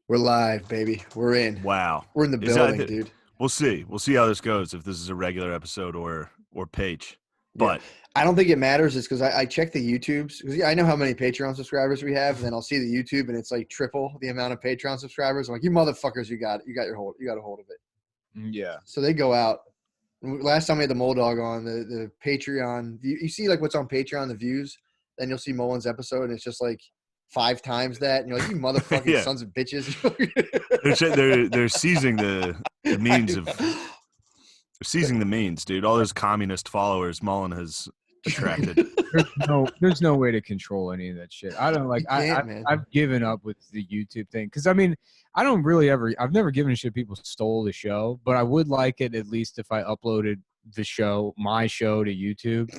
We're live, baby. We're in. Wow. We're in the Is that building, dude. We'll see. We'll see how this goes, if this is a regular episode or page. Yeah. But I don't think it matters just because I check the YouTubes. Because, I know how many Patreon subscribers we have. And then I'll see the YouTube, and it's like triple the amount of Patreon subscribers. I'm like, you motherfuckers, you got a hold of it. Yeah. So they go out. Last time we had the Mole Dog on, the Patreon. You see like what's on Patreon, the views. Then you'll see Mullen's episode, and it's just like 5 times that. And you're like, you motherfucking Yeah. sons of bitches. they're seizing the means of seizing the means, dude. All those communist followers Mullen has attracted. There's no way to control any of that shit. I don't like. I've given up with the YouTube thing because I mean I don't really I've never given a shit people stole the show, but I would like it at least if I uploaded my show to YouTube,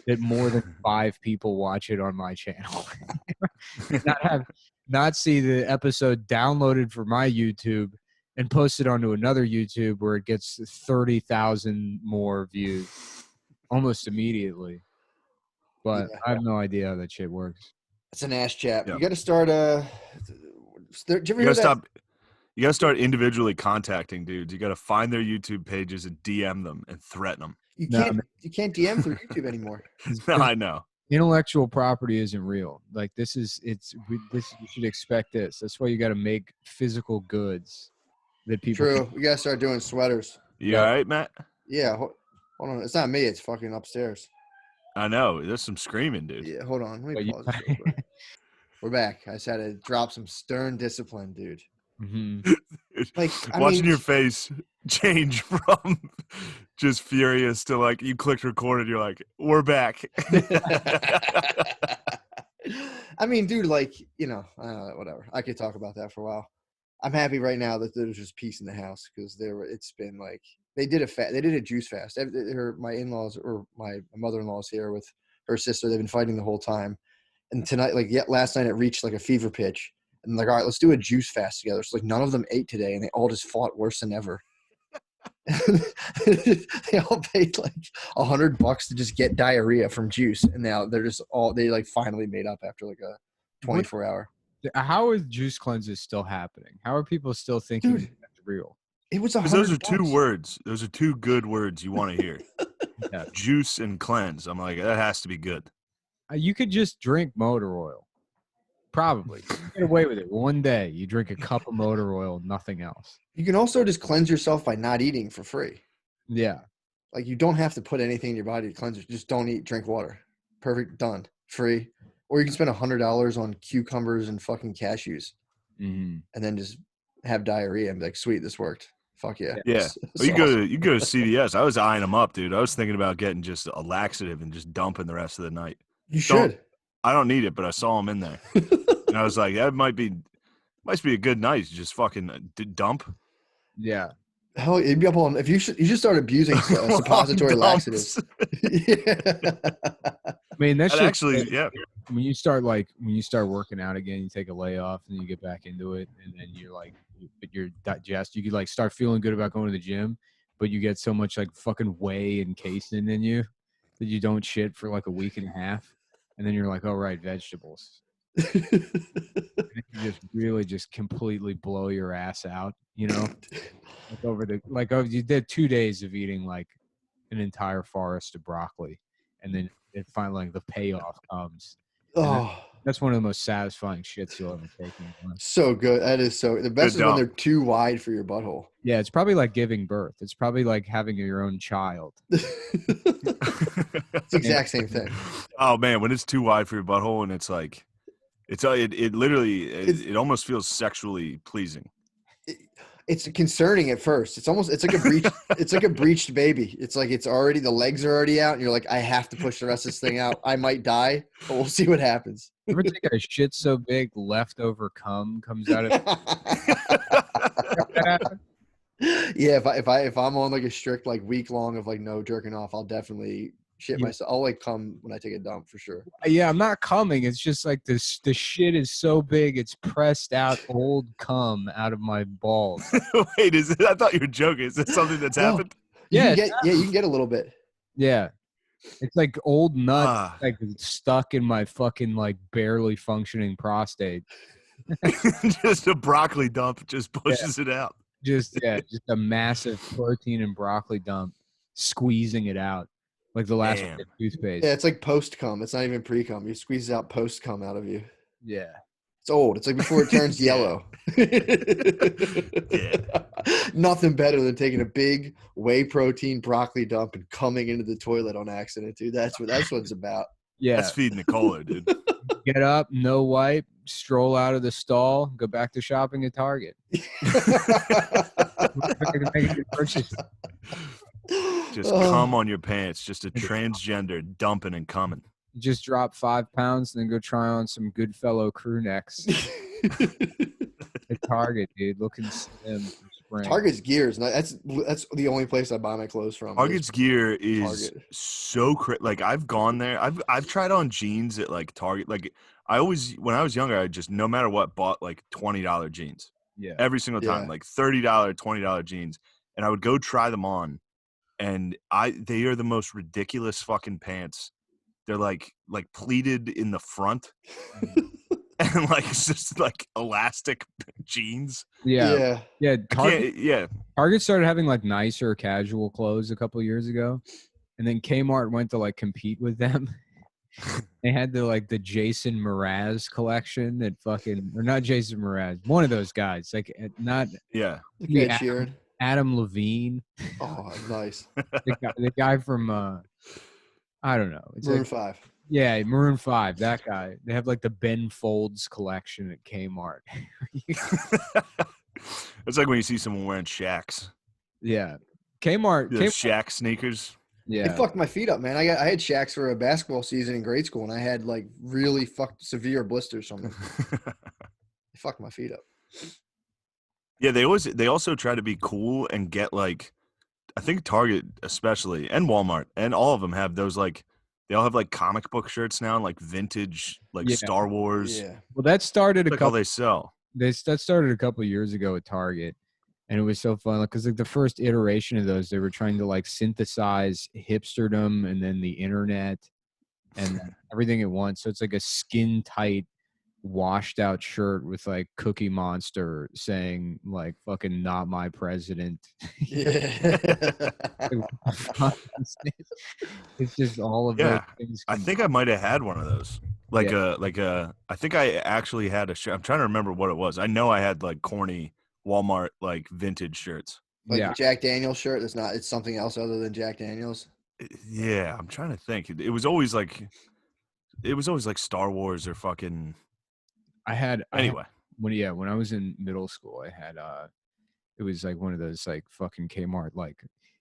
that more than 5 people watch it on my channel. not see the episode downloaded for my YouTube and posted onto another YouTube where it gets 30,000 more views almost immediately. But I have no idea how that shit works. It's an ass chat. Yeah. You got to start. Did you ever hear that? You got to start individually contacting dudes. You got to find their YouTube pages and DM them and threaten them. You can't DM through YouTube anymore. No, I know. Intellectual property isn't real. Like you should expect this. That's why you got to make physical goods that people. True. We got to start doing sweaters. You all right, Matt? Yeah. Hold on. It's not me. It's fucking upstairs. I know. There's some screaming, dude. Yeah. Hold on. Let me pause this real quick. We're back. I just had to drop some stern discipline, dude. Mm-hmm. Like watching your face change from just furious to like you clicked record and you're like, we're back. I mean, dude, like, whatever. I could talk about that for a while. I'm happy right now that there's just peace in the house because it's been like they did a juice fast. My in-laws or my mother-in-law's here with her sister. They've been fighting the whole time, and tonight, last night, it reached like a fever pitch. And like, all right, let's do a juice fast together. So like none of them ate today, and they all just fought worse than ever. They all paid like $100 to just get diarrhea from juice, and now they like finally made up after like a 24-hour. How is juice cleanses still happening? How are people still thinking that's real? It was $100. Those are 2 words. Those are 2 good words you want to hear. Yeah. Juice and cleanse. I'm like, that has to be good. You could just drink motor oil. Probably. You get away with it. One day, you drink a cup of motor oil, nothing else. You can also just cleanse yourself by not eating for free. Yeah. Like, you don't have to put anything in your body to cleanse it. Just don't eat, drink water. Perfect, done. Free. Or you can spend $100 on cucumbers and fucking cashews. Mm-hmm. And then just have diarrhea and be like, sweet, this worked. Fuck yeah. Yeah. You go to CVS. I was eyeing them up, dude. I was thinking about getting just a laxative and just dumping the rest of the night. You should. I don't need it, but I saw them in there. And I was like, that might be a good night to just fucking dump. Yeah. Hell, you'd be up on you should start abusing suppository laxatives. Yeah. I mean, that's actually, yeah. When you start working out again, you take a layoff and you get back into it, and then you're digest. You could like start feeling good about going to the gym, but you get so much like fucking whey and casein in you that you don't shit for like a week and a half, and then you're like, oh right, vegetables. You just really just completely blow your ass out, you did 2 days of eating like an entire forest of broccoli, and then finally like, the payoff comes. That's one of the most satisfying shits you'll ever take in your life. So good. That is so. The best is when they're too wide for your butthole. Yeah, it's probably like giving birth. It's probably like having your own child. It's the exact same thing. Oh man, when it's too wide for your butthole and it's like, it literally almost feels sexually pleasing. It's concerning at first. It's like a breech. It's like a breached baby. It's like the legs are already out, and you're like, I have to push the rest of this thing out. I might die, but we'll see what happens. You ever take a shit so big, leftover cum comes out of it? Yeah, if I'm on like a strict like week long of like no jerking off, I'll definitely shit myself. I'll like cum when I take a dump for sure. Yeah, I'm not coming. It's just like this. The shit is so big, it's pressed out old cum out of my balls. Wait, I thought you were joking. Is this something that's happened? Yeah, you can get a little bit. Yeah, it's like old nuts like stuck in my fucking like barely functioning prostate. Just a broccoli dump just pushes it out. Just a massive protein and broccoli dump, squeezing it out like the last one of toothpaste. Yeah, it's like post cum. It's not even pre cum. You squeeze out post cum out of you. Yeah, it's old. It's like before it turns yellow. Yeah. Nothing better than taking a big whey protein broccoli dump and coming into the toilet on accident, dude. That's what it's about. Yeah, that's feeding the cola, dude. Get up, no wipe, stroll out of the stall, go back to shopping at Target. Just cum on your pants. Just a transgender dumping and coming. Just drop 5 pounds and then go try on some Goodfellow crew necks. At Target, dude, looking slim. Target's gear is not. That's the only place I buy my clothes from. Target's gear is so like I've gone there. I've tried on jeans at like Target. Like I always, when I was younger, I just no matter what bought like $20 jeans. Yeah. Every single time, like $30, $20 jeans, and I would go try them on, and they are the most ridiculous fucking pants. They're like pleated in the front. And like it's just like elastic jeans. Yeah. Target started having like nicer casual clothes a couple of years ago, and then Kmart went to like compete with them. They had the Jason Mraz collection that or not Jason Mraz, one of those guys, like not Adam Levine. Oh, nice. the guy from I don't know. It's Maroon 5. Yeah, Maroon 5, that guy. They have like the Ben Folds collection at Kmart. It's like when you see someone wearing Shaqs. Yeah. Kmart. Shaq sneakers. Yeah. It fucked my feet up, man. I had Shaqs for a basketball season in grade school, and I had like really severe blisters from them. They fucked my feet up. Yeah, they also try to be cool and get like, I think Target especially and Walmart and all of them have those like, they all have like comic book shirts now and like vintage, like Star Wars. Yeah. Well, that started how they sell. That started a couple of years ago at Target, and it was so fun because like the first iteration of those, they were trying to like synthesize hipsterdom and then the internet and everything at once. So it's like a skin tight, washed out shirt with like Cookie Monster saying like "fucking not my president." Yeah. It's just all of those things. I think I might have had one of those. I think I actually had a shirt. I'm trying to remember what it was. I know I had like corny Walmart like vintage shirts. Like a Jack Daniels shirt. It's something else other than Jack Daniels. Yeah, I'm trying to think. It was always like Star Wars or fucking. When I was in middle school, I had it was like one of those like fucking Kmart like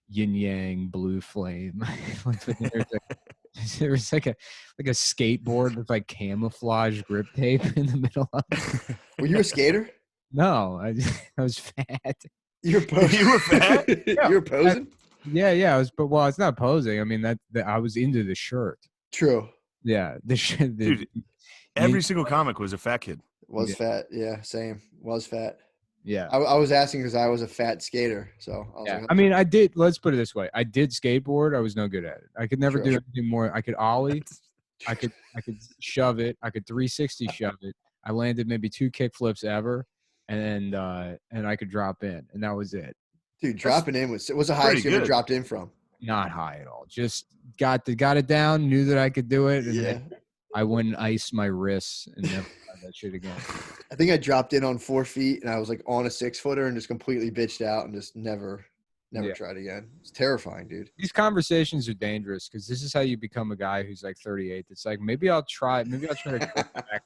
yin yang blue flame. There was like a skateboard with like camouflage grip tape in the middle of it. Were you a skater? No, I was fat. You were posing. You were fat? You were posing? Yeah, I was, but it's not posing. I mean that I was into the shirt. True. Yeah, dude. Every single comic was a fat kid. Was fat. Yeah, same. Was fat. Yeah. I was asking because I was a fat skater. So I mean, I did. Let's put it this way: I did skateboard. I was no good at it. I could never do anything more. I could ollie. I could shove it. I could 360 shove it. I landed maybe 2 kickflips ever, and I could drop in, and that was it. Dude, dropping in was the highest you ever dropped in from. Not high at all. Just got it down. Knew that I could do it, and then I wouldn't ice my wrists and never tried that shit again. I think I dropped in on 4 feet, and I was like on a 6-footer and just completely bitched out and just never tried again. It's terrifying, dude. These conversations are dangerous because this is how you become a guy who's like 38. It's like maybe I'll try to go back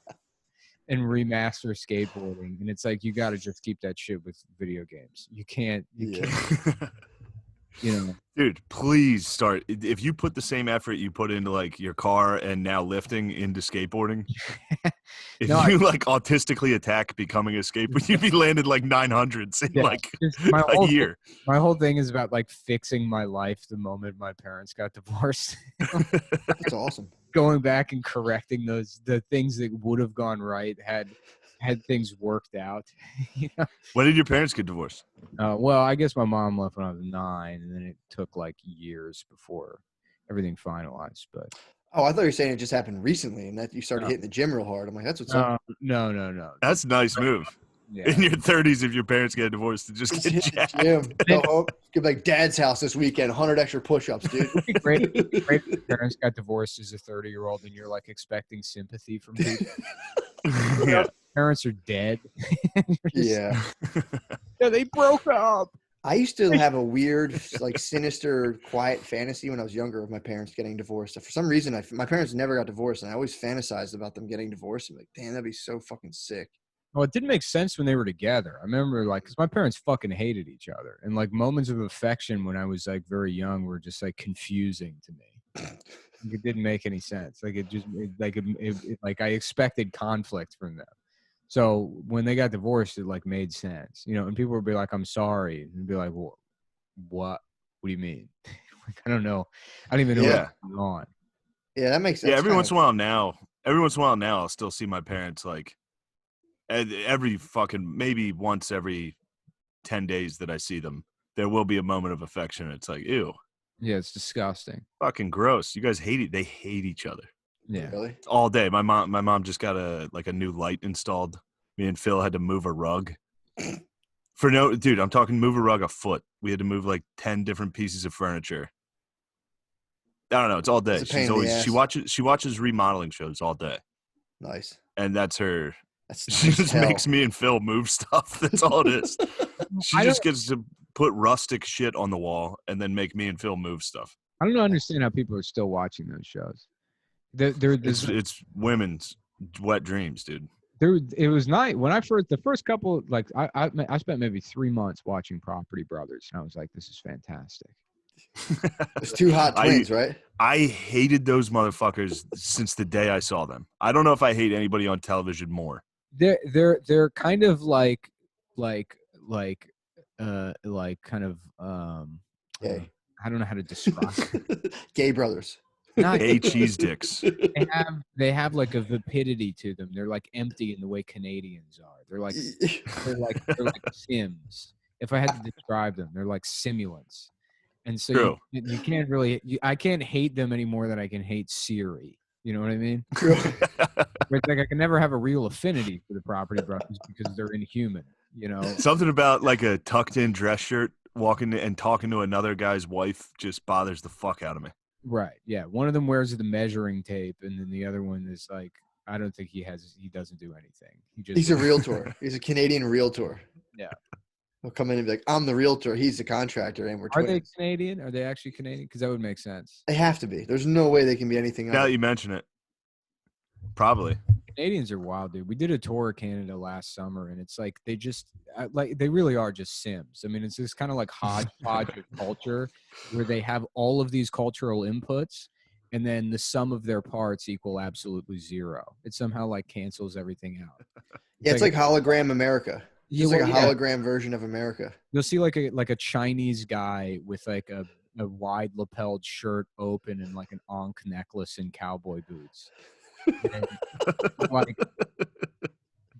and remaster skateboarding, and it's like you got to just keep that shit with video games. You can't. You know, dude, please start. If you put the same effort you put into like your car and now lifting into skateboarding, if you like autistically attack becoming a skateboarder, you'd be landed like 900s in like a year. My whole thing is about like fixing my life the moment my parents got divorced. That's awesome. Going back and correcting the things that would have gone right had things worked out. You know? When did your parents get divorced? Well, I guess my mom left when I was 9, and then it took like years before everything finalized. But Oh, I thought you were saying it just happened recently and that you started hitting the gym real hard. I'm like, that's what's up. No. That's a nice move. Yeah. In your 30s, if your parents get divorced, to just get hit jacked. the gym. Go home. Get like dad's house this weekend. 100 extra push-ups, dude. It'd be great if your parents got divorced as a 30-year-old and you're like expecting sympathy from people. Yeah. Parents are dead. Yeah, they broke up. I used to have a weird, like, sinister, quiet fantasy when I was younger of my parents getting divorced. For some reason, my parents never got divorced, and I always fantasized about them getting divorced. I'm like, damn, that'd be so fucking sick. Well, it didn't make sense when they were together. I remember, like, because my parents fucking hated each other, and like moments of affection when I was like very young were just like confusing to me. It didn't make any sense. Like like I expected conflict from them. So when they got divorced, it like made sense, you know. And people would be like, "I'm sorry," and be like, "Well, what? What do you mean?" Like, I don't know. I don't even know what's going on. Yeah, that makes sense. Yeah, every once in a while now, I'll still see my parents like every fucking maybe once every 10 days that I see them. There will be a moment of affection. It's like, ew. Yeah, it's disgusting. Fucking gross. You guys hate it. They hate each other. Yeah, really. All day. My mom just got a new light installed. Me and Phil had to move a rug. Dude, I'm talking move a rug a foot. We had to move like 10 different pieces of furniture. I don't know. It's all day. She watches remodeling shows all day. Nice. And that's her. She just makes me and Phil move stuff. That's all it is. She just gets to put rustic shit on the wall and then make me and Phil move stuff. I don't understand how people are still watching those shows. It's women's wet dreams, dude. It was nice when the first couple, like I spent maybe 3 months watching Property Brothers, and I was like, this is fantastic. It's two hot twins, right? I hated those motherfuckers since the day I saw them. I don't know if I hate anybody on television more. They're kind of like kind of gay. I don't know how to describe it. Gay brothers. Not gay cheese dicks. They have like a vapidity to them. They're like empty in the way Canadians are. They're like Sims. If I had to describe them, they're like simulants. And so you can't really I can't hate them any more than I can hate Siri. You know what I mean? It's like I can never have a real affinity for the Property Brothers because they're inhuman, you know. Something about like a tucked in dress shirt walking and talking to another guy's wife just bothers the fuck out of me. Right. Yeah. One of them wears the measuring tape, and then the other one is like, I don't think he doesn't do anything. He's a realtor. He's a Canadian realtor. Yeah. He'll come in and be like, I'm the realtor. He's the contractor, and we're twins. Are they Canadian? Are they actually Canadian? Because that would make sense. They have to be. There's no way they can be anything else. Now that you mention it. Probably. Canadians are wild, dude. We did a tour of Canada last summer, and it's like they really are just Sims. I mean, it's this kind of like hodgepodge of culture where they have all of these cultural inputs, and then the sum of their parts equal absolutely zero. It somehow like cancels everything out. It's like hologram America. It's like a hologram version of America. You'll see like a Chinese guy with like a wide lapelled shirt open and like an ankh necklace and cowboy boots. And, like,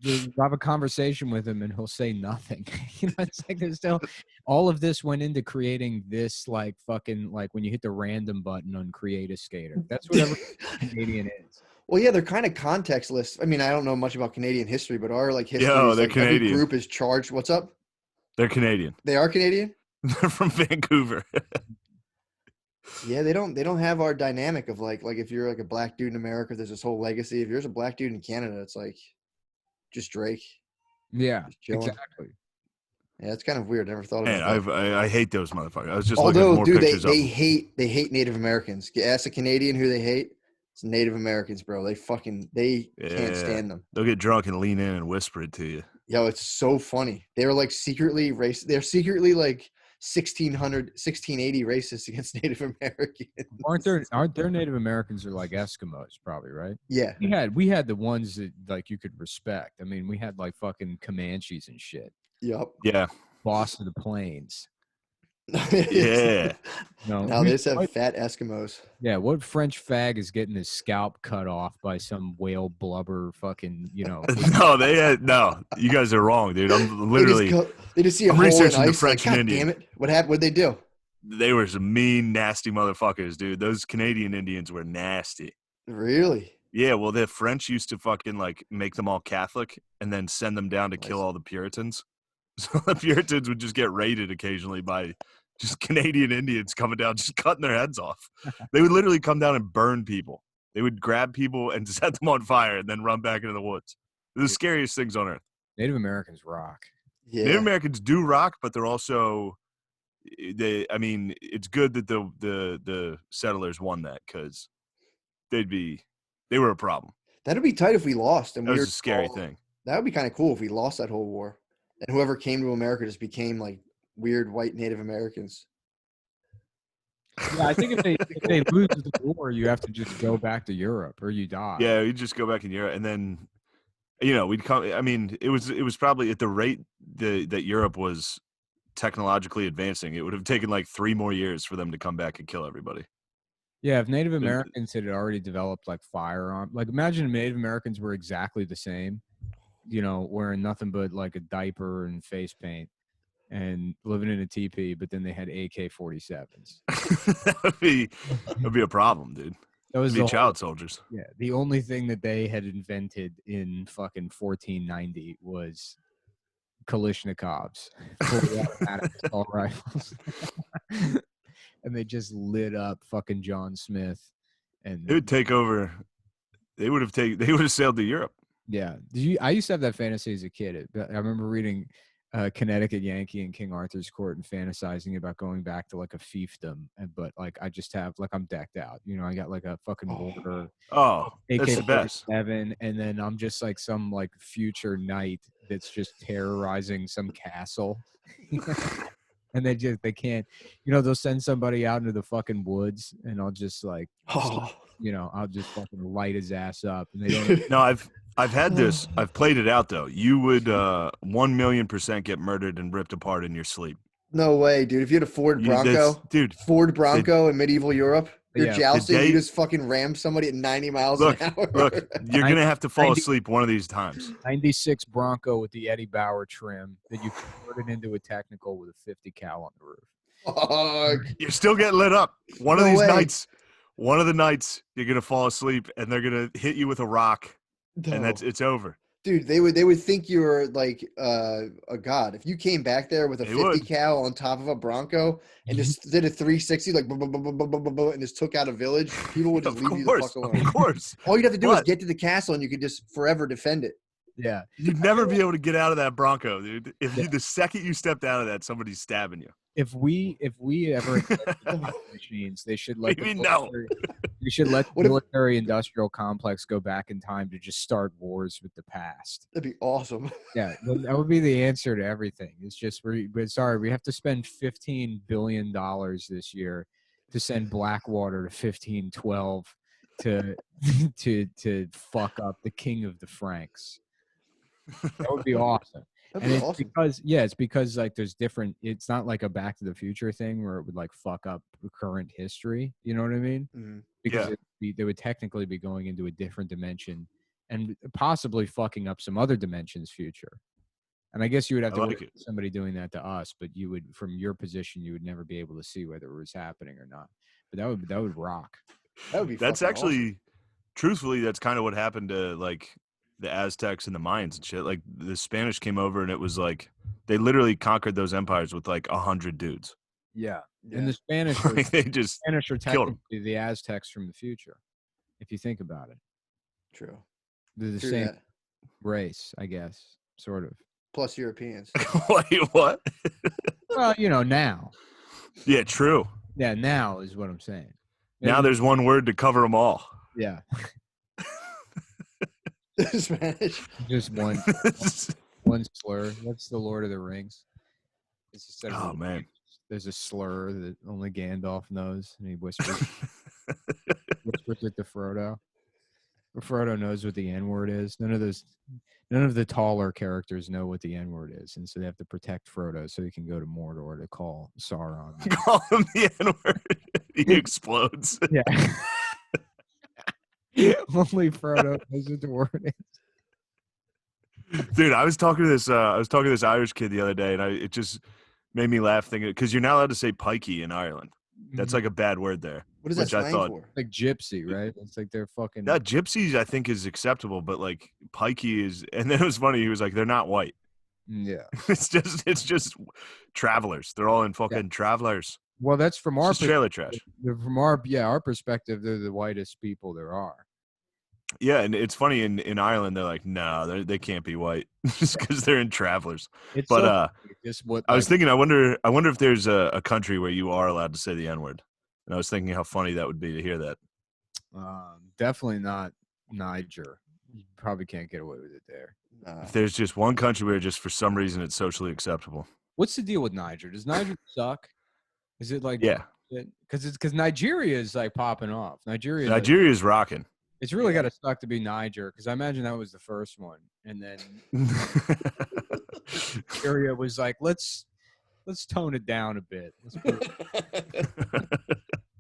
you'll have a conversation with him and he'll say nothing. You know, it's like there's still all of this went into creating this like fucking like when you hit the random button on Create a Skater. That's what every Canadian is. Well, yeah, they're kind of contextless. I mean, I don't know much about Canadian history, but our like history they're like Canadian. Every group is charged. What's up? They're Canadian. They are Canadian? They're from Vancouver. Yeah, they don't have our dynamic of like if you're like a black dude in America, there's this whole legacy. If you're a black dude in Canada, it's like just Drake. Yeah, exactly. Yeah, it's kind of weird. Never thought about that. I hate those motherfuckers. I was just looking at more pictures of them. They hate Native Americans. Ask a Canadian who they hate. It's Native Americans, bro. They can't stand them. They'll get drunk and lean in and whisper it to you. Yo, it's so funny. They're like secretly racist. They're secretly like 1680 racist against Native Americans. Aren't there Native Americans are like Eskimos probably, right? Yeah. We had the ones that like you could respect. I mean, we had like fucking Comanches and shit. Yep. Yeah. Boss of the Plains. Yeah. Now they just have fat Eskimos. Yeah, what French fag is getting his scalp cut off by some whale blubber fucking, you know. No, you guys are wrong, dude. I'm literally they just see a hole in ice, the French and Indian. Damn it. What happened? What'd they do? They were some mean, nasty motherfuckers, dude. Those Canadian Indians were nasty. Really? Yeah, well, the French used to fucking like make them all Catholic and then send them down to kill all the Puritans. So the Puritans would just get raided occasionally by just Canadian Indians coming down, just cutting their heads off. They would literally come down and burn people. They would grab people and set them on fire and then run back into the woods. They're the scariest things on earth. Native Americans rock. Yeah. Native Americans do rock, but they're also I mean, it's good that the settlers won that because they were a problem. That'd be tight if we lost. And that was a scary thing. That would be kind of cool if we lost that whole war. And whoever came to America just became like weird white Native Americans. Yeah, I think if they lose the war, you have to just go back to Europe or you die. Yeah, you just go back in Europe, and then we'd come. I mean, it was probably at the rate that Europe was technologically advancing, it would have taken like 3 more years for them to come back and kill everybody. Yeah, if Native Americans had already developed like firearm, like imagine if Native Americans were exactly the same, wearing nothing but like a diaper and face paint and living in a teepee, but then they had AK-47s. That'd be a problem, dude. That was the child soldiers. Yeah, the only thing that they had invented in fucking 1490 was Kalashnikovs, fully automatic assault rifles. And they just lit up fucking John Smith, and it would take over. They would have sailed to Europe. Yeah, I used to have that fantasy as a kid. I remember reading Connecticut Yankee and King Arthur's Court and fantasizing about going back to like a fiefdom, but like I just have like I'm decked out. I got like a fucking mortar. That's the best. AK-47, and then I'm just like some like future knight that's just terrorizing some castle. And they can't, they'll send somebody out into the fucking woods, and I'll just like, I'll just fucking light his ass up. And they don't. No, I've had this. I've played it out though. You would 1,000,000% get murdered and ripped apart in your sleep. No way, dude. If you had a Ford Bronco, Ford Bronco in medieval Europe, you're jousting, you just fucking ram somebody at 90 miles an hour. Look, you're going to have to fall asleep one of these times. 96 Bronco with the Eddie Bauer trim that you converted into a technical with a 50 cal on the roof. You're still getting lit up. One of the nights, you're going to fall asleep and they're going to hit you with a rock, and it's over. Dude, they would think you were like a god. If you came back there with a 50 cal on top of a Bronco and just did a 360 like and just took out a village, people would just leave you the fuck alone. Of course. All you'd have to do is get to the castle and you could just forever defend it. Yeah. You'd never be able to get out of that Bronco, dude. The second you stepped out of that, somebody's stabbing you. If we ever machines, they should let we should let the military industrial complex go back in time to just start wars with the past. That'd be awesome. Yeah, that would be the answer to everything. It's just we have to spend $15 billion this year to send Blackwater to 1512 to fuck up the king of the Franks. That would be awesome. And it's awesome. It's because like there's different, it's not like a Back to the Future thing where it would like fuck up current history. You know what I mean? Mm-hmm. Because they would technically be going into a different dimension and possibly fucking up some other dimension's future. And I guess you would have to wait for somebody doing that to us, but you would, from your position, you would never be able to see whether it was happening or not. But that would rock. That would be. That's actually, awesome. Truthfully, that's kind of what happened to like the Aztecs and the Mayans and shit. Like the Spanish came over and it was like they literally conquered those empires with like 100 dudes. Yeah. And the Spanish are technically the Aztecs from the future, if you think about it. True. They're the same race, I guess, sort of. Plus Europeans. Wait, what? Well, now. Yeah, true. Yeah, now is what I'm saying. Now there's one word to cover them all. Yeah. Spanish. Just one slur. That's the Lord of the Rings. Oh man. There's a slur that only Gandalf knows, and he whispers it to Frodo. But Frodo knows what the N-word is. None of the taller characters know what the N-word is, and so they have to protect Frodo so he can go to Mordor to call Sauron. Call him the N-word. He explodes. Yeah. Only Frodo knows what the word is. Dude, I was talking to this Irish kid the other day, and it just made me laugh thinking, because you're not allowed to say pikey in Ireland. That's like a bad word there. What is that which I slang thought for? Like gypsy, right? It's like they're fucking. that gypsies I think is acceptable, but like pikey is. And then it was funny. He was like, they're not white. Yeah. It's just travelers. They're all in fucking travelers. Well, that's from It's our just trailer trash. from our perspective. They're the whitest people there are. Yeah, and it's funny in Ireland they're like, no, they can't be white just because they're in travelers. It's But just what I was thinking, I wonder if there's a country where you are allowed to say the N-word. And I was thinking how funny that would be to hear that. Definitely not Niger. You probably can't get away with it there. If there's just one country where just for some reason it's socially acceptable. What's the deal with Niger? Does Niger suck? Is it like because Nigeria is like popping off. Nigeria is rocking. It's really got to suck to be Niger because I imagine that was the first one, and then Nigeria was like, let's tone it down a bit.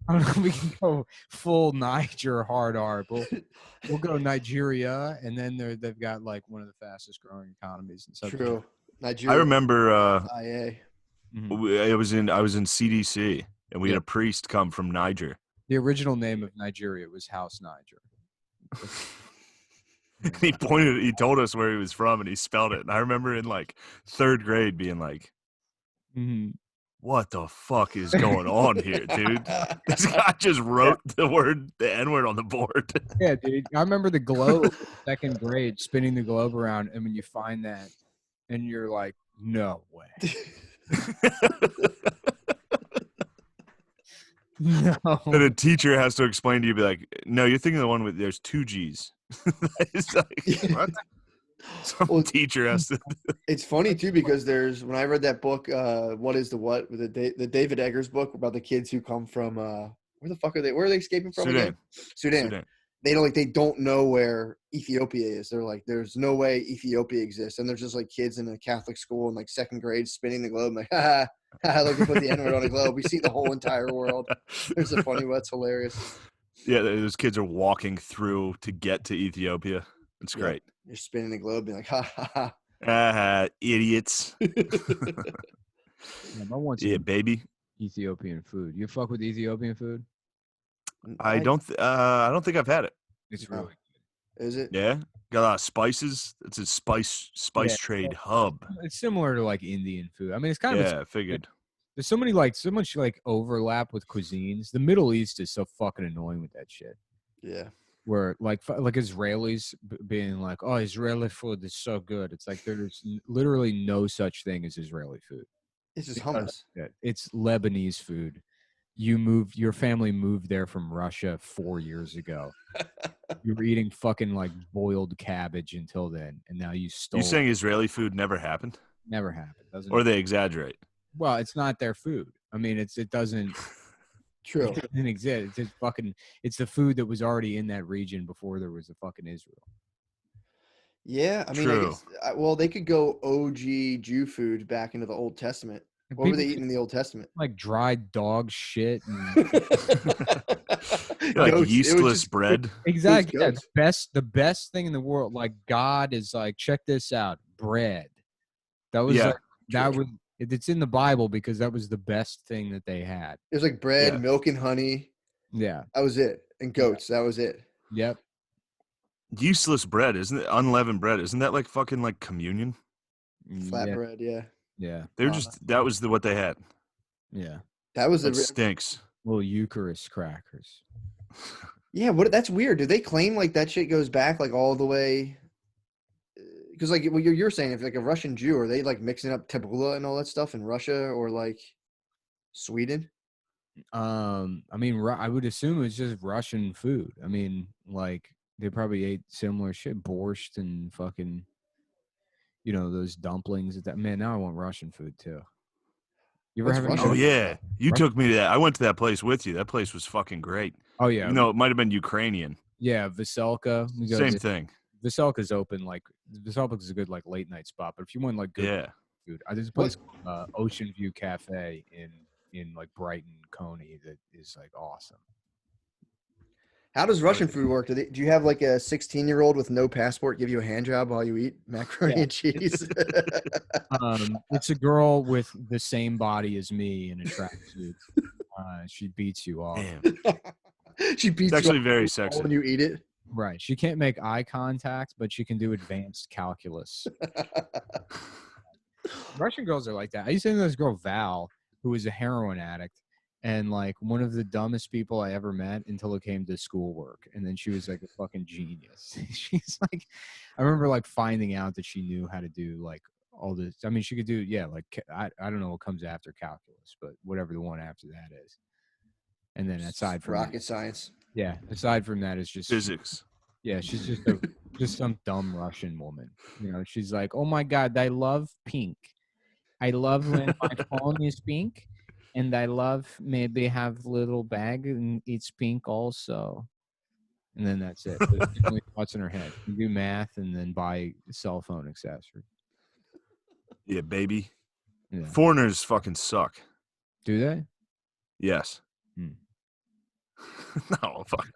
I don't know, we can go full Niger hard R. We'll go Nigeria, and then they've got like one of the fastest growing economies in Southern. True. Nigeria. I remember. IA. I was in CDC, and we had a priest come from Niger. The original name of Nigeria was House Niger. He told us where he was from, and he spelled it. And I remember in like third grade being like, what the fuck is going on here, dude? This guy just wrote the N-word on the board. Yeah, dude. I remember the globe, second grade, spinning the globe around, and when you find that, and you're like, no way. No. Then a teacher has to explain to you, be like, no, you're thinking of the one with there's 2 G's. It's like, what? Some teacher has to. It's funny too because when I read that book, What is the What, with the David Eggers book about the kids who come from where the fuck are they? Where are they escaping from again? Sudan. They don't know where Ethiopia is. They're like, there's no way Ethiopia exists, and there's just like kids in a Catholic school in like second grade spinning the globe, like, ha ha, like we put the N-word on a globe. We see the whole entire world. There's a funny, that's hilarious. Yeah, those kids are walking through to get to Ethiopia. It's great. You're spinning the globe, being like, ha ha. Idiots. I want baby. Ethiopian food. You fuck with Ethiopian food? I don't think I've had it. It's really good. Is it? Yeah. Got a lot of spices. It's a spice trade hub. It's similar to like Indian food. I mean, it's kind of I figured. There's so much overlap with cuisines. The Middle East is so fucking annoying with that shit. Yeah. Where like Israelis being like, oh, Israeli food is so good. It's like there's literally no such thing as Israeli food. It's just hummus. It's Lebanese food. Your family moved there from Russia 4 years ago. You were eating fucking like boiled cabbage until then, and now you stole. You saying Israeli food never happened? Never happened. Doesn't. Or they exaggerate. Well, it's not their food. I mean, it doesn't. True. It doesn't exist. It's the food that was already in that region before there was a fucking Israel. Yeah, I mean, I guess, they could go OG Jew food back into the Old Testament. What were they eating in the Old Testament? Like dried dog shit and like yeastless bread. Exactly. Yeah, the best thing in the world. Like God is like, check this out, bread. It's in the Bible because that was the best thing that they had. It was like bread, milk, and honey. Yeah, that was it, and goats. That was it. Yep. Yeastless bread, isn't it? Unleavened bread, isn't that like fucking like communion? Flatbread, yeah. Yeah. They were that was what they had. Yeah. That stinks. Little Eucharist crackers. Yeah, that's weird. Do they claim like that shit goes back like all the way? Because like what you're saying, if like a Russian Jew, are they like mixing up tabbouleh and all that stuff in Russia or like Sweden? I mean, I would assume it's just Russian food. I mean, like they probably ate similar shit, borscht and fucking, those dumplings. Man, now I want Russian food too. You ever have Russian? Oh yeah, you took me to that. I went to that place with you. That place was fucking great. Oh yeah, it might have been Ukrainian. Yeah, Veselka. Same thing. Veselka's open. Like Veselka's a good like late night spot. But if you want like good food, there's a place called Ocean View Cafe in like Brighton, Coney that is like awesome. How does Russian food work? Do you have like a 16-year-old with no passport give you a hand job while you eat macaroni and cheese? It's a girl with the same body as me in a tracksuit. She beats you off. Damn. She beats It's you actually off very sexy. when you eat it. Right. She can't make eye contact, but she can do advanced calculus. Russian girls are like that. I used to know this girl, Val, who was a heroin addict and like one of the dumbest people I ever met until it came to schoolwork. And then she was like a fucking genius. She's like, I remember like finding out that she knew how to do like all this. I mean, she could do, yeah, like I don't know what comes after calculus, but whatever the one after that is. And then aside from rocket science. Yeah, aside from that, it's just Physics. Yeah, she's just some dumb Russian woman. You know, she's like, "Oh my God, I love pink. I love when my phone is pink, and I love maybe have little bag and it's pink also." And then that's it. That's the only thoughts in her head. You do math and then buy cell phone accessories. Yeah, baby. Yeah. Foreigners fucking suck. Do they? Yes. Hmm. No, fuck.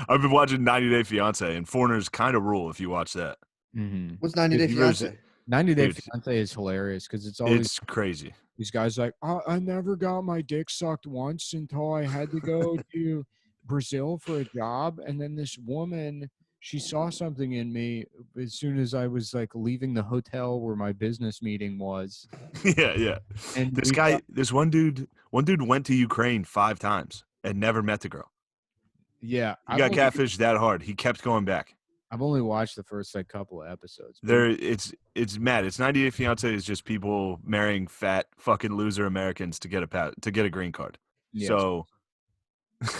I've been watching 90 Day Fiance, and Foreigners kind of rule if you watch that. Mm-hmm. What's 90 Day Fiance? 90 Day Fiance is hilarious because it's crazy. These guys like, I never got my dick sucked once until I had to go to Brazil for a job, and then this woman, she saw something in me as soon as I was like leaving the hotel where my business meeting was. Yeah. And this one dude went to Ukraine 5 times and never met the girl. Yeah. He got catfished that hard. He kept going back. I've only watched the first like couple of episodes. It's mad. It's 90 Day Fiance is just people marrying fat fucking loser Americans to get a green card. Yes. So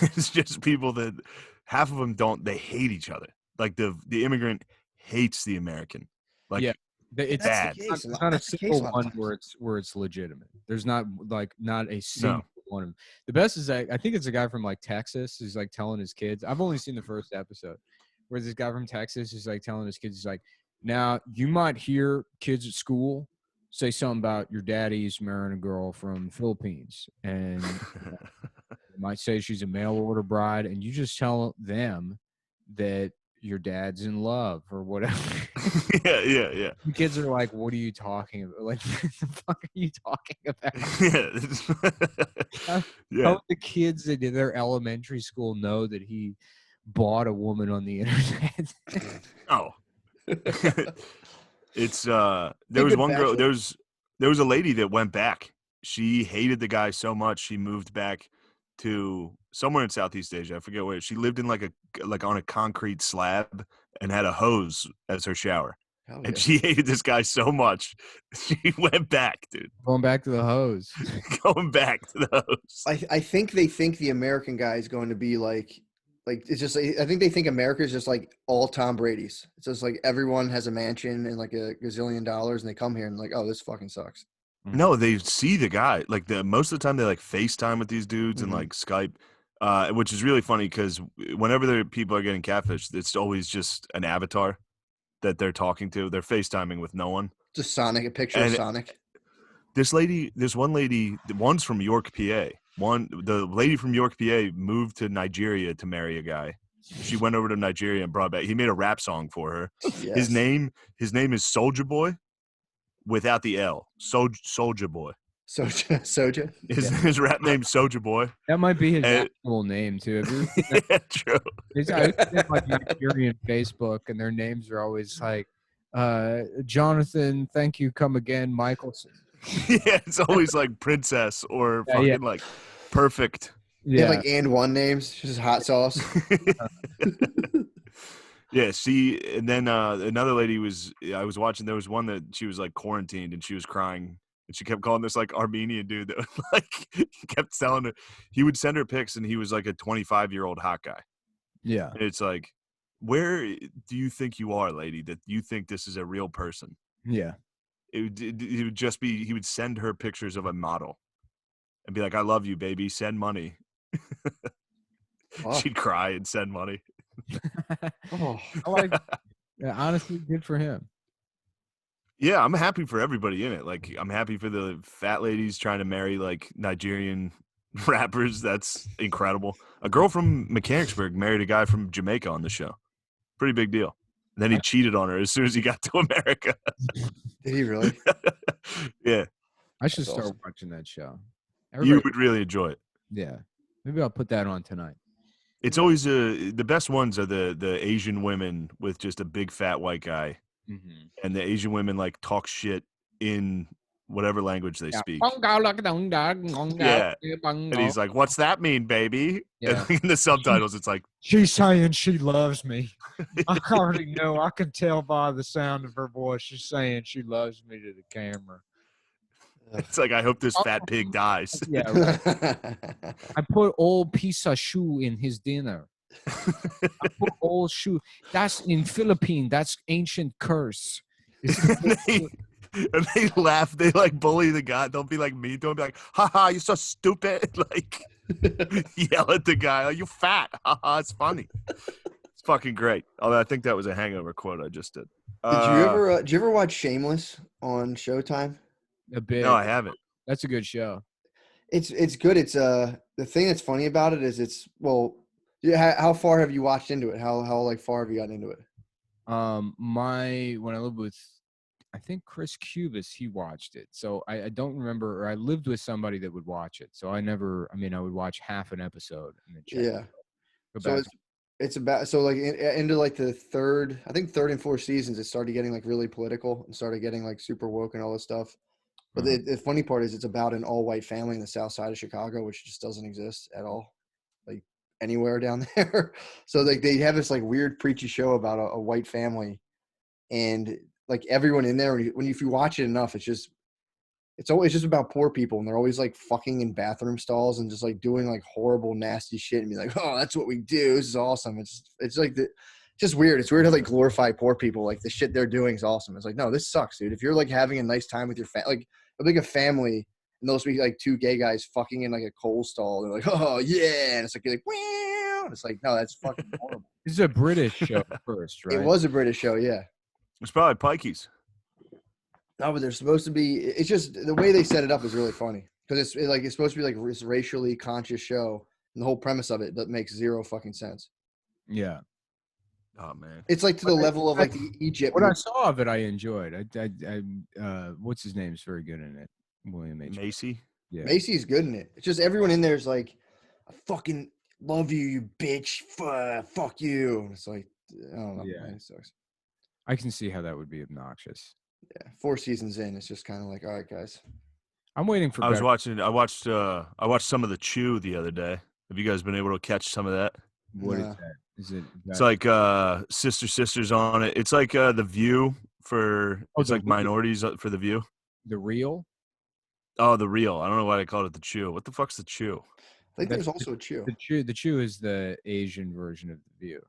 it's just people that half of them they hate each other. Like the immigrant hates the American. Like yeah, it's bad. It's not a single one where it's legitimate. There's not a single one of them. The best is I think it's a guy from like Texas who's like telling his kids. I've only seen the first episode. Where this guy from Texas is like telling his kids, he's like, now you might hear kids at school say something about your daddy's marrying a girl from the Philippines. And they might say she's a mail order bride. And you just tell them that your dad's in love or whatever. Yeah. The kids are like, what are you talking about? Like, what the fuck are you talking about? How the kids in their elementary school know that he bought a woman on the internet? Oh. It's there was one girl, there was a lady that went back. She hated the guy so much she moved back to somewhere in Southeast Asia. I forget where. She lived in like on a concrete slab and had a hose as her shower. Oh, and she hated this guy so much she went back, dude. Going back to the hose. Going back to the hose. I think they think the American guy is going to be like it's just I think they think America is just like all Tom Brady's. It's just like everyone has a mansion and like $1 gazillion dollars, and they come here and like, oh, this fucking sucks. No, they see the guy. Like most of the time they like FaceTime with these dudes and like Skype, which is really funny because whenever people are getting catfished, it's always just an avatar that they're talking to. They're FaceTiming with no one. Just Sonic, a picture of Sonic. This one lady, one's from York, PA. The lady from York, PA moved to Nigeria to marry a guy. She went over to Nigeria and brought back. He made a rap song for her. Yes. His name is Soulja Boy, without the L. Soulja Boy. Soja. His rap name Soulja Boy. That might be his actual name too. Yeah, true. These guys like Nigerian Facebook, and their names are always like Jonathan. Thank you. Come again, Michelson. Yeah, it's always like Princess or fucking like Perfect. Yeah, like and one names, just hot sauce. Yeah, and then another lady I was watching. There was one that she was like quarantined and she was crying, and she kept calling this like Armenian dude that like kept telling her he would send her pics, and he was like a 25-year-old hot guy. Yeah, and it's like, where do you think you are, lady? That you think this is a real person? Yeah. It would just be he would send her pictures of a model and be like, I love you, baby, send money. She'd cry and send money. Honestly, good for him. Yeah, I'm happy for everybody in it. Like, I'm happy for the fat ladies trying to marry like Nigerian rappers. That's incredible. A girl from Mechanicsburg married a guy from Jamaica on the show. Pretty big deal. And then he cheated on her as soon as he got to America. Did he really? Yeah. I should start watching that show. You would really enjoy it. Yeah. Maybe I'll put that on tonight. It's always the best ones are the Asian women with just a big fat white guy, and the Asian women like talk shit in whatever language they speak. Yeah, and he's like, "What's that mean, baby?" Yeah. And in the subtitles, it's like, "She's saying she loves me." I already know. I can tell by the sound of her voice. She's saying she loves me to the camera. it's like, I hope this fat pig dies. Yeah, right. I put old piece of shoe in his dinner. I put old shoe. That's in Philippine. That's ancient curse. And they laugh. They like bully the guy. Don't be like me. Don't be like, haha, you're so stupid. Like, yell at the guy. Oh, you fat. Haha, it's funny. It's fucking great. Although I think that was a Hangover quote I just did. Did you ever watch Shameless on Showtime? A bit. No, I haven't. That's a good show. It's good. It's the thing that's funny about it is how far have you watched into it? How like far have you gotten into it? When I lived with, I think Chris Cubis, he watched it. So I don't remember, or I lived with somebody that would watch it. So I would watch half an episode and then check. Yeah. So it's about, so like into like the third and fourth seasons, it started getting like really political and started getting like super woke and all this stuff. But the funny part is it's about an all-white family in the south side of Chicago, which just doesn't exist at all, like anywhere down there. So like they have this like weird preachy show about a white family, and like everyone in there, if you watch it enough, it's always just about poor people, and they're always like fucking in bathroom stalls and just like doing like horrible, nasty shit, and be like, "Oh, that's what we do. This is awesome." It's like just weird. It's weird how they glorify poor people. Like the shit they're doing is awesome. It's like, no, this sucks, dude. If you're like having a nice time with your like a family, and those be like two gay guys fucking in like a coal stall, they're like, "Oh yeah," and it's like you're like, "Wow," and it's like, no, that's fucking horrible. This is a British show first, right? It was a British show, yeah. It's probably Pikey's. No, but they're supposed to be. It's just the way they set it up is really funny because it's supposed to be like this racially conscious show, and the whole premise of it that makes zero fucking sense. Yeah. Oh man, it's like to the level of like the Egypt. What I saw of it, I enjoyed. What's his name is very good in it. William H. Macy. Yeah, Macy's good in it. It's just everyone in there is like, I fucking love you, you bitch. Fuck you. And it's like, I don't know. Yeah, man, it sucks. I can see how that would be obnoxious. Yeah, 4 seasons in, it's just kind of like, all right, guys. I'm waiting for. I watched some of the Chew the other day. Have you guys been able to catch some of that? What is that? Is it? It's like Sisters on it. It's like The View for. It's like minorities for The View. The Real. Oh, The Real. I don't know why they called it The Chew. What the fuck's The Chew? I think there's also a Chew. The Chew is the Asian version of The View.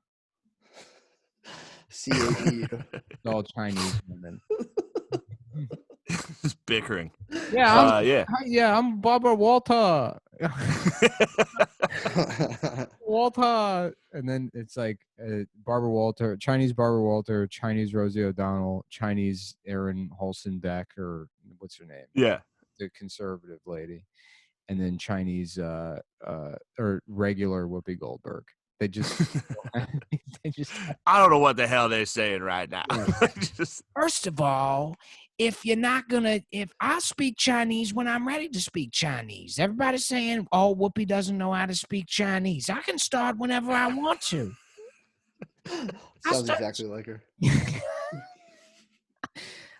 C-A-E-U. It's all Chinese women. Just bickering. Yeah, I'm Barbara Walter. Walter, and then it's like Barbara Walter, Chinese Barbara Walter, Chinese Rosie O'Donnell, Chinese Erin Holson-Beck, or what's her name? Yeah, the conservative lady, and then Chinese or regular Whoopi Goldberg. They just, I don't know what the hell they're saying right now. Yeah. First of all, if I speak Chinese when I'm ready to speak Chinese. Everybody's saying, oh, Whoopi doesn't know how to speak Chinese. I can start whenever I want to. Sounds exactly like her.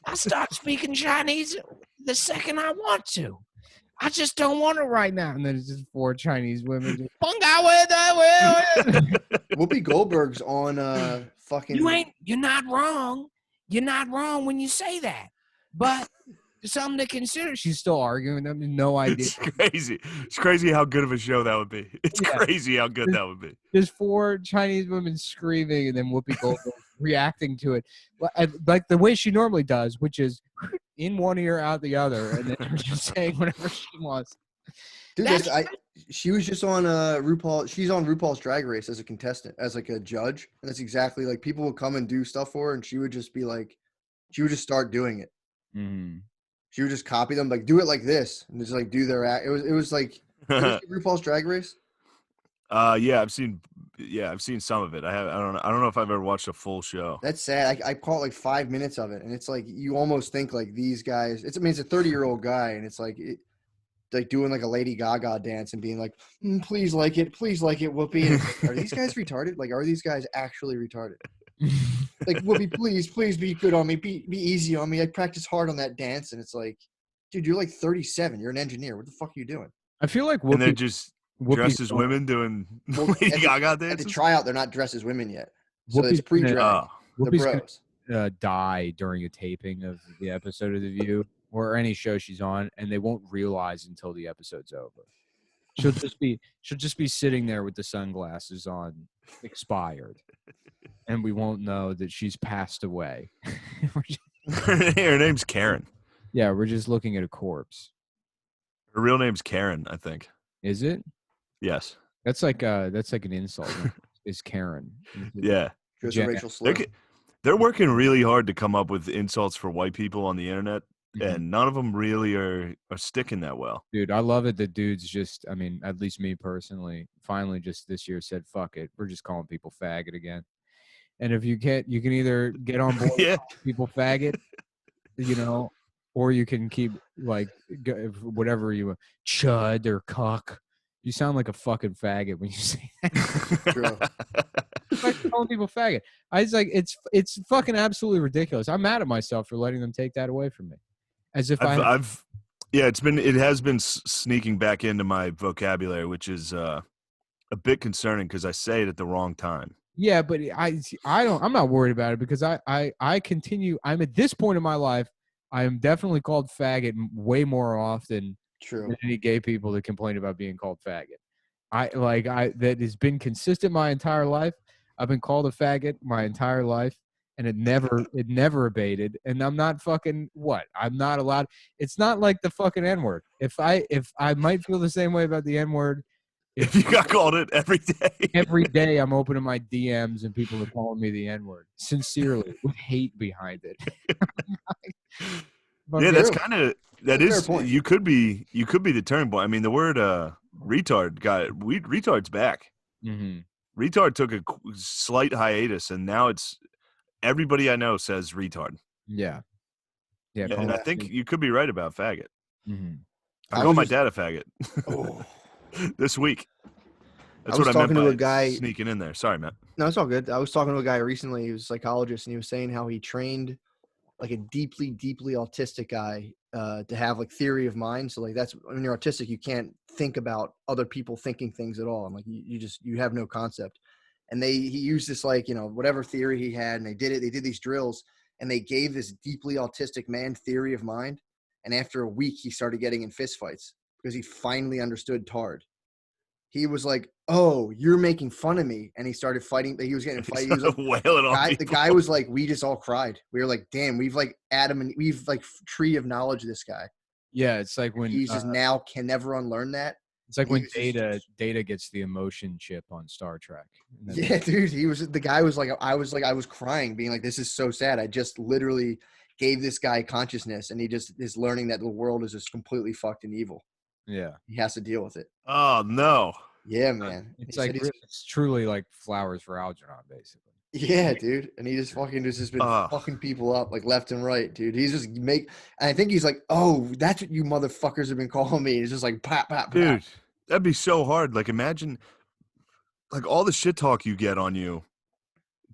I start speaking Chinese the second I want to. I just don't want it right now. And then it's just 4 Chinese women. Whoopi Goldberg's on fucking. You're not wrong. You're not wrong when you say that. But something to consider. She's still arguing with them. No idea. It's crazy. It's crazy how good of a show that would be. It's crazy how good that would be. There's 4 Chinese women screaming and then Whoopi Goldberg reacting to it. Like the way she normally does, which is in one ear, out the other, and then her just saying whatever she wants. Dude, she was just on RuPaul. She's on RuPaul's Drag Race as a contestant, as like a judge. And that's exactly like people would come and do stuff for her, and she would just be like, she would just start doing it. Mm-hmm. She would just copy them, like do it like this, and just like do their act. It was like RuPaul's Drag Race. Yeah, I've seen some of it. I don't know if I've ever watched a full show. That's sad. I caught like 5 minutes of it, and it's like you almost think like these guys. It's a 30-year-old guy, and it's like like doing like a Lady Gaga dance and being like, please like it, Whoopi. And it's like, are these guys retarded? Like, are these guys actually retarded? Like, Whoopi, please be good on me, be easy on me. I practice hard on that dance, and it's like, dude, you're like 37. You're an engineer. What the fuck are you doing? I feel like and they're just dressed as women doing Lady Gaga dances. At the tryout, they're not dressed as women yet, so Whoopi's it's pre-drag. The bros die during a taping of the episode of The View or any show she's on, and they won't realize until the episode's over. She'll just be sitting there with the sunglasses on, expired, and we won't know that she's passed away. Her name's Karen. Yeah, we're just looking at a corpse. Her real name's Karen, I think. Is it? Yes. That's like an insult. Is Karen? Yeah. Rachel Sloan. They're working really hard to come up with insults for white people on the internet, Mm-hmm. and none of them really are sticking that well. Dude, I love it that dudes just, I mean, at least me personally, finally just this year said, fuck it. We're just calling people faggot again. And if you can either get on board with calling people faggot, you know, or you can keep like whatever you want, chud or cuck. You sound like a fucking faggot when you say that. True. It's like calling people faggot. I was like, it's fucking absolutely ridiculous. I'm mad at myself for letting them take that away from me. As if it has been sneaking back into my vocabulary, which is a bit concerning because I say it at the wrong time. Yeah, but I'm not worried about it because I continue. I'm at this point in my life, I am definitely called faggot way more often than any gay people that complain about being called faggot. That has been consistent my entire life. I've been called a faggot my entire life, and it never abated. And I'm not fucking what? I'm not allowed. It's not like the fucking N-word. If I might feel the same way about the N-word. If you got called it every day. Every day I'm opening my DMs and people are calling me the N-word. Sincerely, with hate behind it. Yeah, that's kind of you could be the turning point. I mean, the word retard's back. Mm-hmm. Retard took a slight hiatus, and now it's everybody I know says retard. Yeah. And I think you could be right about faggot. Mm-hmm. I called my dad a faggot this week. That's what I meant by a guy sneaking in there. Sorry, Matt. No, it's all good. I was talking to a guy recently. He was a psychologist, and he was saying how he trained like a deeply, deeply autistic guy to have like theory of mind. So like that's when you're autistic, you can't think about other people thinking things at all. And like you have no concept. And he used this like, you know, whatever theory he had, and they did these drills, and they gave this deeply autistic man theory of mind. And after a week, he started getting in fistfights because he finally understood Tard. He was like, "Oh, you're making fun of me," and he started fighting. He was getting fighting. He was like, wailing on the guy was like, we just all cried. We were like, "Damn, we've like we've like tree of knowledge this guy." Yeah, it's like when he's just now can never unlearn that. It's like when Data gets the emotion chip on Star Trek. Yeah, dude, the guy was like, I was crying, being like, "This is so sad. I just literally gave this guy consciousness, and he just is learning that the world is just completely fucked and evil." Yeah. He has to deal with it. Oh, no. Yeah, man. It's like it's truly like flowers for Algernon, basically. Yeah, dude. And he just fucking just been fucking people up like left and right, dude. He's just and I think he's like, "Oh, that's what you motherfuckers have been calling me." He's just like pop, pop, pop. Dude, that'd be so hard. Like imagine like all the shit talk you get on you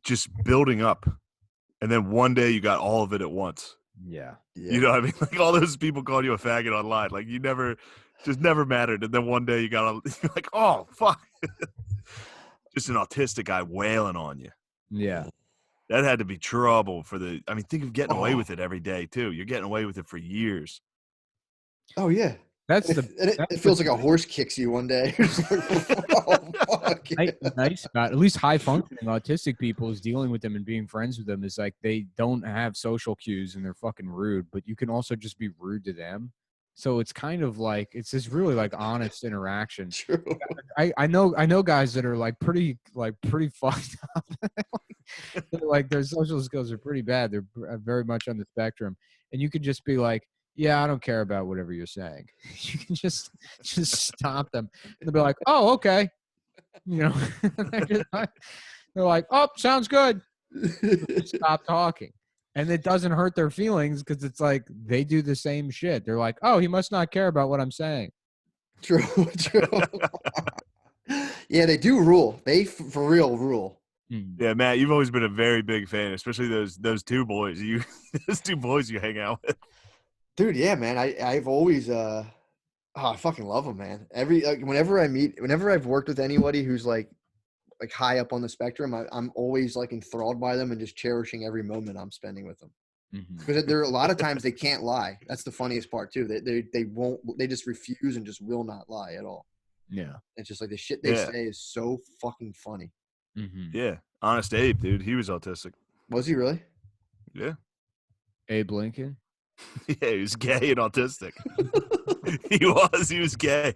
just building up. And then one day you got all of it at once. Yeah. You know what I mean? Like all those people calling you a faggot online. Like you just never mattered. And then one day you're like, "Oh, fuck." Just an autistic guy wailing on you. Yeah. That had to be trouble think of getting away with it every day too. You're getting away with it for years. Oh yeah. It feels like a horse kicks you one day. Nice about at least high functioning autistic people is dealing with them and being friends with them is like they don't have social cues and they're fucking rude, but you can also just be rude to them. So it's kind of like it's this really like honest interaction. True. I know guys that are like pretty fucked up. Like their social skills are pretty bad. They're very much on the spectrum, and you could just be like, "Yeah, I don't care about whatever you're saying." You can just stop them. They'll be like, "Oh, okay," you know. They're like, "Oh, sounds good." Stop talking. And it doesn't hurt their feelings because it's like they do the same shit. They're like, "Oh, he must not care about what I'm saying." True. Yeah, they do rule. They for real rule. Yeah, Matt, you've always been a very big fan, especially those two boys. Those two boys you hang out with. Dude, yeah, man. I've always I fucking love them, man. Whenever I've worked with anybody who's like high up on the spectrum, I'm always like enthralled by them and just cherishing every moment I'm spending with them. Because there are a lot of times they can't lie. That's the funniest part too. They won't. They just refuse and just will not lie at all. Yeah. It's just like the shit they say is so fucking funny. Yeah. Honest Abe, dude. He was autistic. Was he really? Yeah. Abe Lincoln? Yeah, he was gay and autistic. He was gay.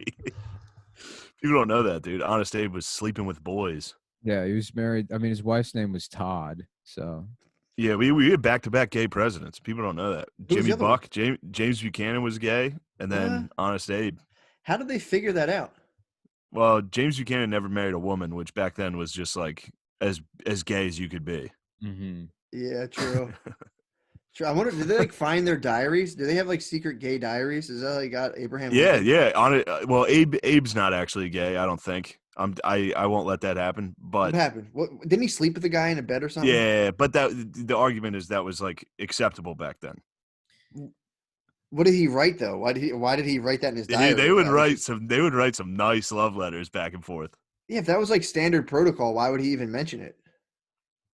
People don't know that, dude. Honest Abe was sleeping with boys. Yeah, he was married. I mean, his wife's name was Todd, so. Yeah, we had back-to-back gay presidents. People don't know that. Jimmy Buck, James Buchanan was gay, and then Honest Abe. How did they figure that out? Well, James Buchanan never married a woman, which back then was just like as gay as you could be. Yeah, true. True. I wonder, did they like find their diaries? Do they have like secret gay diaries? Is that how they got Abraham Lincoln? Yeah. On it. Well, Abe's not actually gay. I don't think. I won't let that happen. But what happened? Didn't he sleep with the guy in a bed or something? Yeah, but the argument is that was like acceptable back then. What did he write though? Why did he write that in his diary? They would write some nice love letters back and forth. Yeah, if that was like standard protocol, why would he even mention it?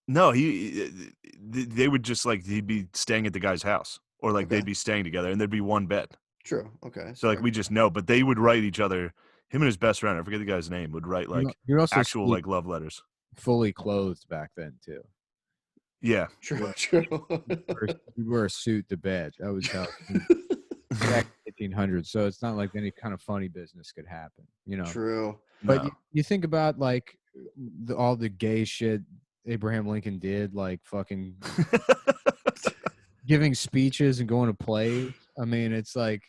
No, they would just like he'd be staying at the guy's house, or like they'd be staying together, and there'd be one bed. True. Okay. So like we just know, but they would write each other. Him and his best friend, I forget the guy's name, would write like actual like love letters. Fully clothed back then too. Yeah. True. You wear a suit to bed. That was how back in 1800s. So it's not like any kind of funny business could happen, you know. True. But you think about like all the gay shit Abraham Lincoln did, like fucking giving speeches and going to plays. I mean, it's like,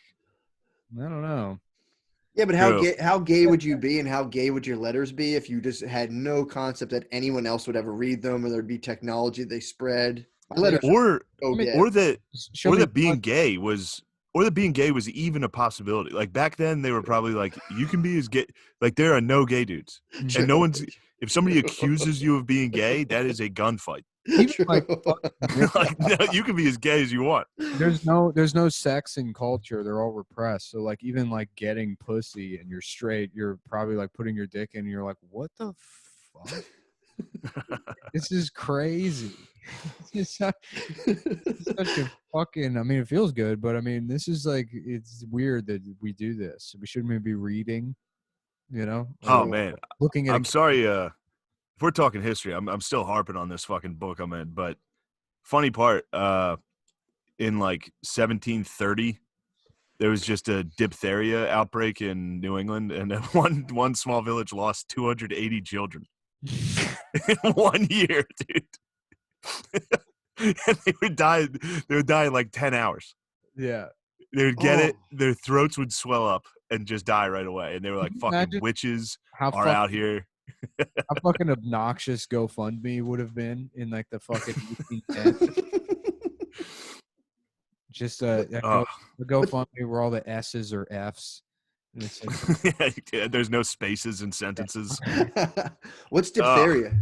I don't know. Yeah, but how gay would you be, and how gay would your letters be if you just had no concept that anyone else would ever read them, or there'd be technology they spread? My letters or that being gay was even a possibility. Like back then, they were probably like, you can be as gay. Like there are no gay dudes, and no one's. If somebody accuses you of being gay, that is a gunfight. Like, no, you can be as gay as you want. There's no sex in culture. They're all repressed. So like even like getting pussy and you're straight, you're probably like putting your dick in and you're like, what the fuck? This is crazy. It's such a fucking, I mean, it feels good, but I mean, this is like, it's weird that we do this. We shouldn't maybe be reading, you know? Oh man. Looking at I'm sorry, if we're talking history, I'm still harping on this fucking book I'm in, but funny part, in like 1730, there was just a diphtheria outbreak in New England, and one small village lost 280 children in 1 year, dude. And they would die in like 10 hours. Yeah. They would get it, their throats would swell up and just die right away. And they were like, fucking witches are out here. How fucking obnoxious GoFundMe would have been in like the fucking 1810s. Just a GoFundMe where all the S's or F's. And it's like, yeah, there's no spaces in sentences. What's diphtheria?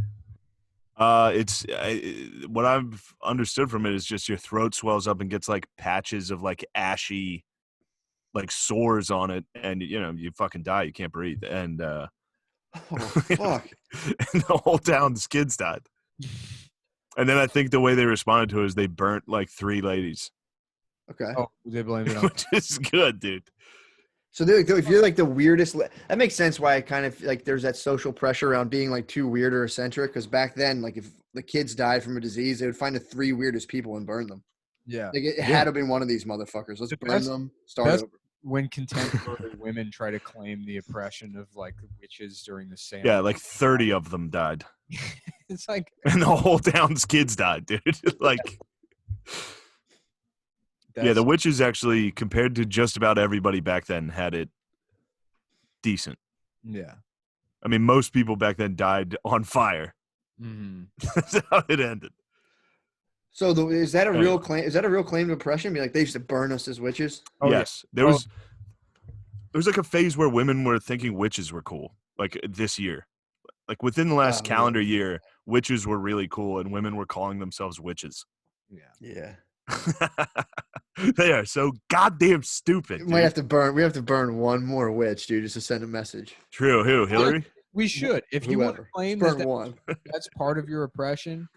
It's what I've understood from it is just your throat swells up and gets like patches of like ashy, like sores on it, and you know you fucking die. You can't breathe, and oh fuck! And the whole town's kids died. And then I think the way they responded to it is they burnt like 3 ladies. Okay. Oh, they blame it on. Which is good, dude. So if you're like the weirdest, that makes sense why I kind of like there's that social pressure around being like too weird or eccentric. Because back then, like if the kids died from a disease, they would find the 3 weirdest people and burn them. Yeah. Like it had to have been one of these motherfuckers. Let's burn them. Start over. When contemporary women try to claim the oppression of like witches during the same. Yeah, like 30 of them died. It's like, and the whole town's kids died, dude. Like. Yeah, the witches actually, compared to just about everybody back then, had it decent. Yeah. I mean, most people back then died on fire. Mm-hmm. That's how it ended. So is that a real claim? Is that a real claim to oppression? Be like they used to burn us as witches? Oh, yes, there was was like a phase where women were thinking witches were cool, like this year. Like within the last calendar year, witches were really cool, and women were calling themselves witches. Yeah. They are so goddamn stupid. We have to burn one more witch, dude, just to send a message. True. Who? Hillary? We should. If you want to claim that's part of your oppression,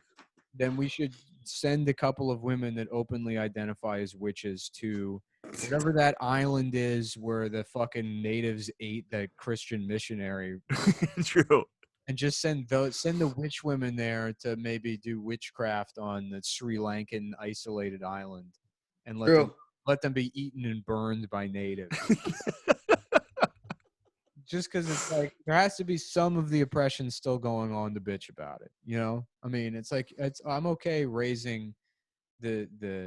then we should send a couple of women that openly identify as witches to whatever that island is where the fucking natives ate that Christian missionary. True. And just send the witch women there to maybe do witchcraft on the Sri Lankan isolated island, and let them be eaten and burned by natives. Just because it's like there has to be some of the oppression still going on to bitch about it, you know? I mean, it's like I'm okay raising the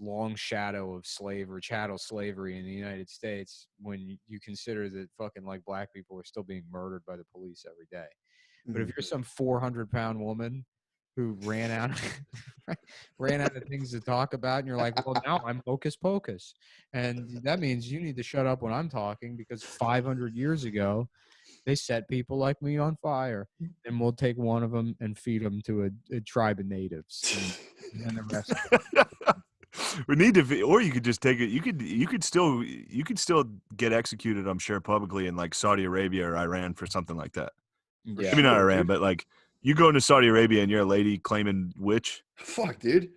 long shadow of chattel slavery in the United States when you consider that fucking like black people are still being murdered by the police every day. But if you're some 400-pound woman who ran out of things to talk about, and you're like, well, now I'm hocus pocus, and that means you need to shut up when I'm talking because 500 years ago they set people like me on fire, and we'll take one of them and feed them to a tribe of natives, and then the rest. We need to, or you could just take it. You could still get executed, I'm sure, publicly in like Saudi Arabia or Iran for something like that. Yeah. Maybe not Iran, but like you go into Saudi Arabia and you're a lady claiming witch. Fuck, dude.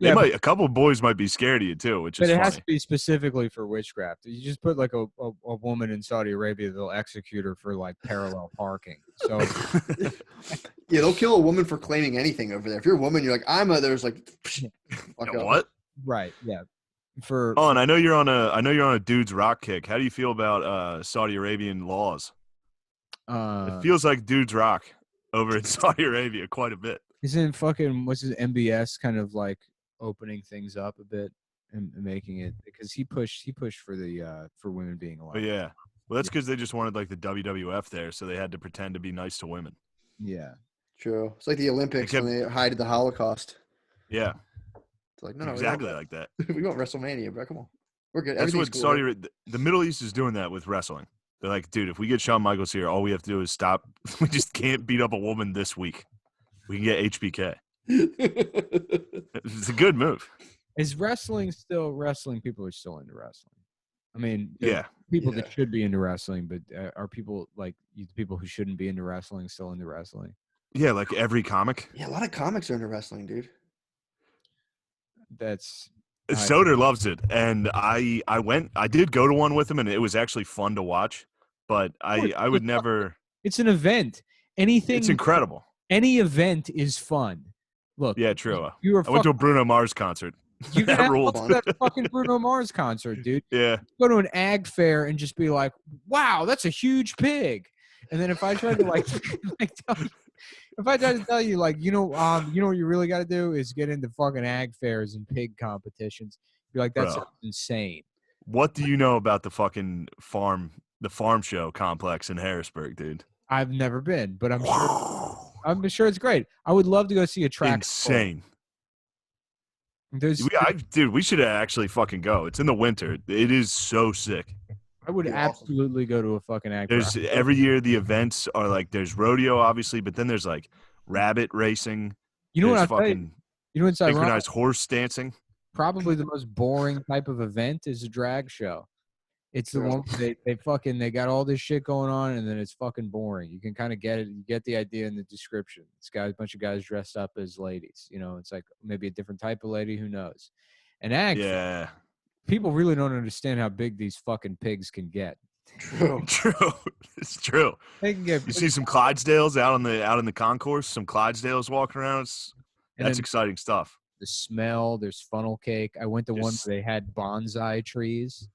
A couple of boys might be scared of you too, which is funny. But it has to be specifically for witchcraft. You just put like a woman in Saudi Arabia, they'll execute her for like parallel parking. So yeah, they'll kill a woman for claiming anything over there. If you're a woman, you're like, there's like what? Right. Yeah. And I know you're on a dude's rock kick. How do you feel about Saudi Arabian laws? It feels like dudes rock over in Saudi Arabia quite a bit. Isn't fucking what's his MBS kind of like opening things up a bit and making it, because he pushed for the for women being allowed. But yeah. Well, that's because they just wanted like the WWF there, so they had to pretend to be nice to women. Yeah. True. It's like the Olympics when they hid the Holocaust. Yeah. It's like no, exactly like that. We want WrestleMania, bro. Come on, we're good. That's what cool, the Middle East is doing that with wrestling. They're like, dude, if we get Shawn Michaels here, all we have to do is stop. We just can't beat up a woman this week. We can get HBK. It's a good move. Is wrestling still wrestling? People are still into wrestling. I mean, people that should be into wrestling, but are people like people who shouldn't be into wrestling still into wrestling? Yeah, like every comic. Yeah, a lot of comics are into wrestling, dude. Soder loves it, and I did go to one with him, and it was actually fun to watch. But I would never. It's an event. It's incredible. Any event is fun. Look. Yeah, true. I went to a Bruno Mars concert. You got that fucking Bruno Mars concert, dude. Yeah. Go to an ag fair and just be like, "Wow, that's a huge pig." And then if I tried to if I tried to tell you like, you know what you really got to do is get into fucking ag fairs and pig competitions. Be like, that's insane. What do you know about the fucking farm show complex in Harrisburg, dude? I've never been, but I'm sure it's great. I would love to go see a track. Insane. Dude, we should actually fucking go. It's in the winter. It is so sick. I would absolutely go to a fucking ag. Every year the events are like there's rodeo obviously, but then there's like rabbit racing. You know what I fucking what's synchronized horse dancing. Probably the most boring type of event is a drag show. It's the one they got all this shit going on and then it's fucking boring. You can kind of get it. You get the idea in the description. It's got a bunch of guys dressed up as ladies. You know, it's like maybe a different type of lady. Who knows? And ag, people really don't understand how big these fucking pigs can get. True. It's true. They can get. You see some Clydesdales out in the concourse. Some Clydesdales walking around. That's exciting stuff. The smell. There's funnel cake. I went to one where they had bonsai trees.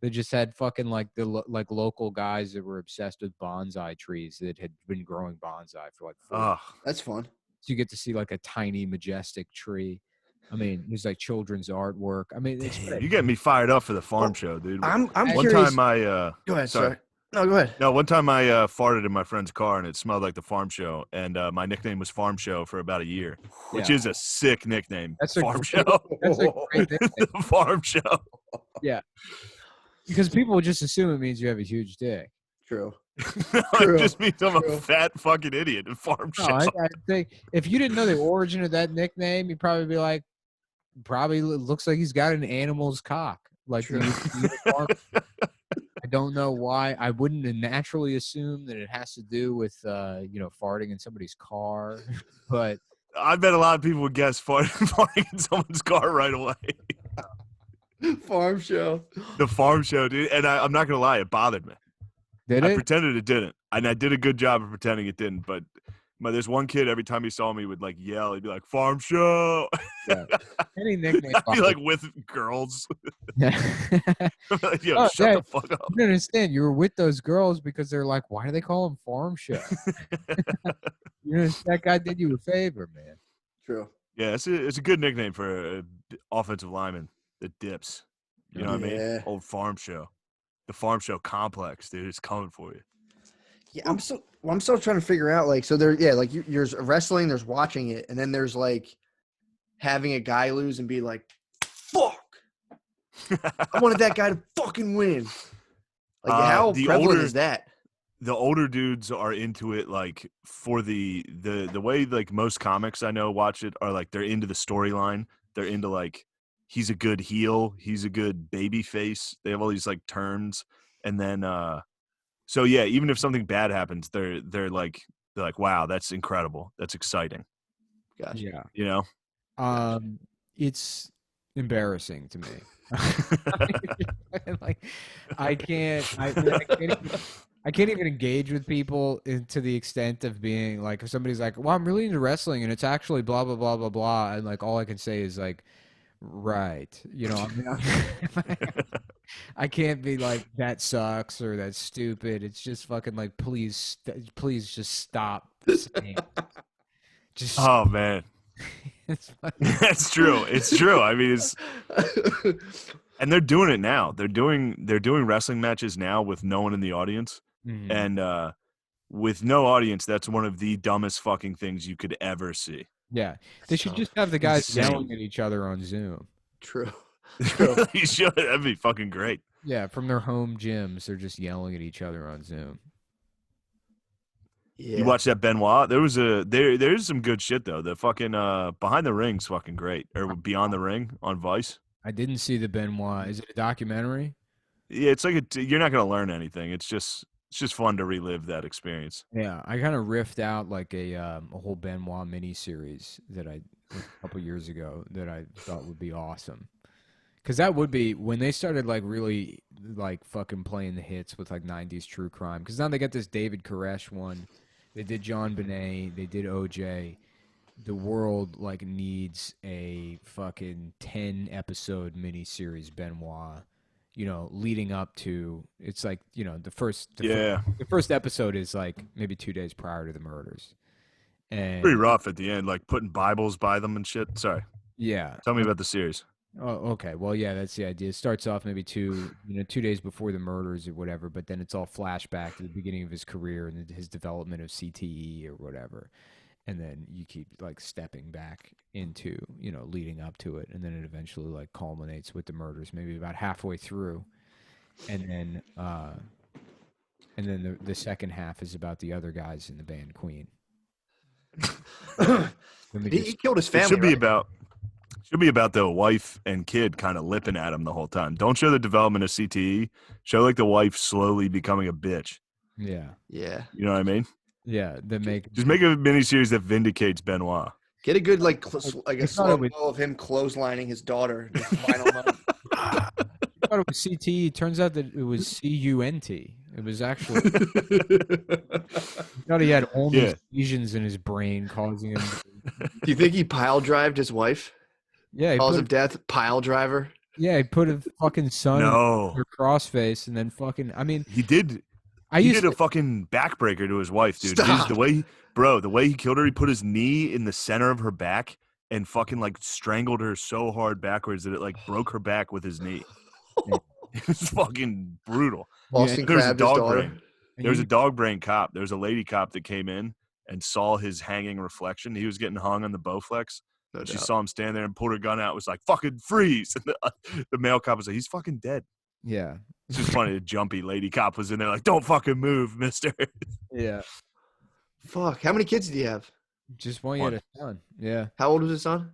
They just had fucking like local guys that were obsessed with bonsai trees that had been growing bonsai for like 4 years. That's fun. So you get to see like a tiny majestic tree. I mean, there's like children's artwork. I mean, it's great. You get me fired up for the farm show, dude. I'm one curious. time go ahead, sorry. No, go ahead. No, one time I farted in my friend's car and it smelled like the farm show, and my nickname was Farm Show for about a year, which is a sick nickname. That's Farm Show. That's a great nickname. The Farm Show. Yeah. Because people will just assume it means you have a huge dick. True. No, True. it just means I'm a fat fucking idiot in farm No, show. I think if you didn't know the origin of that nickname, you'd probably be like, probably looks like he's got an animal's cock. Like I don't know why. I wouldn't naturally assume that it has to do with farting in somebody's car, but I bet a lot of people would guess farting in someone's car right away. Farm show. The farm show, dude. And I'm not gonna lie, it bothered me. I pretended it didn't, and I did a good job of pretending it didn't. But there's one kid, every time he saw me, would like yell. He'd be like, "Farm show!" Yeah. Any nickname. I'd be like with girls. Yeah. Like, yo, shut the fuck up. You don't understand. You were with those girls because they're like, why do they call him Farm Show? You know, that guy did you a favor, man. True. Yeah, it's a good nickname for an offensive lineman that dips. You know what I mean? Old Farm Show. The Farm Show complex, dude, is coming for you. Yeah, I'm still trying to figure out, like, so there's wrestling, there's watching it, and then there's like having a guy lose and be like, fuck, I wanted that guy to fucking win. Like, how prevalent is that? The older dudes are into it, like, for the way, like, most comics I know watch it are like, they're into the storyline. They're into, like, he's a good heel, he's a good baby face. They have all these like terms, and then so yeah, even if something bad happens, they're like, wow, that's incredible, that's exciting. Gotcha. Yeah, you know, it's embarrassing to me. Like, I can't even engage with people to the extent of being like, if somebody's like, well, I'm really into wrestling and it's actually blah blah blah blah blah, and like all I can say is like, right, you know, I mean, I can't be like, that sucks or that's stupid. It's just fucking like, please just stop saying it. Just oh man. That's true. It's true. I mean, and they're doing it now. They're doing wrestling matches now with no one in the audience. Mm-hmm. And with no audience, that's one of the dumbest fucking things you could ever see. Yeah, they should just have the guys yelling at each other on Zoom. True. You should. That'd be fucking great. Yeah, from their home gyms, they're just yelling at each other on Zoom. Yeah. You watch that Benoit? There's some good shit though. The fucking Behind the Ring's fucking great, or Beyond the Ring on Vice. I didn't see the Benoit. Is it a documentary? Yeah, it's like you're not gonna learn anything. It's just fun to relive that experience. Yeah, I kind of riffed out like a whole Benoit miniseries that a couple years ago that I thought would be awesome. Because that would be when they started like really like fucking playing the hits with like 90s true crime. Because now they got this David Koresh one. They did John Bonet. They did OJ. The world like needs a fucking 10-episode miniseries Benoit. You know, leading up to, it's like, you know, the first episode is like maybe 2 days prior to the murders. And pretty rough at the end, like putting Bibles by them and shit. Sorry. Yeah. Tell me about the series. Oh, okay. Well, yeah, that's the idea. It starts off maybe 2 days before the murders or whatever, but then it's all flashback to the beginning of his career and his development of CTE or whatever. And then you keep like stepping back into, you know, leading up to it. And then it eventually like culminates with the murders, maybe about halfway through. And then the second half is about the other guys in the band Queen. He killed his family. Should be about the wife and kid kind of lipping at him the whole time. Don't show the development of CTE. Show like the wife slowly becoming a bitch. Yeah. Yeah. You know what I mean? Yeah. Just make a miniseries that vindicates Benoit. Get a good slow-mo of him clotheslining his daughter. In his final moment. I thought it was CTE. It turns out that it was CUNT. It was actually. I thought he had all these lesions in his brain causing him. Do you think he pile drived his wife? Yeah. Cause of death, pile driver. Yeah, he put a fucking son in her crossface and then fucking. I mean, he did. He did a fucking backbreaker to his wife, dude. The way he killed her, he put his knee in the center of her back and fucking like strangled her so hard backwards that it like broke her back with his knee. It was fucking brutal. Boston Crab, his daughter. There was a dog brain cop. There was a lady cop that came in and saw his hanging reflection. He was getting hung on the Bowflex. She saw him stand there and pulled her gun out. Was like, fucking freeze. And the male cop was like, he's fucking dead. Yeah. It's just funny. The jumpy lady cop was in there like, "Don't fucking move, mister." Yeah. Fuck. How many kids do you have? Just one yet a son. Yeah. How old was his son?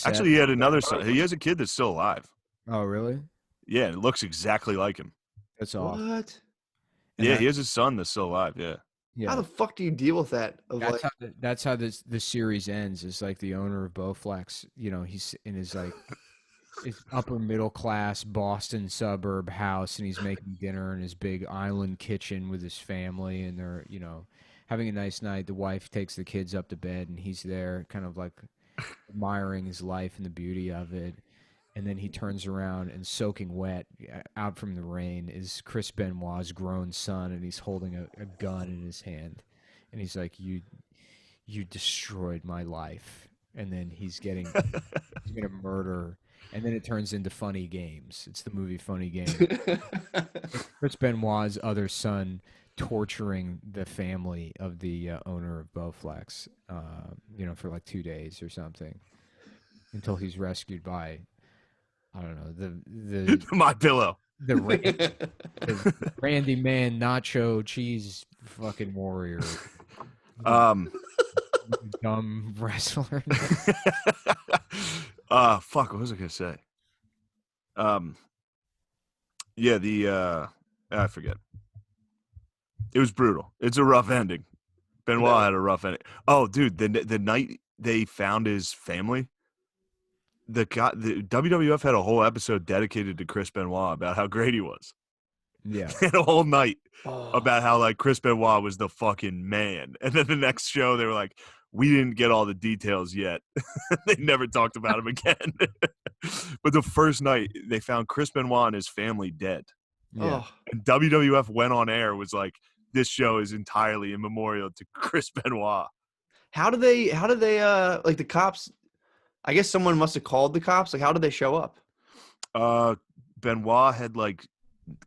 Actually, he had another son. He has a kid that's still alive. Oh, really? Yeah, it looks exactly like him. That's awesome. What? Yeah, he has a son that's still alive. Yeah. How the fuck do you deal with that? That's how the series ends. Is like the owner of Bowflex. He's in his his upper middle class Boston suburb house, and he's making dinner in his big island kitchen with his family, and they're having a nice night. The wife takes the kids up to bed, and he's there, kind of like admiring his life and the beauty of it. And then he turns around, and soaking wet out from the rain is Chris Benoit's grown son, and he's holding a gun in his hand, and he's like, "You destroyed my life." And then he's gonna murder, and then it turns into Funny Games. It's the movie Funny Games. Chris Benoit's other son torturing the family of the owner of Bowflex, for like 2 days or something, until he's rescued by, I don't know, the My Pillow, the Randy Man Nacho Cheese fucking warrior, dumb wrestler. Fuck, what was I gonna say? Yeah, I forget. It was brutal. It's a rough ending. Benoit had a rough ending. Oh, dude, the night they found his family, the WWF had a whole episode dedicated to Chris Benoit about how great he was. Yeah. They had a whole night about how like Chris Benoit was the fucking man. And then the next show they were like, we didn't get all the details yet. They never talked about him again. But the first night they found Chris Benoit and his family dead. Yeah. And WWF went on air, was like, this show is entirely in memorial to Chris Benoit. How did they like the cops? I guess someone must have called the cops. Like, how did they show up? Benoit had like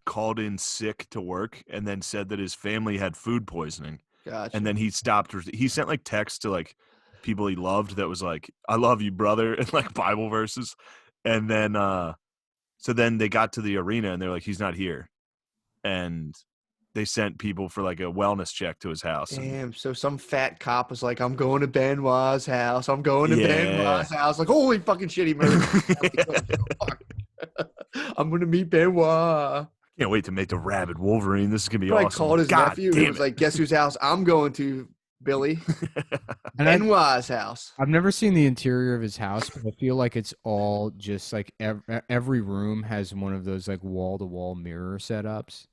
called in sick to work and then said that his family had food poisoning. Gotcha. And then he stopped. He sent like texts to like people he loved that was like, "I love you, brother," and like Bible verses. And then, so then they got to the arena and they're like, "He's not here," and they sent people for like a wellness check to his house. Damn. So some fat cop was like, "I'm going to Benoit's house. I'm going to Benoit's house." Like, holy fucking shit, he murdered. I'm gonna meet Benoit. Can't wait to make the Rabid Wolverine. This is gonna be awesome. I called his nephew. He was like, "Guess whose house I'm going to, Billy?" Benoit's house. I've never seen the interior of his house, but I feel like it's all just like every room has one of those like wall-to-wall mirror setups,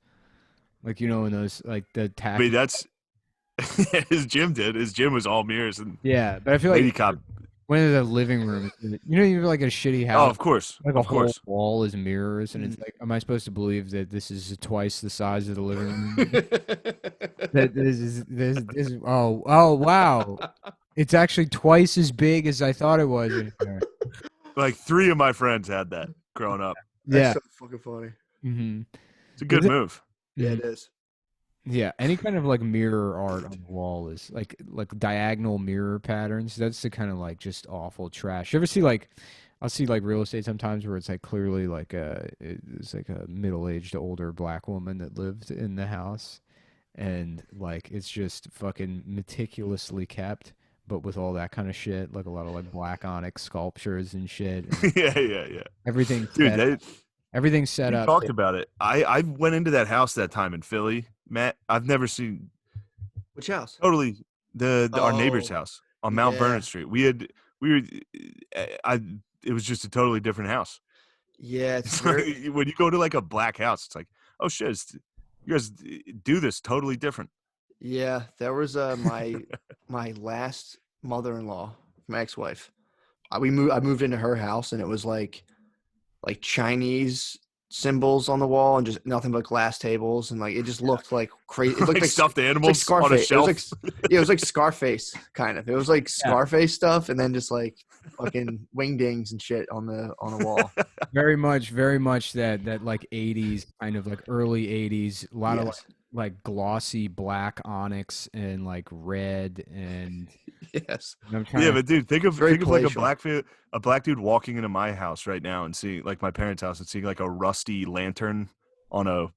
like in those like the tax. I mean, that's his gym did. His gym was all mirrors and but I feel Lady like Cop. One of the living rooms, you're like a shitty house. Oh, of course, like of whole wall is mirrors, and it's like, am I supposed to believe that this is twice the size of the living room? That this is oh wow, it's actually twice as big as I thought it was. Like 3 of my friends had that growing up. That's so fucking funny. Mm-hmm. It's a good move. Yeah, it is. Yeah, any kind of like mirror art on the wall is like diagonal mirror patterns. That's the kind of like just awful trash. You ever see like, I'll see like real estate sometimes where it's like clearly like it's like a middle-aged older black woman that lived in the house, and like it's just fucking meticulously kept, but with all that kind of shit, like a lot of like black onyx sculptures and shit. And yeah. Everything, dude. Everything's set up. Talked about it. I went into that house that time in Philly, Matt. I've never seen. Which house? Totally our neighbor's house on Mount Vernon Street. It was just a totally different house. Yeah, it's like, when you go to like a black house, it's like, oh shit, you guys do this totally different. Yeah, there was my last mother-in-law, my ex-wife. I moved into her house, and it was like Chinese symbols on the wall and just nothing but glass tables, and like it just looked like crazy. It looked like stuffed animals like on a shelf. It was like Scarface kind of. It was like Scarface stuff, and then just like fucking wingdings and shit on the wall. Very much that like 80s kind of like early 80s. A lot of like glossy black onyx and like red and Yes. Yeah, but dude, think of like palatial. a black dude walking into my house right now and seeing like my parents' house and seeing like a rusty lantern on a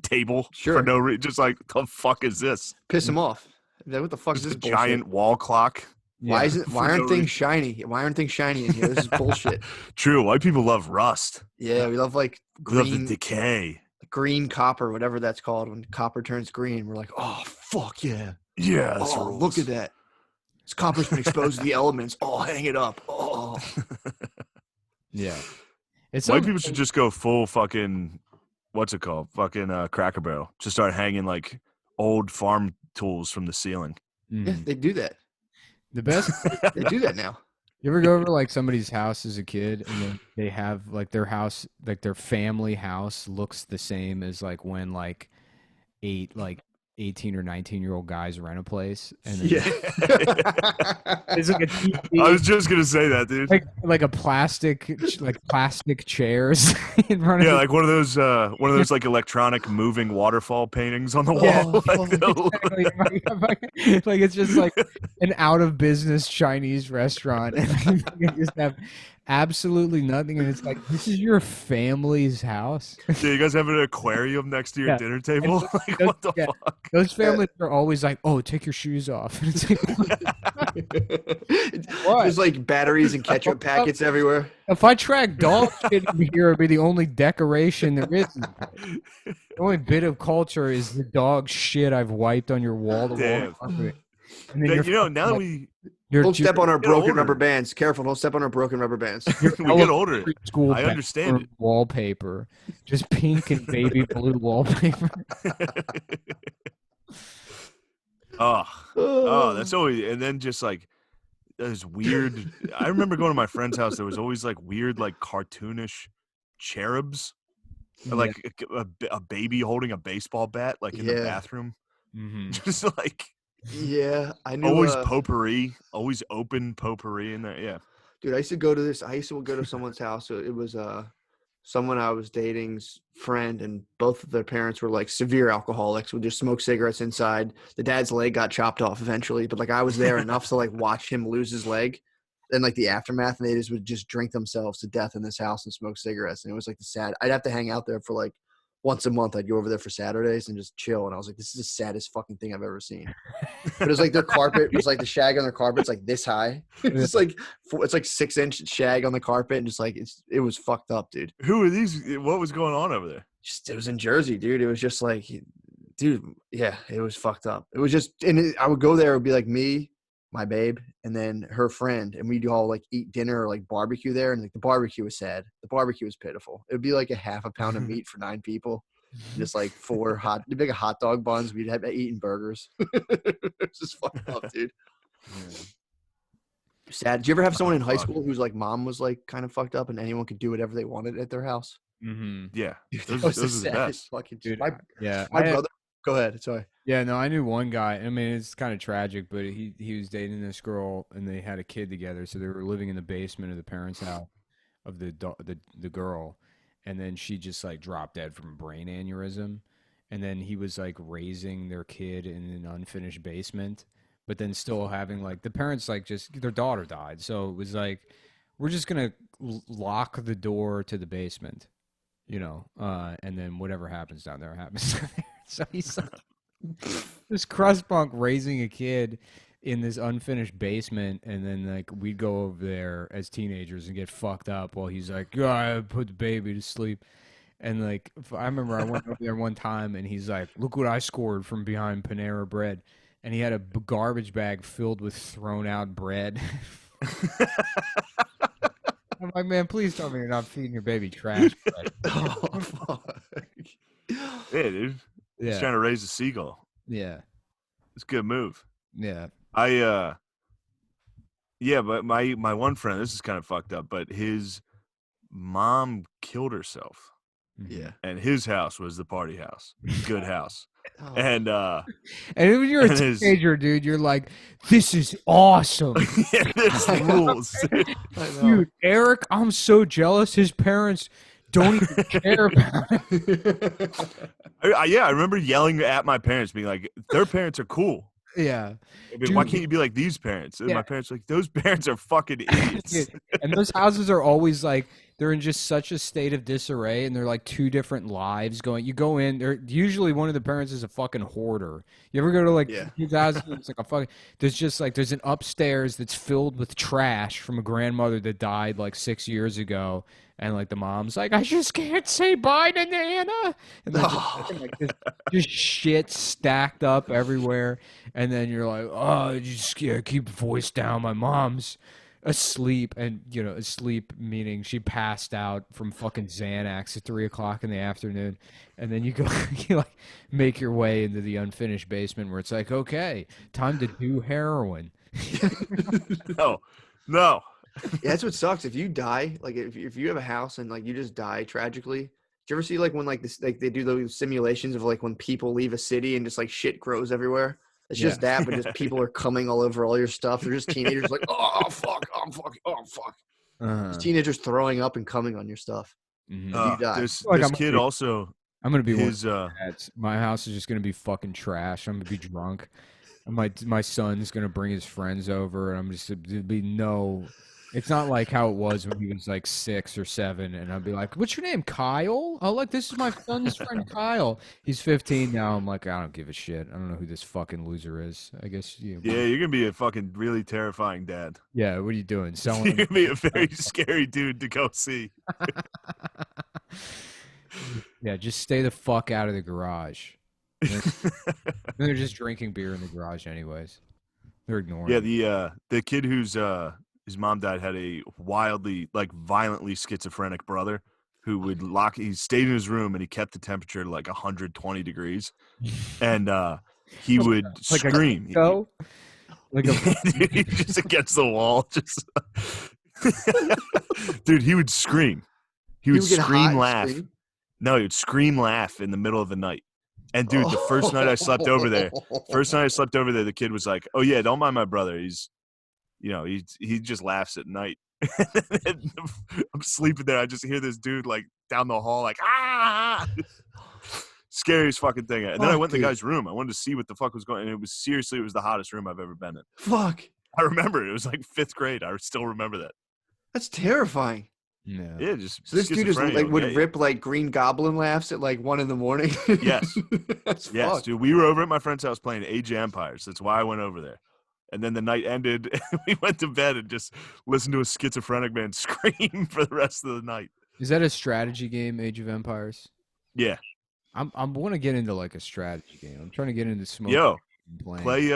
table for Sure. no reason. Just like, the fuck is this? Piss him off. What the fuck Just is this a bullshit? giant wall clock. Why Yeah. aren't things shiny? Why aren't things shiny in here? This is bullshit. True. White people love rust. Yeah, we love like We love the green, decay. green copper, whatever that's called. When copper turns green, we're like, oh fuck yeah. Yeah, that's Oh, look at that. This copper's been exposed to the elements. Oh, hang it up. Oh. Yeah. It's White people should just go full fucking, what's it called? Fucking Cracker Barrel. Just start hanging like old farm tools from the ceiling. Yeah, they do that. The best. They do that now. You ever go over like somebody's house as a kid and then they have like their house, like their family house looks the same as like when like 18 or 19-year-old guys rent a place, and then it's like a TV, I was just gonna say that, dude. Like a plastic chairs in front of like one of those like electronic moving waterfall paintings on the wall. Exactly. Like it's just like an out of business Chinese restaurant, and you just have absolutely nothing, and it's like, this is your family's house. Yeah, you guys have an aquarium next to your dinner table. Like, what the fuck? Those families are always like, "Oh, take your shoes off." And it's like, there's like batteries and ketchup packets everywhere. If I track dog shit in here, it'd be the only decoration there is. The only bit of culture is the dog shit I've wiped on your wall-to-wall carpet. And then now that we don't step on our broken rubber bands. Careful, don't step on our broken rubber bands. We get older. I understand it. Wallpaper, just pink and baby blue wallpaper. Oh, that's always, and then just like there's weird. I remember going to my friend's house. There was always like weird, like cartoonish cherubs, like a baby holding a baseball bat, like in the bathroom. Mm-hmm. Just like. Yeah, I knew. Always potpourri, always open potpourri in there. Yeah, dude, I used to go to someone's house. It was someone I was dating's friend, and both of their parents were like severe alcoholics. Would just smoke cigarettes inside. The dad's leg got chopped off eventually, but like I was there enough to like watch him lose his leg. Then like the aftermath, and they would just drink themselves to death in this house and smoke cigarettes. And it was like I'd have to hang out there for like. Once a month, I'd go over there for Saturdays and just chill. And I was like, this is the saddest fucking thing I've ever seen. But it was like their carpet, it was like the shag on their carpet's like this high. It's like 6-inch shag on the carpet. And just like, it was fucked up, dude. Who are these? What was going on over there? It was in Jersey, dude. It was just like, dude, yeah, it was fucked up. It was just, and I would go there. It would be like me, my babe, and then her friend, and we'd all like eat dinner or like barbecue there. And like the barbecue was sad. The barbecue was pitiful. It would be like a half a pound of meat for 9 people, just like 4 big hot dog buns. We'd have eating burgers. It's just fucked up, dude. Yeah. Sad. Did you ever have someone in high school whose like mom was like kind of fucked up and anyone could do whatever they wanted at their house? Mm-hmm. Yeah, dude, those are the best. Dude, my brother. Go ahead. Sorry. Yeah, no, I knew one guy. I mean, it's kind of tragic, but he was dating this girl, and they had a kid together. So they were living in the basement of the parents' house of the girl, and then she just like dropped dead from a brain aneurysm, and then he was like raising their kid in an unfinished basement, but then still having like the parents like just their daughter died, so it was like we're just gonna lock the door to the basement, and then whatever happens down there happens down there. So he's like this crust punk raising a kid in this unfinished basement, and then like we'd go over there as teenagers and get fucked up while he's like, I put the baby to sleep. And like I remember I went over there one time and he's like, look what I scored from behind Panera Bread, and he had a garbage bag filled with thrown out bread. I'm like, man, please tell me you're not feeding your baby trash bread. Oh, fuck. Yeah, dude. He's trying to raise a seagull. Yeah. It's a good move. Yeah. But my one friend, this is kind of fucked up, but his mom killed herself. Yeah. And his house was the party house. Good house. Oh. And when you're a teenager, dude, you're like, this is awesome. Yeah, this rules. Dude, Eric, I'm so jealous. His parents don't even care about it. I remember yelling at my parents, being like, their parents are cool. Yeah. Why can't you be like these parents? And my parents are like, those parents are fucking idiots. And those houses are always like, they're in just such a state of disarray, and they're like two different lives going. You go in, they're usually one of the parents is a fucking hoarder. You ever go to like 2000? It's like a fucking. There's an upstairs that's filled with trash from a grandmother that died like 6 years ago, and like the mom's like, I just can't say bye to Nana, and just shit stacked up everywhere, and then you're like, oh, you just keep the voice down. My mom's asleep, and asleep meaning she passed out from fucking Xanax at 3 o'clock in the afternoon, and then you go, you like make your way into the unfinished basement where it's like, okay, time to do heroin. No. Yeah, that's what sucks. If you die, like if you have a house and like you just die tragically. Do you ever see like when like this like they do those simulations of like when people leave a city and just like shit grows everywhere? It's just that, but just people are coming all over all your stuff. They're just teenagers like, oh fuck, I'm fucking, oh fuck. Just teenagers throwing up and coming on your stuff. Mm-hmm. You die. This kid also. I'm gonna be his. My house is just gonna be fucking trash. I'm gonna be drunk. My son's gonna bring his friends over, and I'm just there'll be no. It's not like how it was when he was like 6 or 7, and I'd be like, "What's your name, Kyle?" Oh, like this is my son's friend Kyle. He's 15 now. I'm like, I don't give a shit. I don't know who this fucking loser is. I guess you. Yeah, you're gonna be a fucking really terrifying dad. Yeah, what are you doing? Selling? You're gonna be a very scary dude to go see. Yeah, just stay the fuck out of the garage. They're just drinking beer in the garage, anyways. They're ignoring. Yeah, the kid who's his mom died had a wildly, like, violently schizophrenic brother who would he stayed in his room and he kept the temperature like 120 degrees, and he would like scream. He's just against the wall, just dude. He would scream. He would scream, laugh. No, he would scream, laugh in the middle of the night. And dude, the first night I slept over there, the kid was like, "Oh yeah, don't mind my brother. He's, he just laughs at night." I'm sleeping there. I just hear this dude like down the hall, like scariest fucking thing. And then I went to the guy's room. I wanted to see what the fuck was going on. And it was the hottest room I've ever been in. Fuck. I remember it. It was like 5th grade. I still remember that. That's terrifying. Yeah, just so this dude is like would rip like Green Goblin laughs at like 1 a.m. Yes. Yes, fucked. Dude. We were over at my friend's house playing Age of Empires. That's why I went over there. And then the night ended, and we went to bed and just listened to a schizophrenic man scream for the rest of the night. Is that a strategy game, Age of Empires? Yeah. I want to get into like a strategy game. I'm trying to get into smoke. Yo, play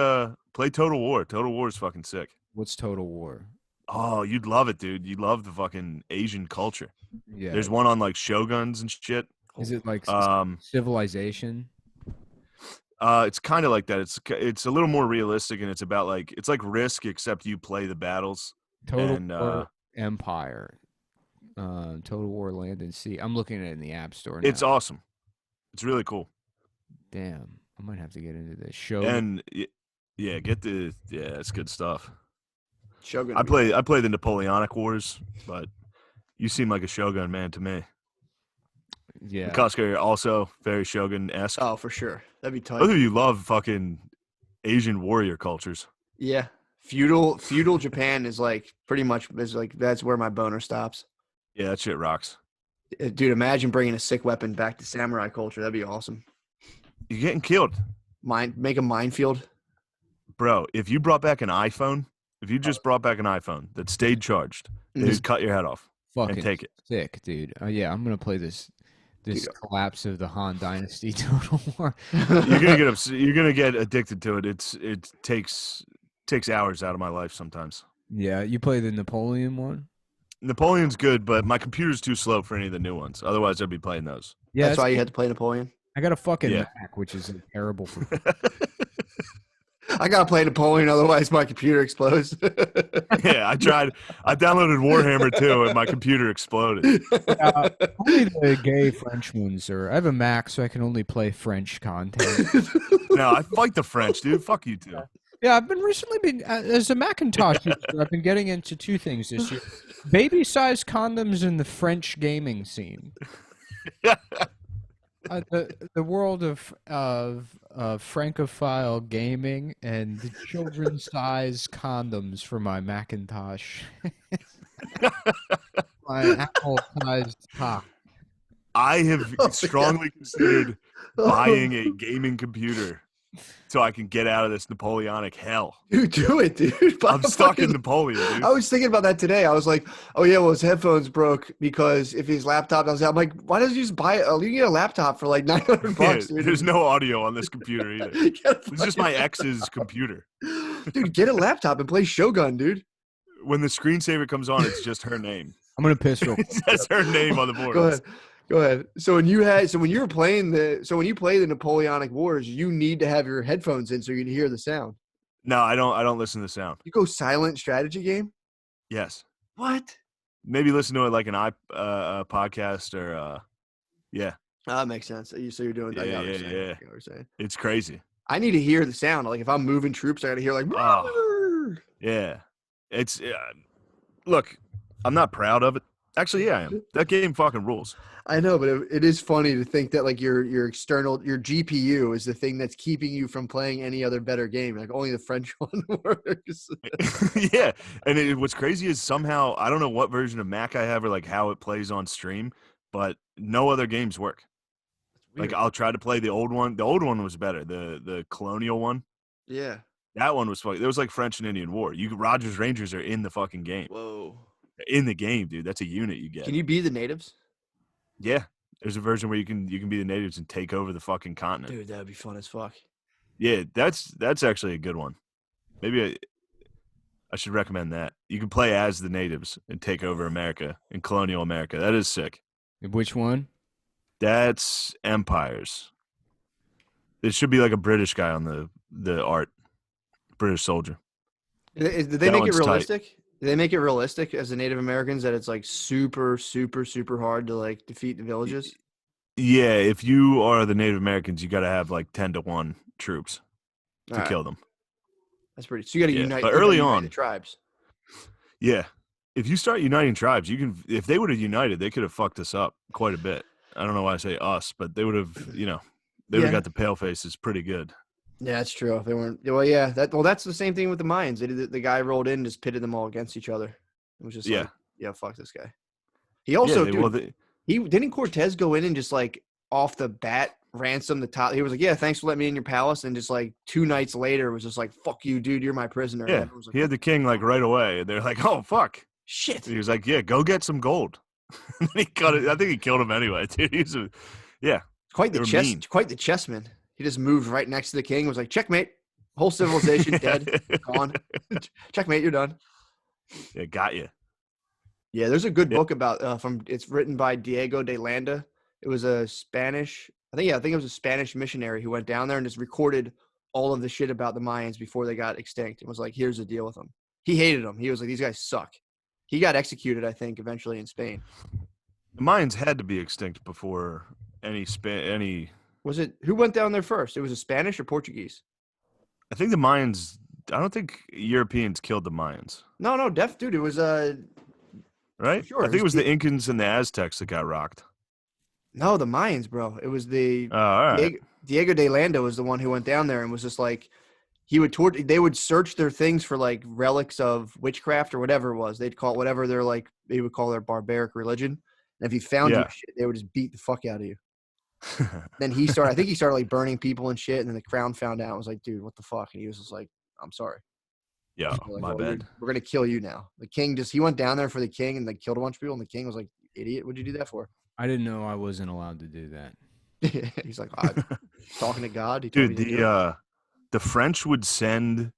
Total War. Total War is fucking sick. What's Total War? Oh, you'd love it, dude. You love the fucking Asian culture. Yeah. There's one on like shoguns and shit. Is it like Civilization? It's kind of like that. It's a little more realistic, and it's about like it's like Risk, except you play the battles. Total War Empire. Total War Land and Sea. I'm looking at it in the App Store now. It's awesome. It's really cool. Damn, I might have to get into this show. And yeah, it's good stuff. Shogun. I play the Napoleonic Wars, but you seem like a Shogun man to me. Yeah. Costco also very Shogun-esque. Oh, for sure. That'd be tight. Both of you love fucking Asian warrior cultures. Yeah. Feudal Japan is like pretty much that's where my boner stops. Yeah, that shit rocks. Dude, imagine bringing a sick weapon back to samurai culture. That'd be awesome. You're getting killed. Make a minefield. Bro, if you brought back an iPhone, if you just brought back an iPhone that stayed charged, they just cut your head off and take it. Sick, dude. Yeah, I'm gonna play this collapse of the Han Dynasty Total War. You're gonna get addicted to it. It takes hours out of my life sometimes. Yeah, you play the Napoleon one? Napoleon's good, but my computer's too slow for any of the new ones. Otherwise, I'd be playing those. Yeah, that's why you had to play Napoleon. I got a fucking Mac, which is terrible for I gotta play Napoleon, otherwise my computer explodes. Yeah, I tried. I downloaded Warhammer 2, and my computer exploded. Only the gay French ones I have a Mac, so I can only play French content. No, I fight the French, dude. Fuck you too. Yeah, I've been recently as a Macintosh user, I've been getting into 2 things this year: baby-sized condoms and the French gaming scene. The world of Francophile gaming and the children's size condoms for my Macintosh, my Apple-sized cock. I have strongly considered buying a gaming computer so I can get out of this Napoleonic hell. Dude, do it, dude. I'm stuck in Napoleon, dude. I was thinking about that today. I was like, oh, yeah, well, his headphones broke because if his laptop doesn't, I'm like, why doesn't you just buy you get a laptop for like $900, dude? There's no audio on this computer either. It's just my ex's computer. Dude, get a laptop and play Shogun, dude. When the screensaver comes on, it's just her name. I'm going to piss real quick. It says her name on the board. Go ahead. So when you play the Napoleonic Wars, you need to have your headphones in so you can hear the sound. No, I don't listen to the sound. You go silent strategy game? Yes. What? Maybe listen to it like an podcast or yeah. That makes sense. So you're doing that. Yeah. It's crazy. I need to hear the sound. Like if I'm moving troops, I got to hear like. Yeah. It's look, I'm not proud of it. Actually, yeah, I am. That game fucking rules. I know, but it is funny to think that like your GPU is the thing that's keeping you from playing any other better game. Like only the French one works. Yeah, and what's crazy is somehow I don't know what version of Mac I have or like how it plays on stream, but no other games work. Like I'll try to play the old one. The old one was better. The colonial one. Yeah. That one was fucking. There was like French and Indian War. Rogers Rangers are in the fucking game. Whoa. In the game, dude. That's a unit you get. Can you be the natives? Yeah. There's a version where you can be the natives and take over the fucking continent. Dude, that would be fun as fuck. Yeah, that's actually a good one. Maybe I should recommend that. You can play as the natives and take over America and colonial America. That is sick. Which one? That's Empires. It should be like a British guy on the art. British soldier. Did they make it realistic? Tight. Did they make it realistic as the Native Americans that it's like super, super, super hard to like defeat the villages? Yeah, if you are the Native Americans, you got to have like 10-1 troops to kill them. That's pretty. So you got to unite. But early on, the tribes. Yeah, if you start uniting tribes, you can. If they would have united, they could have fucked us up quite a bit. I don't know why I say us, but they would have. They would have got the pale faces pretty good. Yeah, that's true. If they weren't, well, yeah. That's the same thing with the Mayans. They did, the guy rolled in, and just pitted them all against each other. It was just like, fuck this guy. He also, he didn't Cortez go in and just like off the bat ransom the top. He was like, yeah, thanks for letting me in your palace, and just like 2 nights later was just like, fuck you, dude, you're my prisoner. Yeah, like, he had the king like right away, and they're like, oh fuck, shit. And he was like, yeah, go get some gold. And he cut it. I think he killed him anyway, dude. He's quite the chessman. He just moved right next to the king. Was like, checkmate. Whole civilization dead, gone. Checkmate, you're done. Yeah, got you. Yeah, there's a good book about it's written by Diego de Landa. It was a Spanish, I think it was a Spanish missionary who went down there and just recorded all of the shit about the Mayans before they got extinct and was like, here's the deal with them. He hated them. He was like, these guys suck. He got executed, I think, eventually in Spain. The Mayans had to be extinct before any Was it who went down there first? It was a Spanish or Portuguese? I think the Mayans. I don't think Europeans killed the Mayans. No, dude. It was right. Sure, I think it was the Incans and the Aztecs that got rocked. No, the Mayans, bro. It was the all right. Diego de Landa was the one who went down there and was just like they would search their things for like relics of witchcraft or whatever it was. They'd call it whatever they would call their barbaric religion. And if he found you shit, they would just beat the fuck out of you. Then I think he started like burning people and shit, and then the crown found out and was like, dude, what the fuck? And he was just like, I'm sorry. Yeah, like, my bad. We're gonna kill you now. The king he went down there for the king and like killed a bunch of people, and the king was like, idiot, what'd you do that for? I didn't know I wasn't allowed to do that. He's like, I'm talking to God. Dude, the French would send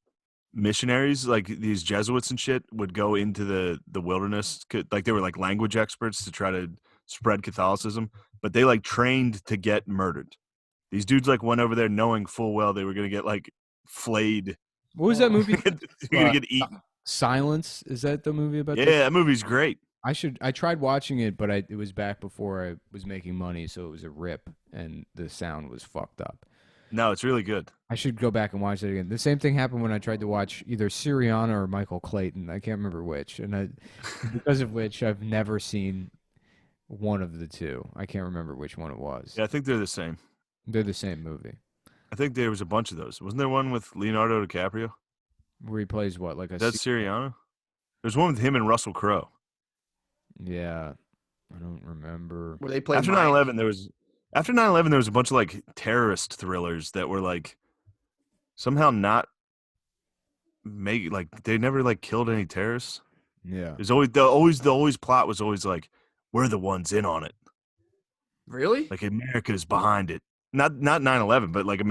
missionaries, like these Jesuits and shit, would go into the wilderness, like they were like language experts to try to spread Catholicism, but they like trained to get murdered. These dudes like went over there knowing full well they were gonna get like flayed. What was that movie? You're gonna get eaten. Silence, is that the movie about? Yeah, that movie's great. I tried watching it, but it was back before I was making money, so it was a rip, and the sound was fucked up. No, it's really good. I should go back and watch it again. The same thing happened when I tried to watch either Syriana or Michael Clayton. I can't remember which, and because of which I've never seen one of the two. I can't remember which one it was. Yeah, I think they're the same. They're the same movie. I think there was a bunch of those. Wasn't there one with Leonardo DiCaprio? Where he plays what, like a? Is that Siriano? There's one with him and Russell Crowe. Yeah, I don't remember. Where they play After 9/11, there was a bunch of like terrorist thrillers that were like somehow not like they never like killed any terrorists. Yeah. There's always plot was always like we're the ones in on it. Really? Like America is behind it. Not 9/11, but like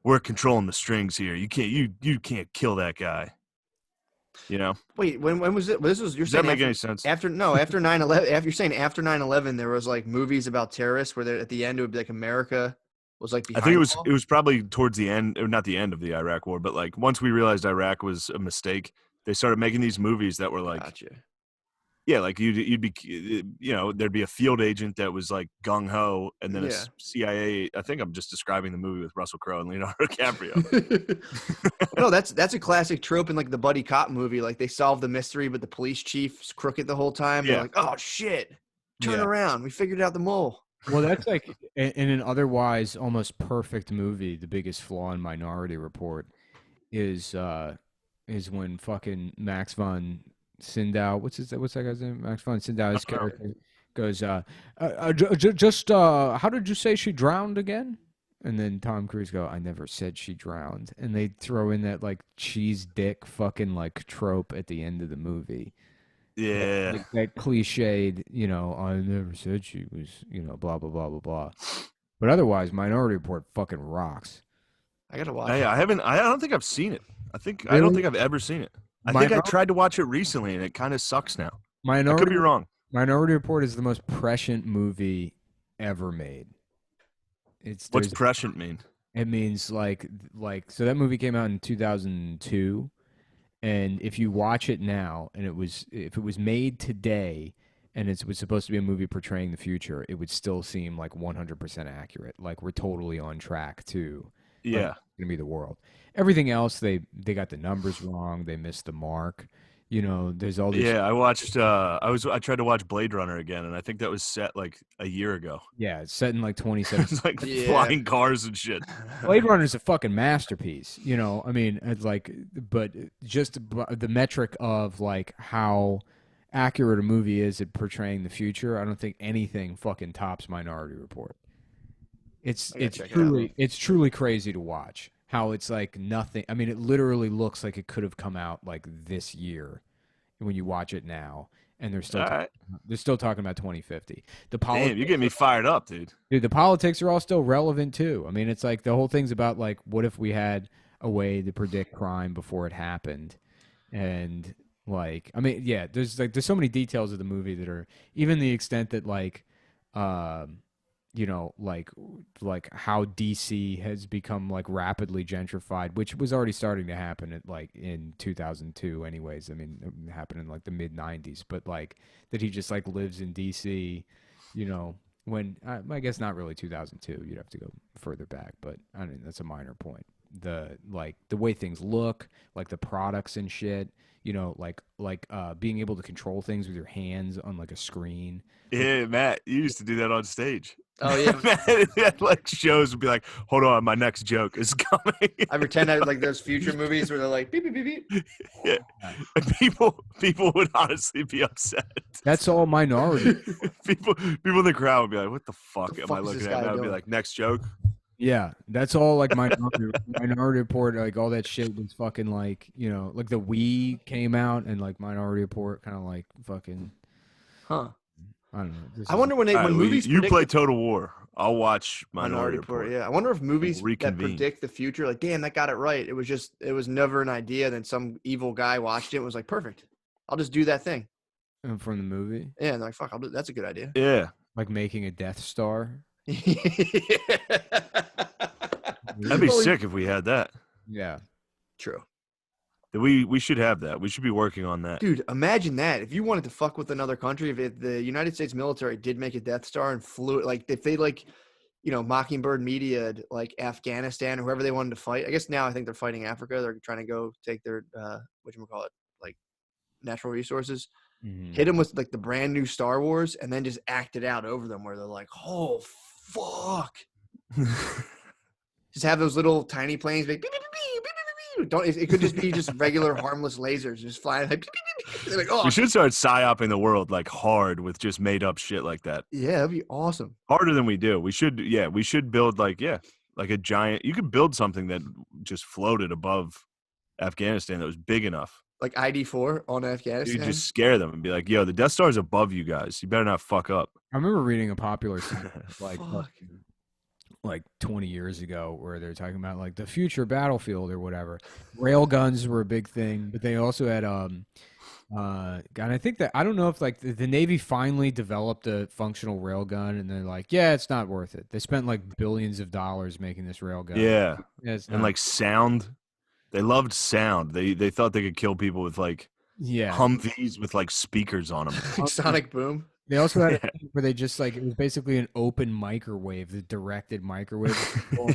we're controlling the strings here. You can't kill that guy. You know? Wait, when was it? This was you're Does saying that make after, any sense? after 9/11. After you're saying after 9/11, there was like movies about terrorists where at the end it would be like America was like behind. I think all? it was probably towards the end, or not the end of the Iraq War, but like once we realized Iraq was a mistake, they started making these movies that were like, Gotcha. yeah, like you'd be, there'd be a field agent that was like gung ho, and then a CIA. I think I'm just describing the movie with Russell Crowe and Leonardo DiCaprio. No, that's a classic trope in like the buddy cop movie. Like they solve the mystery, but the police chief's crooked the whole time. Yeah. They're like, oh shit, turn around, we figured out the mole. Well, that's like in an otherwise almost perfect movie. The biggest flaw in Minority Report is when fucking Max von Sydow, what's that guy's name? Max von Sydow's character goes, just how did you say she drowned again? And then Tom Cruise go, I never said she drowned. And they throw in that like cheese dick fucking like trope at the end of the movie. Yeah. That cliched, I never said she was, blah, blah, blah, blah, blah. But otherwise, Minority Report fucking rocks. I gotta watch it. I don't think I've seen it. Really? I don't think I've ever seen it. I think I tried to watch it recently and it kind of sucks now. I could be wrong. Minority Report is the most prescient movie ever made. What's prescient mean? It means so that movie came out in 2002. And if you watch it now, and if it was made today, and it was supposed to be a movie portraying the future, it would still seem like 100% accurate. Like we're totally on track to, going to be the world. Everything else, they got the numbers wrong. They missed the mark. There's all these. Yeah, I watched. I tried to watch Blade Runner again, and I think that was set like a year ago. Yeah, it's set in like 2017. It's like flying cars and shit. Blade Runner is a fucking masterpiece. I mean, it's like, but just the metric of like how accurate a movie is at portraying the future, I don't think anything fucking tops Minority Report. It's truly crazy to watch. How it's like nothing. I mean, it literally looks like it could have come out like this year when you watch it now, and they're still talking about 2050. Damn, you get me fired up, dude. Dude, the politics are all still relevant too. I mean, it's like the whole thing's about like, what if we had a way to predict crime before it happened, and like, I mean, yeah, there's so many details of the movie that are even the extent that like, like how DC has become like rapidly gentrified, which was already starting to happen at like in 2002 anyways. I mean, it happened in like the mid 90s, but like that he just like lives in DC, when I guess not really 2002, you'd have to go further back, but I mean, that's a minor point. The way things look, like the products and shit, being able to control things with your hands on like a screen. Yeah, Matt, you used to do that on stage. Oh yeah, Matt, like shows would be like, "Hold on, my next joke is coming." I pretend like those future movies where they're like beep beep beep beep. Yeah, and people would honestly be upset. That's all Minority. people in the crowd would be like, "What the fuck am I looking at?" And I'd be like, "Next joke." Yeah, that's all like Minority Report, like all that shit was fucking like, like the Wii came out and like Minority Report kind of like fucking. Huh. I don't know. I wonder when movies. You play Total War. I'll watch Minority Report. Yeah, I wonder if movies that predict the future, like, damn, that got it right. It was never an idea. Then some evil guy watched it and was like, perfect. I'll just do that thing. And from the movie. Yeah, and they're like, fuck, that's a good idea. Yeah, like making a Death Star. That'd be sick if we had that. Yeah, true. We should have that. We should be working on that. Dude, imagine that. If you wanted to fuck with another country, if the United States military did make a Death Star and flew it, like if they like, Mockingbird Media, like Afghanistan or whoever they wanted to fight. I guess now I think they're fighting Africa. They're trying to go take their, like natural resources. hit them with like the brand new Star Wars, and then just act it out over them where they're like, "Oh fuck!" Just have those little tiny planes. Like, beep, beep, beep, beep, beep, beep, beep. Don't. It could just be just regular harmless lasers just flying. Like, beep, beep, beep. They're like, oh. We should start psyoping the world like hard with just made up shit like that. Yeah, that'd be awesome. Harder than we do. We should. Yeah, we should build like a giant. You could build something that just floated above Afghanistan that was big enough. Like ID4 on Afghanistan. You just scare them and be like, "Yo, the Death Star is above you guys. You better not fuck up." I remember reading a popular like 20 years ago where they're talking about like the future battlefield or whatever. Rail guns were a big thing, but they also had and I think that I don't know if like the Navy finally developed a functional rail gun, and they're like, yeah, it's not worth it. They spent like billions of dollars making this rail gun. Yeah, and like sound. They loved sound. They thought they could kill people with like Humvees with like speakers on them. Sonic boom. They also had a thing where they just like it was basically an open microwave, the directed microwave.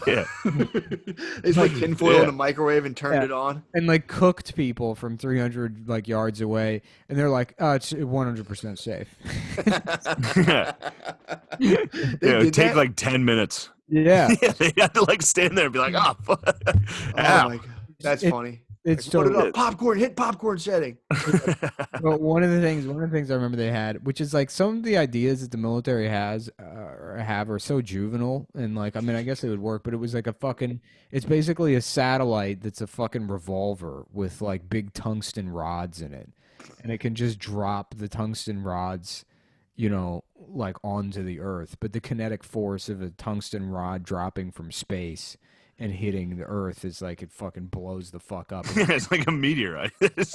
Yeah. They just like tinfoil in a microwave and turned it on. And like cooked people from 300 like yards away, and they're like, "Oh, it's 100% safe." It would take like 10 minutes. Yeah. They had to like stand there and be like, "Oh, fuck." Oh my god, that's funny. It's like, put it up, popcorn, hit popcorn setting. Well, one of the things I remember they had, which is like some of the ideas that the military has are so juvenile, and like I mean I guess it would work, but it was like it's basically a satellite that's a fucking revolver with like big tungsten rods in it, and it can just drop the tungsten rods, like onto the earth, but the kinetic force of a tungsten rod dropping from space and hitting the earth is like it fucking blows the fuck up. It's like a meteorite. It's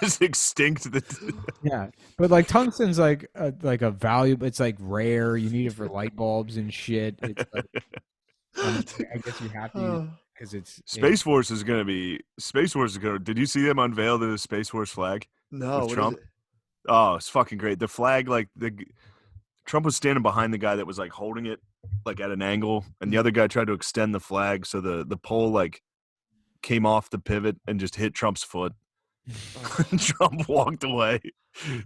just extinct. Yeah, but like tungsten's like a valuable. It's like rare. You need it for light bulbs and shit. It's like, I guess you have to because it's Space Force is going to be Space Force is going. Did you see them unveil the Space Force flag? No, with Trump. Oh, it's fucking great. The flag, like Trump was standing behind the guy that was like holding it like at an angle, and the other guy tried to extend the flag, so the pole like came off the pivot and just hit Trump's foot. Trump walked away.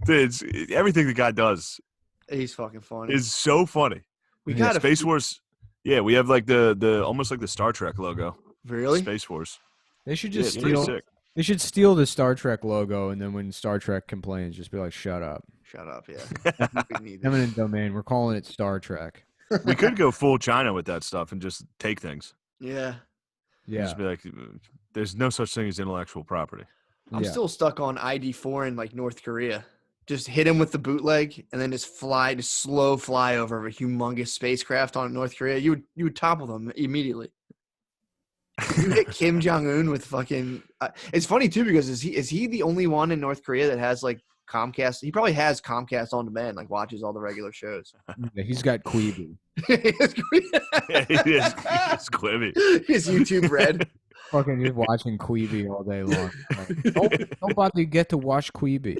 It's everything the guy does. He's fucking funny. Is so funny. We got Space Force. Yeah, we have like the almost like the Star Trek logo. Really? Space Force. They should just steal. They should steal the Star Trek logo, and then when Star Trek complains, just be like, "Shut up." Shut up. Yeah. Eminent domain. We're calling it Star Trek. We could go full China with that stuff and just take things. Yeah. Yeah. Just be like, there's no such thing as intellectual property. I'm still stuck on ID4 in like North Korea. Just hit him with the bootleg and then just slow fly over a humongous spacecraft on North Korea. You would topple them immediately. You hit Kim Jong-un with fucking it's funny too because is he the only one in North Korea that has like Comcast? He probably has Comcast on demand, like watches all the regular shows. Yeah, he's got Quibi. He is Quibi. His YouTube Red. Fucking just watching Quibi all day long. Like, don't bother get to watch Quibi.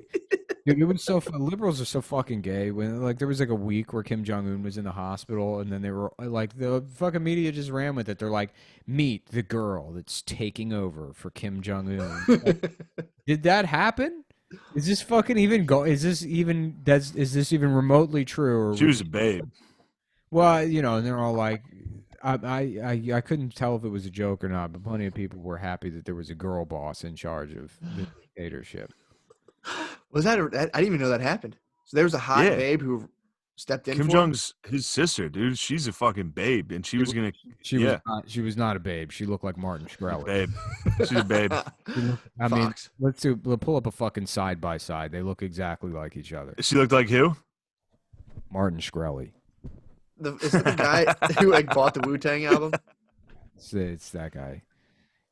Dude, it was so fun. Liberals are so fucking gay. When like there was like a week where Kim Jong-un was in the hospital, and then they were like the fucking media just ran with it. They're like, meet the girl that's taking over for Kim Jong-un. Like, did that happen? Is this fucking even is this even remotely true? Or she was a babe. Well, and they're all like, I couldn't tell if it was a joke or not, but plenty of people were happy that there was a girl boss in charge of the dictatorship. Was that? I didn't even know that happened. So there was a hot babe who stepped in. Kim Jong's his sister, dude. She's a fucking babe, and she was gonna. She was not a babe. She looked like Martin Shkreli. Babe, she's a babe. I mean, let's pull up a fucking side by side. They look exactly like each other. She looked like who? Martin Shkreli. Is it the guy who like bought the Wu-Tang album? It's that guy.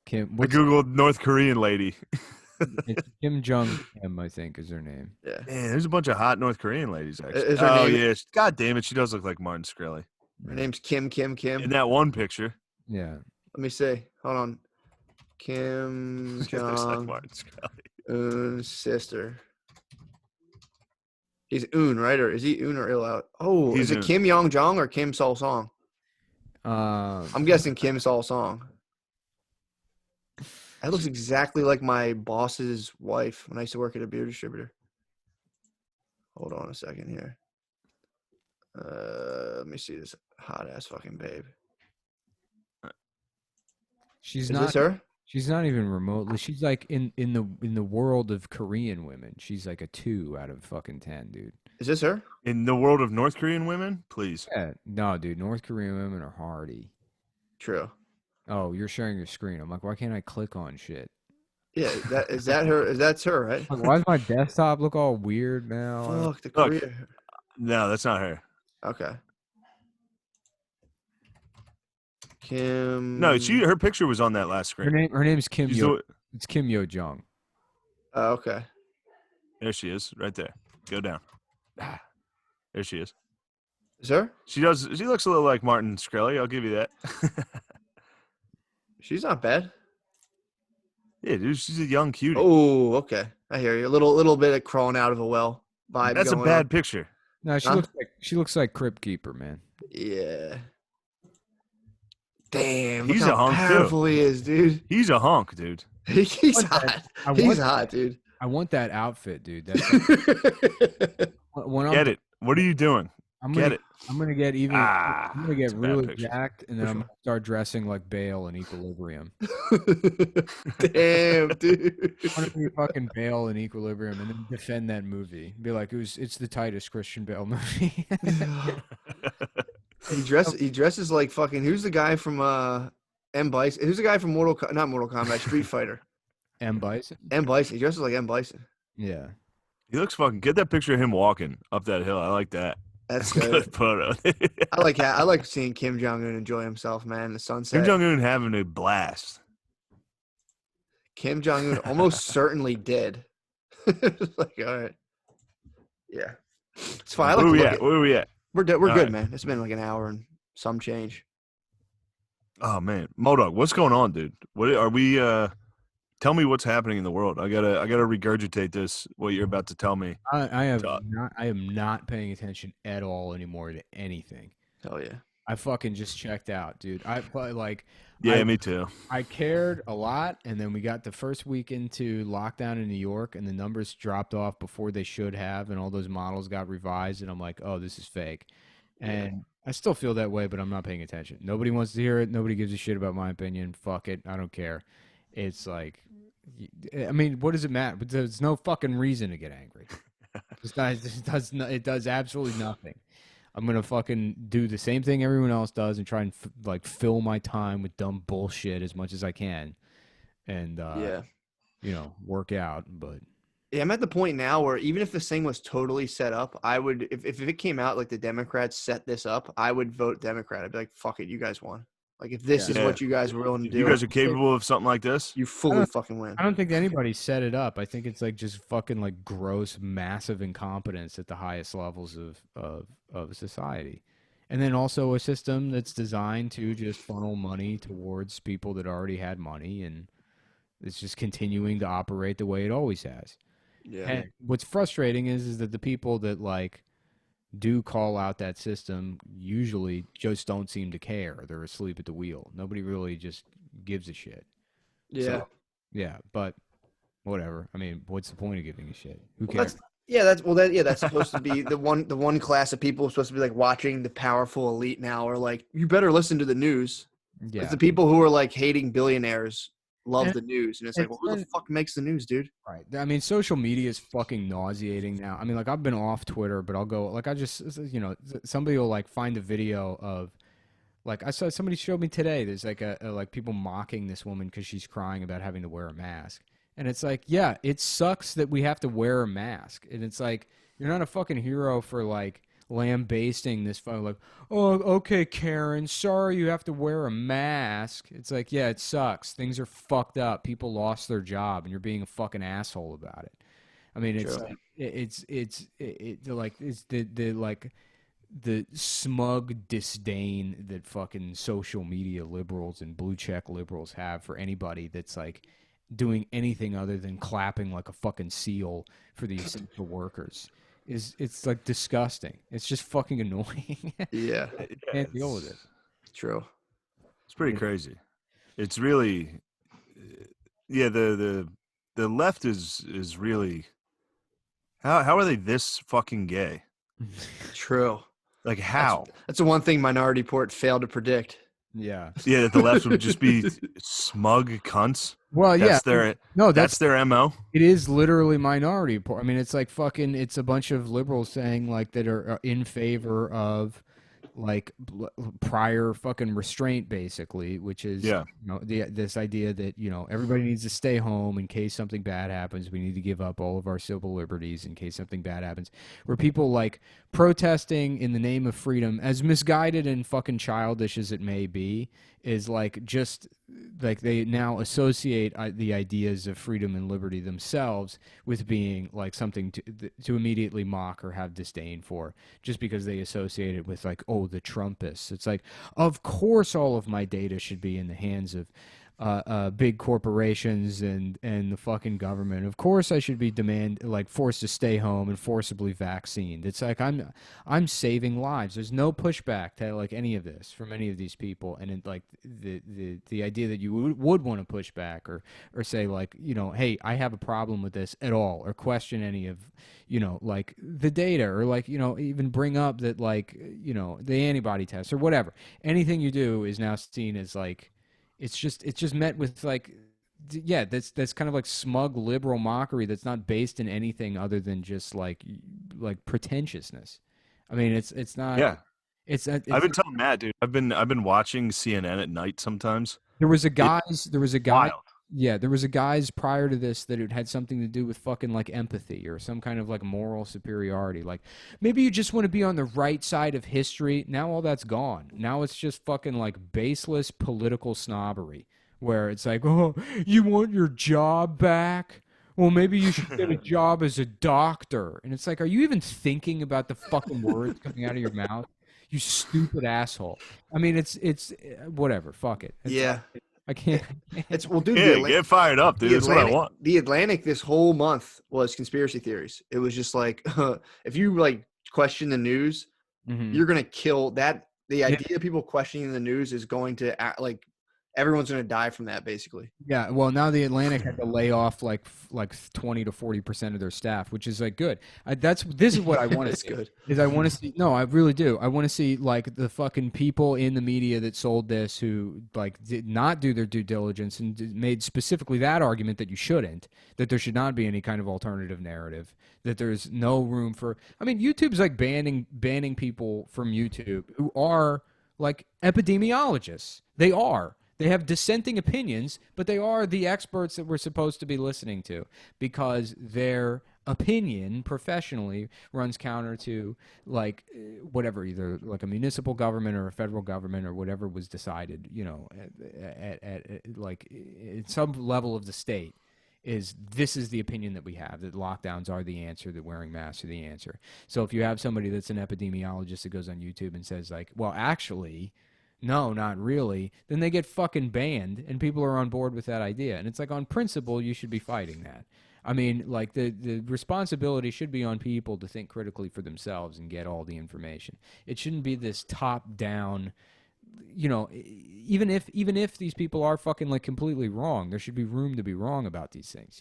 Kim. I googled North Korean lady. It's Kim Jong Kim, I think, is her name. Yeah. Man, there's a bunch of hot North Korean ladies, actually. Is her name? Yeah. God damn it, she does look like Martin Shkreli. Her name's Kim. In that one picture. Yeah. Let me see. Hold on. Kim Jong Un's sister. He's Un, right? Or is he Un or Il out? Oh, is it Kim Yong Jong or Kim Sol Song? I'm guessing Kim Sol Song. That looks exactly like my boss's wife when I used to work at a beer distributor. Hold on a second here. Let me see this hot ass fucking babe. Is this her? She's not even remotely. She's like in the world of Korean women. She's like a 2 out of fucking 10, dude. Is this her? In the world of North Korean women, please. Yeah, no, dude. North Korean women are hardy. True. Oh, you're sharing your screen. I'm like, why can't I click on shit? Yeah, is that her? That's her, right? Like, why does my desktop look all weird now? Fuck the Look, Korea. no, that's not her. Okay. Kim. No, her picture was on that last screen. Her name's Kim Yo. It's Kim Yo Jung. Oh, okay. There she is, right there. Go down. There she is. Is her? She looks a little like Martin Shkreli. I'll give you that. She's not bad. Yeah, dude, she's a young cutie. Oh, okay. I hear you. A little bit of crawling out of a well vibe. That's a bad picture. No, she looks like Crypt Keeper, man. Yeah. Damn, He's look a how hunk powerful too. he is, dude. He's a hunk, dude. He's hot. He's hot, dude. I want that outfit, dude. That's Get it. What are you doing? Get it. I'm gonna get even. I'm gonna get really jacked, and then I'm gonna start dressing like Bale in Equilibrium. Damn, dude. I want to be fucking Bale in Equilibrium, and then defend that movie. Be like, it's the tightest Christian Bale movie. He dresses like fucking. Who's the guy from M Bison? Who's the guy from not Mortal Kombat, Street Fighter? M Bison. M Bison. He dresses like M Bison. Yeah. He looks fucking. Get that picture of him walking up that hill. I like that. That's a good photo. I like seeing Kim Jong Un enjoy himself, man. The sunset. Kim Jong Un having a blast. Kim Jong Un almost certainly did. Like, all right, yeah, it's fine. Where are we at? We're good, man. It's been like an hour and some change. Oh man, Modog, what's going on, dude? What are we? Tell me what's happening in the world. I gotta regurgitate this. What you're about to tell me. I am not paying attention at all anymore to anything. Hell yeah. I fucking just checked out, dude. Me too. I cared a lot, and then we got the first week into lockdown in New York, and the numbers dropped off before they should have, and all those models got revised, and I'm like, oh, this is fake. And I still feel that way, but I'm not paying attention. Nobody wants to hear it. Nobody gives a shit about my opinion. Fuck it. I don't care. It's like, I mean, what does it matter? There's no fucking reason to get angry. It does absolutely nothing. I'm going to fucking do the same thing everyone else does and try and fill my time with dumb bullshit as much as I can. And, work out. But yeah, I'm at the point now where even if this thing was totally set up, I would, if it came out like the Democrats set this up, I would vote Democrat. I'd be like, fuck it, you guys won. Like, if this is what you guys were willing to do. You guys are capable of something like this? You fully fucking win. I don't think anybody set it up. I think it's like just fucking like gross, massive incompetence at the highest levels of society. And then also a system that's designed to just funnel money towards people that already had money, and it's just continuing to operate the way it always has. Yeah. And what's frustrating is that the people that do call out that system usually just don't seem to care. They're asleep at the wheel. Nobody really just gives a shit. Yeah. So, yeah, but whatever. I mean, what's the point of giving a shit? Who cares? That's supposed to be the one class of people supposed to be like watching the powerful elite now are like, you better listen to the news. Yeah. It's the people who are like hating billionaires love the news, and it's like, well, who the fuck makes the news, dude? Right. I mean, social media is fucking nauseating now. I mean, like, I've been off Twitter, but I'll go, like, I just, somebody will like find a video of, like, I saw somebody showed me today. There's like like people mocking this woman because she's crying about having to wear a mask, and it's like, yeah, it sucks that we have to wear a mask, and it's like, you're not a fucking hero for like lambasting this phone, like, oh, okay, Karen, sorry you have to wear a mask. It's like, yeah, it sucks. Things are fucked up. People lost their job, and you're being a fucking asshole about it. I mean, it's like, it's the smug disdain that fucking social media liberals and blue check liberals have for anybody that's like doing anything other than clapping like a fucking seal for the essential workers. It's like disgusting. It's just fucking annoying. Yeah. Can't deal with it. True. It's pretty crazy. It's really Yeah, the left is really how are they this fucking gay? True. Like how? That's the one thing Minority Report failed to predict. Yeah. Yeah, that the left would just be smug cunts. Well, yeah. That's their MO. It is literally Minority Report. I mean, it's like fucking. It's a bunch of liberals saying like that are in favor of like prior fucking restraint, basically, which is this idea that everybody needs to stay home in case something bad happens. We need to give up all of our civil liberties in case something bad happens. Where people like protesting in the name of freedom, as misguided and fucking childish as it may be, is like just like they now associate the ideas of freedom and liberty themselves with being like something to immediately mock or have disdain for, just because they associate it with like, oh, the Trumpists. It's like, of course all of my data should be in the hands of big corporations and the fucking government. Of course I should be forced to stay home and forcibly vaccinated. It's like I'm saving lives. There's no pushback to like any of this from any of these people, and like the idea that you would want to push back or say like, hey, I have a problem with this at all, or question any of like the data, or like even bring up that like the antibody test or whatever. Anything you do is now seen as like it's just met with like, yeah, that's kind of like smug liberal mockery that's not based in anything other than just like pretentiousness. I mean, it's not. Yeah, it's I've been telling Matt, dude. I've been watching CNN at night sometimes. There was a guy. Wild. Yeah, there was a guy's prior to this that it had something to do with fucking like empathy or some kind of like moral superiority. Like maybe you just want to be on the right side of history. Now all that's gone. Now it's just fucking like baseless political snobbery where it's like, oh, you want your job back? Well, maybe you should get a job as a doctor. And it's like, are you even thinking about the fucking words coming out of your mouth? You stupid asshole. I mean, it's whatever. Fuck it. Yeah. I can't. It's dude. Get fired up, dude. That's what I want. The Atlantic this whole month was conspiracy theories. It was just like if you like question the news, you're gonna kill that. The idea of people questioning the news is going to act like everyone's gonna die from that, basically. Yeah. Well, now the Atlantic had to lay off like 20 to 40% of their staff, which is like good. This is what I want to see. Good. Is I want to see. No, I really do. I want to see like the fucking people in the media that sold this who like did not do their due diligence and made specifically that argument that you shouldn't, that there should not be any kind of alternative narrative, that there's no room for. I mean, YouTube's like banning people from YouTube who are like epidemiologists. They are. They have dissenting opinions, but they are the experts that we're supposed to be listening to because their opinion professionally runs counter to like whatever, either like a municipal government or a federal government or whatever was decided, at like at some level of the state. This is the opinion that we have, that lockdowns are the answer, that wearing masks are the answer. So if you have somebody that's an epidemiologist that goes on YouTube and says like, well, actually, no, not really, then they get fucking banned and people are on board with that idea. And it's like, on principle, you should be fighting that. I mean, like the responsibility should be on people to think critically for themselves and get all the information. It shouldn't be this top down, even if these people are fucking like completely wrong, there should be room to be wrong about these things,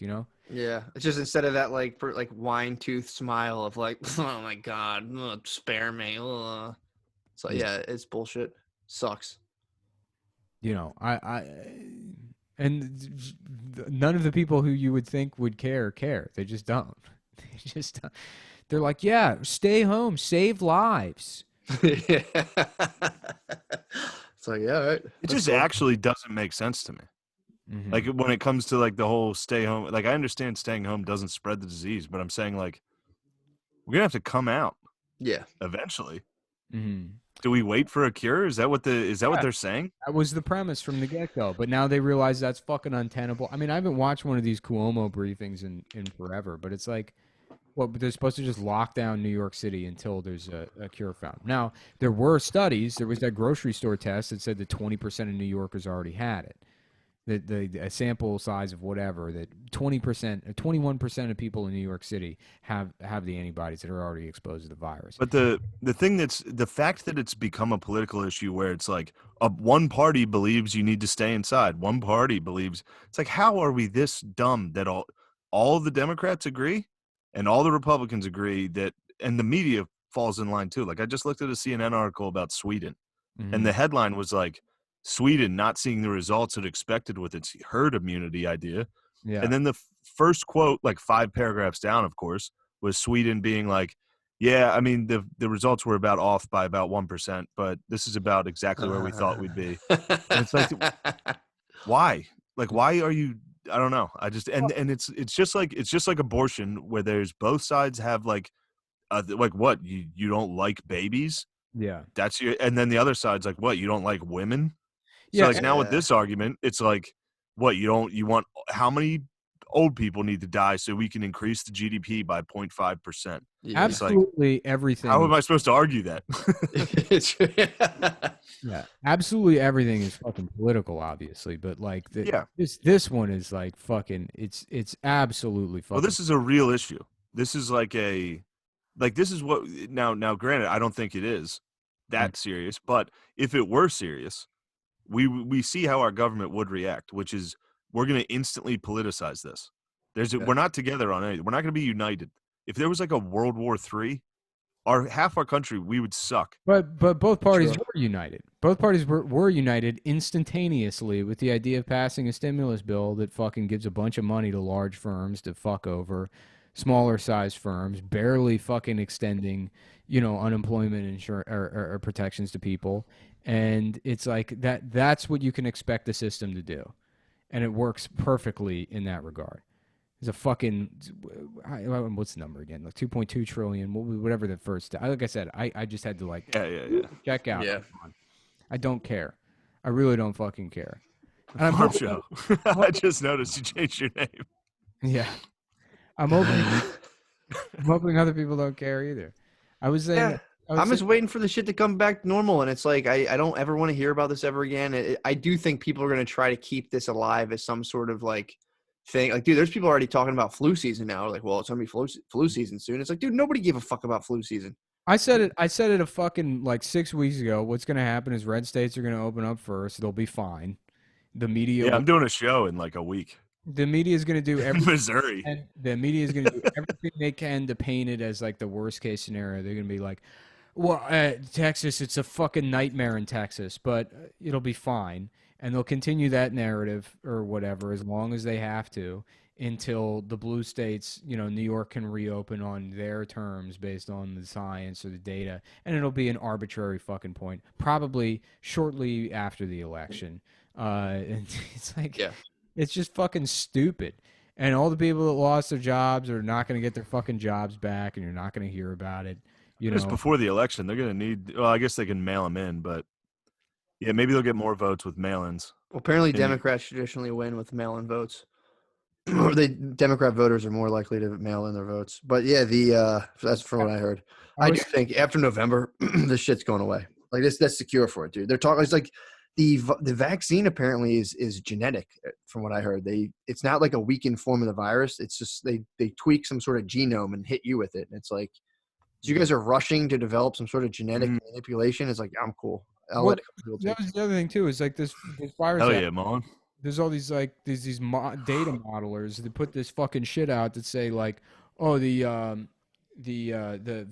Yeah, it's just instead of that like wine tooth smile of like, oh my god, spare me. So yeah, it's bullshit. Sucks. And none of the people who you would think would care. They just don't. They're like, yeah, stay home, save lives. Yeah. It's like, yeah, right. It just actually doesn't make sense to me. Mm-hmm. Like when it comes to like the whole stay home, like I understand staying home doesn't spread the disease, but I'm saying like we're gonna have to come out. Yeah. Eventually. Mm-hmm. Do we wait for a cure? Is that what they're saying? That was the premise from the get-go. But now they realize that's fucking untenable. I mean, I haven't watched one of these Cuomo briefings in forever, but it's like, well, they're supposed to just lock down New York City until there's a cure found. Now, there were studies. There was that grocery store test that said that 20% of New Yorkers already had it. a sample size of whatever, that 20% or 21% of people in New York City have the antibodies that are already exposed to the virus. But the thing that's the fact that it's become a political issue where it's like one party believes you need to stay inside, one party believes it's like, how are we this dumb that all the Democrats agree and all the Republicans agree that, and the media falls in line too. Like I just looked at a CNN article about Sweden, and the headline was like, Sweden not seeing the results it expected with its herd immunity idea. Yeah. And then the first quote, like 5 paragraphs down, of course, was Sweden being like, yeah, I mean, the results were about off by about 1%, but this is about exactly where we thought we'd be. And it's like, why? Like, why are you? I don't know. I just and it's just like abortion, where there's both sides have like what, you don't like babies? Yeah, That's your, and then the other side's like, what, you don't like women? So yeah. like now with this argument, it's like, what, you want how many old people need to die so we can increase the GDP by 0.5%? Yeah. Absolutely, like, everything. How am I supposed to argue that? Yeah, absolutely everything is fucking political, obviously, but like this one is like fucking. It's absolutely fucking. Well, this is a real issue. This is like this is what now. Granted, I don't think it is that serious, but if it were serious, we see how our government would react, which is we're going to instantly politicize this. We're not together on anything. We're not going to be united. If there was like a World War III, half our country, we would suck. But both parties were united. Both parties were united instantaneously with the idea of passing a stimulus bill that fucking gives a bunch of money to large firms to fuck over smaller size firms, barely fucking extending, unemployment insurance or protections to people. And it's like that's what you can expect the system to do. And it works perfectly in that regard. There's a fucking, what's the number again? Like 2.2 trillion, whatever the first, like I said, I just had to check out. Yeah. I don't care. I really don't fucking care. And Farm Show. I just noticed you changed your name. Yeah. I'm hoping other people don't care either. I was saying. I'm just waiting for the shit to come back normal, and it's like I don't ever want to hear about this ever again. I do think people are going to try to keep this alive as some sort of like thing. Like, dude, there's people already talking about flu season now. Like, well, it's going to be flu season soon. It's like, dude, nobody gave a fuck about flu season. I said it a fucking like 6 weeks ago. What's going to happen is red states are going to open up first. They'll be fine. The media. Yeah, I'm doing a show in like a week. The media is going to do everything. Missouri. And the media is going to do everything they can to paint it as like the worst case scenario. They're going to be like, well, Texas, it's a fucking nightmare in Texas, but it'll be fine. And they'll continue that narrative or whatever as long as they have to until the blue states, New York can reopen on their terms based on the science or the data. And it'll be an arbitrary fucking point, probably shortly after the election. And it's like, it's just fucking stupid. And all the people that lost their jobs are not going to get their fucking jobs back, and you're not going to hear about it. Just before the election, they're going to need. Well, I guess they can mail them in, but yeah, maybe they'll get more votes with mail-ins. Well, apparently, Democrats traditionally win with mail-in votes. Or Democrat voters are more likely to mail in their votes. But yeah, that's from what I heard. I do think after November, this shit's going away. Like that's secure for it, dude. They're talking. It's like the vaccine apparently is genetic, from what I heard. It's not like a weakened form of the virus. It's just they tweak some sort of genome and hit you with it. And it's like. So you guys are rushing to develop some sort of genetic manipulation. It's like, I'm cool. That was the other thing too. Is like this virus. Hell yeah, Mon. There's all these like these data modelers that put this fucking shit out that say like, oh the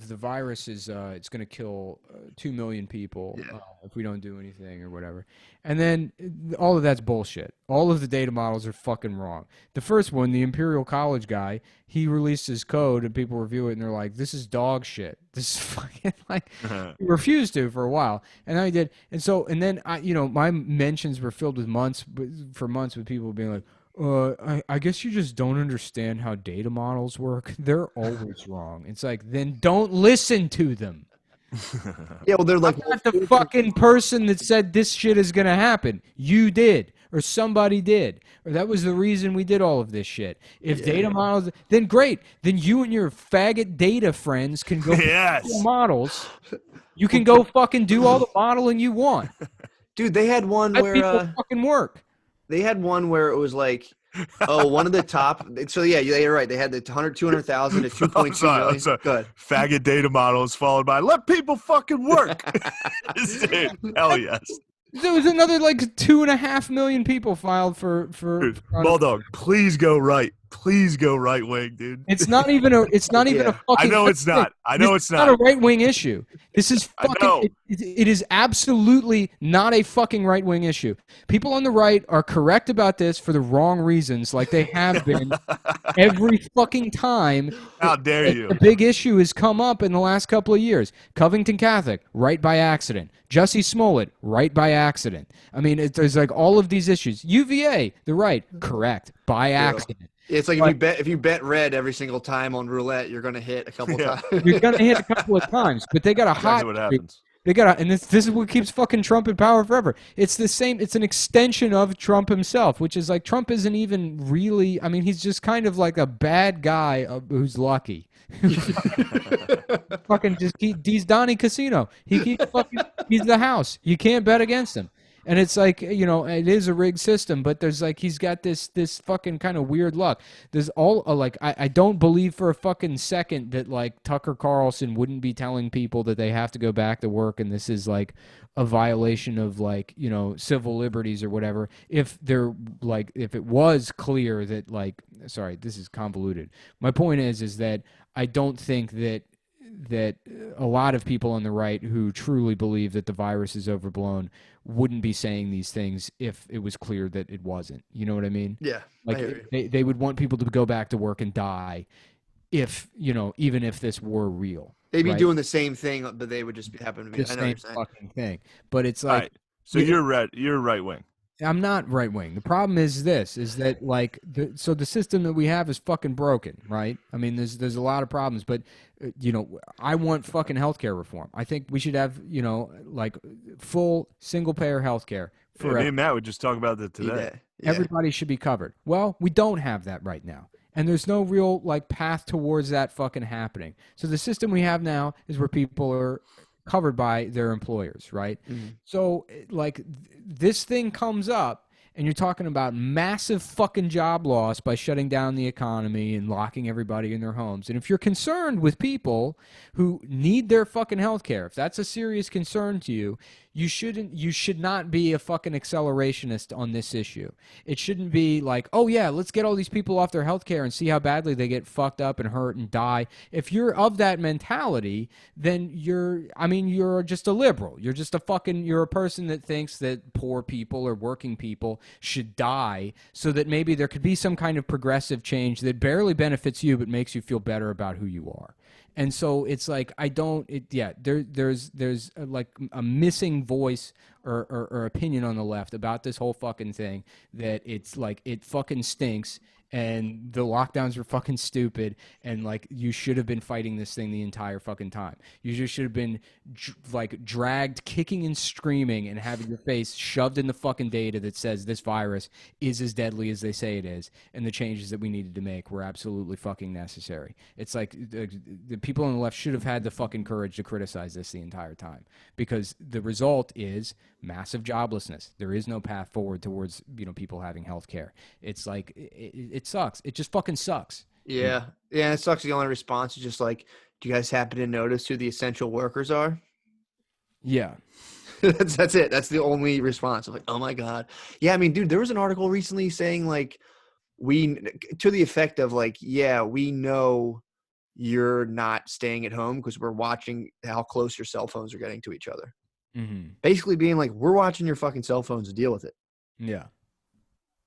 virus is it's going to kill 2 million people if we don't do anything or whatever. And then all of that's bullshit. All of the data models are fucking wrong. The first one, the Imperial College guy, he released his code and people review it and they're like, this is dog shit. This is fucking like, he refused to for a while. And then he did. And then my mentions were filled with months with people being like, I guess you just don't understand how data models work. They're always wrong. It's like, then don't listen to them. Yeah, well, they're like, I'm not the fucking person that said this shit is going to happen. You did, or somebody did, or that was the reason we did all of this shit. If data models, then great. Then you and your faggot data friends can go models. You can go fucking do all the modeling you want. Dude, they had one where people fucking work. They had one where it was like, one of the top. So yeah, you're right. They had the 200,000 to 2.2 million. Good. Faggot data models followed by let people fucking work. Dude, hell yes. There was another like 2.5 million people filed for Dude, Bulldog, please go right. Please go right wing, dude. It's not even a fucking. I know it's not. I know it's not. Not a right wing issue. This is fucking. It is absolutely not a fucking right wing issue. People on the right are correct about this for the wrong reasons, like they have been every fucking time. How dare you? The big issue has come up in the last couple of years. Covington Catholic, right by accident. Jussie Smollett, right by accident. I mean, there's like all of these issues. UVA, the right, correct by accident. It's like if you bet red every single time on roulette, you're gonna hit a couple times. You're gonna hit a couple of times, but they got a hot. What happens? They got and this is what keeps fucking Trump in power forever. It's the same. It's an extension of Trump himself, which is like Trump isn't even really. I mean, he's just kind of like a bad guy who's lucky. Fucking he's Donnie Casino. He keeps fucking. He's the house. You can't bet against him. And it's like, you know, it is a rigged system, but there's like, he's got this fucking kind of weird luck. There's all like, I don't believe for a fucking second that like Tucker Carlson wouldn't be telling people that they have to go back to work and this is like a violation of like, you know, civil liberties or whatever. If they're like, if it was clear that like, sorry, this is convoluted. My point is that I don't think that a lot of people on the right who truly believe that the virus is overblown wouldn't be saying these things if it was clear that it wasn't. You know what I mean? Yeah. Like they would want people to go back to work and die if, you know, even if this were real. They'd be doing the same thing, but they would just happen to be the same fucking thing. But it's like, right. So you're right wing. I'm not right wing. The problem is this: is that like so the system that we have is fucking broken, right? I mean, there's a lot of problems, but you know, I want fucking healthcare reform. I think we should have, you know, like full single payer healthcare for me and Matt would just talk about that today. Yeah. Everybody should be covered. Well, we don't have that right now. And there's no real like path towards that fucking happening. So the system we have now is where people are covered by their employers, right? Mm-hmm. So like this thing comes up and you're talking about massive fucking job loss by shutting down the economy and locking everybody in their homes. And if you're concerned with people who need their fucking health care, if that's a serious concern to you, you should not be a fucking accelerationist on this issue. It shouldn't be like, oh yeah, let's get all these people off their health care and see how badly they get fucked up and hurt and die. If you're of that mentality, then you're just a liberal. You're a person that thinks that poor people or working people should die so that maybe there could be some kind of progressive change that barely benefits you but makes you feel better about who you are. And so it's like there's like a missing voice or opinion on the left about this whole fucking thing, that it's like it fucking stinks and the lockdowns were fucking stupid and like you should have been fighting this thing the entire fucking time. You just should have been like dragged kicking and screaming and having your face shoved in the fucking data that says this virus is as deadly as they say it is, and the changes that we needed to make were absolutely fucking necessary. It's like the people on the left should have had the fucking courage to criticize this the entire time, because the result is massive joblessness. There is no path forward towards, you know, people having health care. It's like it sucks. It just fucking sucks. Yeah. Yeah, it sucks. The only response is just like, do you guys happen to notice who the essential workers are? Yeah. That's it. That's the only response. I'm like, oh my God. Yeah, I mean, dude, there was an article recently saying like to the effect of like, yeah, we know you're not staying at home because we're watching how close your cell phones are getting to each other. Mm-hmm. Basically being like, we're watching your fucking cell phones to deal with it. Yeah.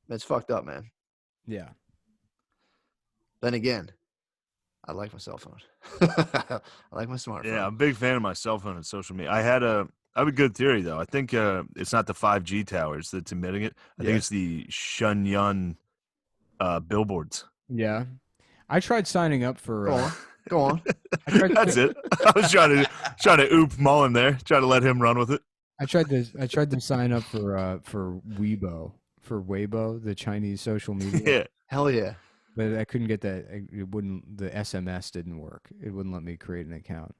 That's fucked up, man. Yeah. Then again, I like my cell phone. I like my smartphone. Yeah, I'm a big fan of my cell phone and social media. I have a good theory, though. I think it's not the 5G towers that's emitting it. I think it's the Shenyang billboards. Yeah. I tried signing up for... Go on. That's it. I was trying to oop Mullen there, try to let him run with it. I tried to sign up for Weibo, the Chinese social media. Yeah. Hell yeah. But I couldn't get that. The SMS didn't work. It wouldn't let me create an account.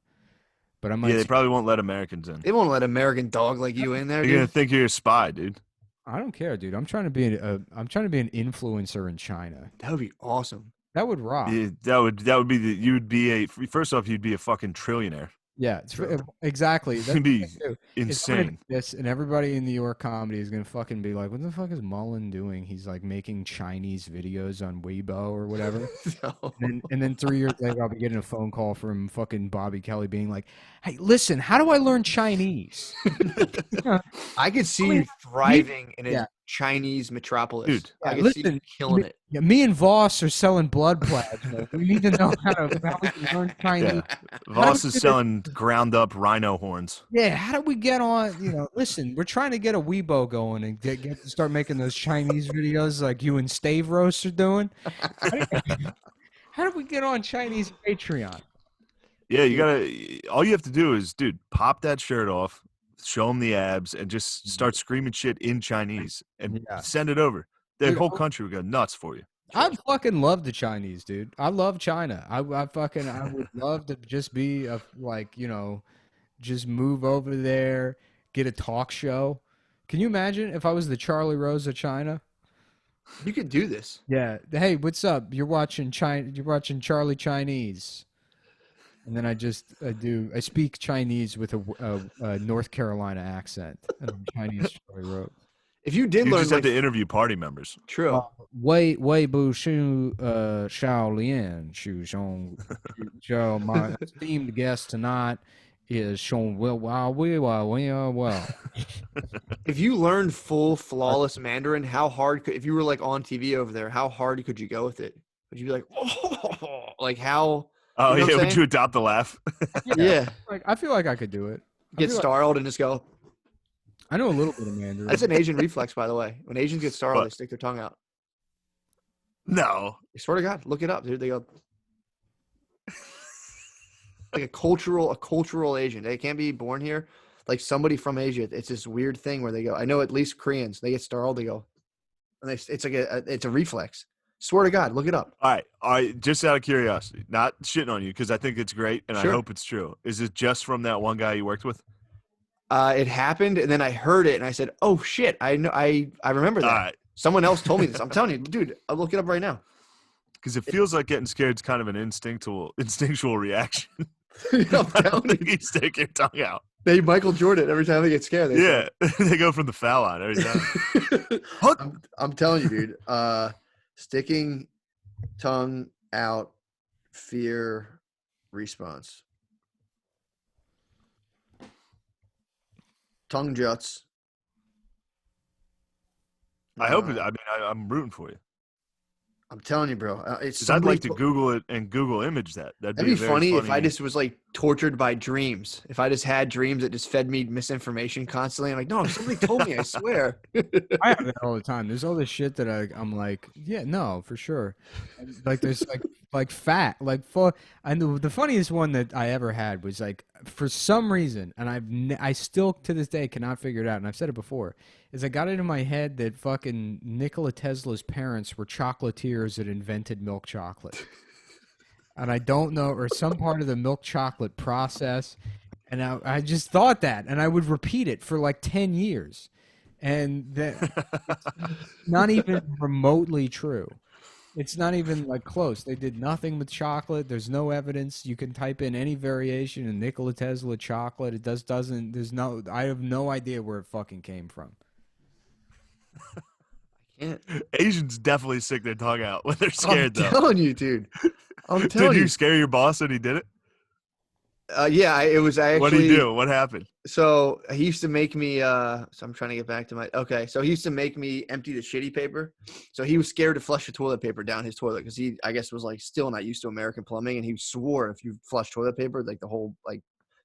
But I might. Yeah, they probably won't let Americans in. They won't let American dog like you in there. You're gonna think you're a spy, dude. I don't care, dude. I'm trying to be I'm trying to be an influencer in China. That would be awesome. That would rock. Yeah, that would be you'd be first off, you'd be a fucking trillionaire. Yeah, exactly. That's It'd be what I'm gonna do. Is I'm gonna do insane. this, and everybody in New York comedy is gonna fucking be like, "What the fuck is Mullen doing? He's like making Chinese videos on Weibo or whatever." No. And then 3 years later, I'll be getting a phone call from fucking Bobby Kelly being like, "Hey, listen, how do I learn Chinese?" I could see I mean, you thriving in a yeah. Chinese metropolis. Dude, I Yeah, could see you listen, killing it. Yeah, me and Voss are selling blood plasma. We need to know how we can learn Chinese. Yeah. Voss is selling ground up rhino horns. Yeah, how do we get on? Listen, we're trying to get a Weibo going and get to start making those Chinese videos like you and Stavros are doing. How do we get on Chinese Patreon? Yeah, all you have to do is, dude, pop that shirt off, show them the abs, and just start screaming shit in Chinese and send it over. The whole country would go nuts for you. I fucking love the Chinese, dude. I love China. I would love to just be just move over there, get a talk show. Can you imagine if I was the Charlie Rose of China? You could do this. Yeah. Hey, what's up? You're watching China. You're watching Charlie Chinese. And then I speak Chinese with a North Carolina accent. And I'm Chinese Charlie Rose. If you did You learn, just have to interview party members. True. Wei bu shu Shao Lian Shu Shong Joe. My esteemed guest tonight is Shong Well. If you learned full flawless Mandarin, how hard if you were like on TV over there, how hard could you go with it? Would you be like, oh, like how? Oh, you know yeah. Would you adopt the laugh? Yeah. I feel like I could do it. Get startled and just go. I know a little bit of Mandarin. That's an Asian reflex, by the way. When Asians get startled, they stick their tongue out. No. I swear to God, look it up, dude. They go like a cultural Asian. They can't be born here. Like somebody from Asia. It's this weird thing where they go. I know at least Koreans. They get startled. They go, and it's like it's a reflex. Swear to God, look it up. All right. Just out of curiosity, not shitting on you because I think it's great and I hope it's true. Is it just from that one guy you worked with? It happened, and then I heard it, and I said, "Oh shit! I know. I remember that. Right. Someone else told me this. I'm telling you, dude. I'll look it up right now." Because it feels like getting scared is kind of an instinctual reaction. I'm telling you stick your tongue out. They Michael Jordan every time they get scared. They go from the foul line every time. I'm telling you, dude. Sticking tongue out, fear response. Tongue juts. I hope it. I mean, I'm rooting for you. I'm telling you, bro. I'd like to Google it and Google image that. That'd be funny if I just was like tortured by dreams. If I just had dreams that just fed me misinformation constantly. I'm like, no, somebody told me. I swear. I have that all the time. There's all this shit that I'm like, yeah, no, for sure. Like there's like fat, like for. And the funniest one that I ever had was like for some reason, and I still to this day cannot figure it out. And I've said it before. Is I got it in my head that fucking Nikola Tesla's parents were chocolatiers that invented milk chocolate. And I don't know, or some part of the milk chocolate process. And I just thought that, and I would repeat it for like 10 years. And that it's not even remotely true. It's not even like close. They did nothing with chocolate. There's no evidence. You can type in any variation in Nikola Tesla chocolate. It doesn't, I have no idea where it fucking came from. I can't. Asians definitely stick their tongue out when they're scared. I'm telling you, dude. I'm telling you. Did you scare your boss when he did it? Yeah, it was. I actually. What did he do? What happened? So he used to make me. So I'm trying to get back to my. Okay, so he used to make me empty the shitty paper. So he was scared to flush the toilet paper down his toilet because he, I guess, was like still not used to American plumbing, and he swore if you flush toilet paper, like the whole like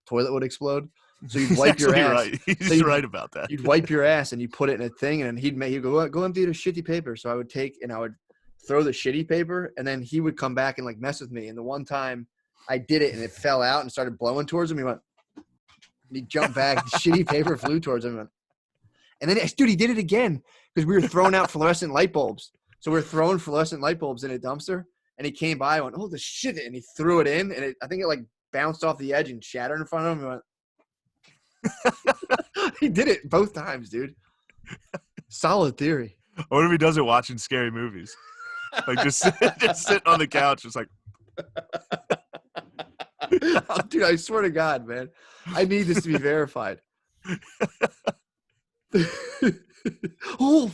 toilet would explode. So you'd wipe your ass. Right. He's right about that. You'd wipe your ass and you put it in a thing, and he'd go empty the shitty paper. So I would take and I would throw the shitty paper, and then he would come back and like mess with me. And the one time I did it and it fell out and started blowing towards him, he went. And he jumped back. The shitty paper flew towards him, and then dude, he did it again because we were throwing out fluorescent light bulbs. So we we're throwing fluorescent light bulbs in a dumpster, and he came by and went, "Oh, the shit!" And he threw it in, and I think it like bounced off the edge and shattered in front of him. He went. He did it both times, dude. Solid theory. What if he does it watching scary movies? Like just sitting on the couch, just like. Dude, I swear to God, man, I need this to be verified. Oh.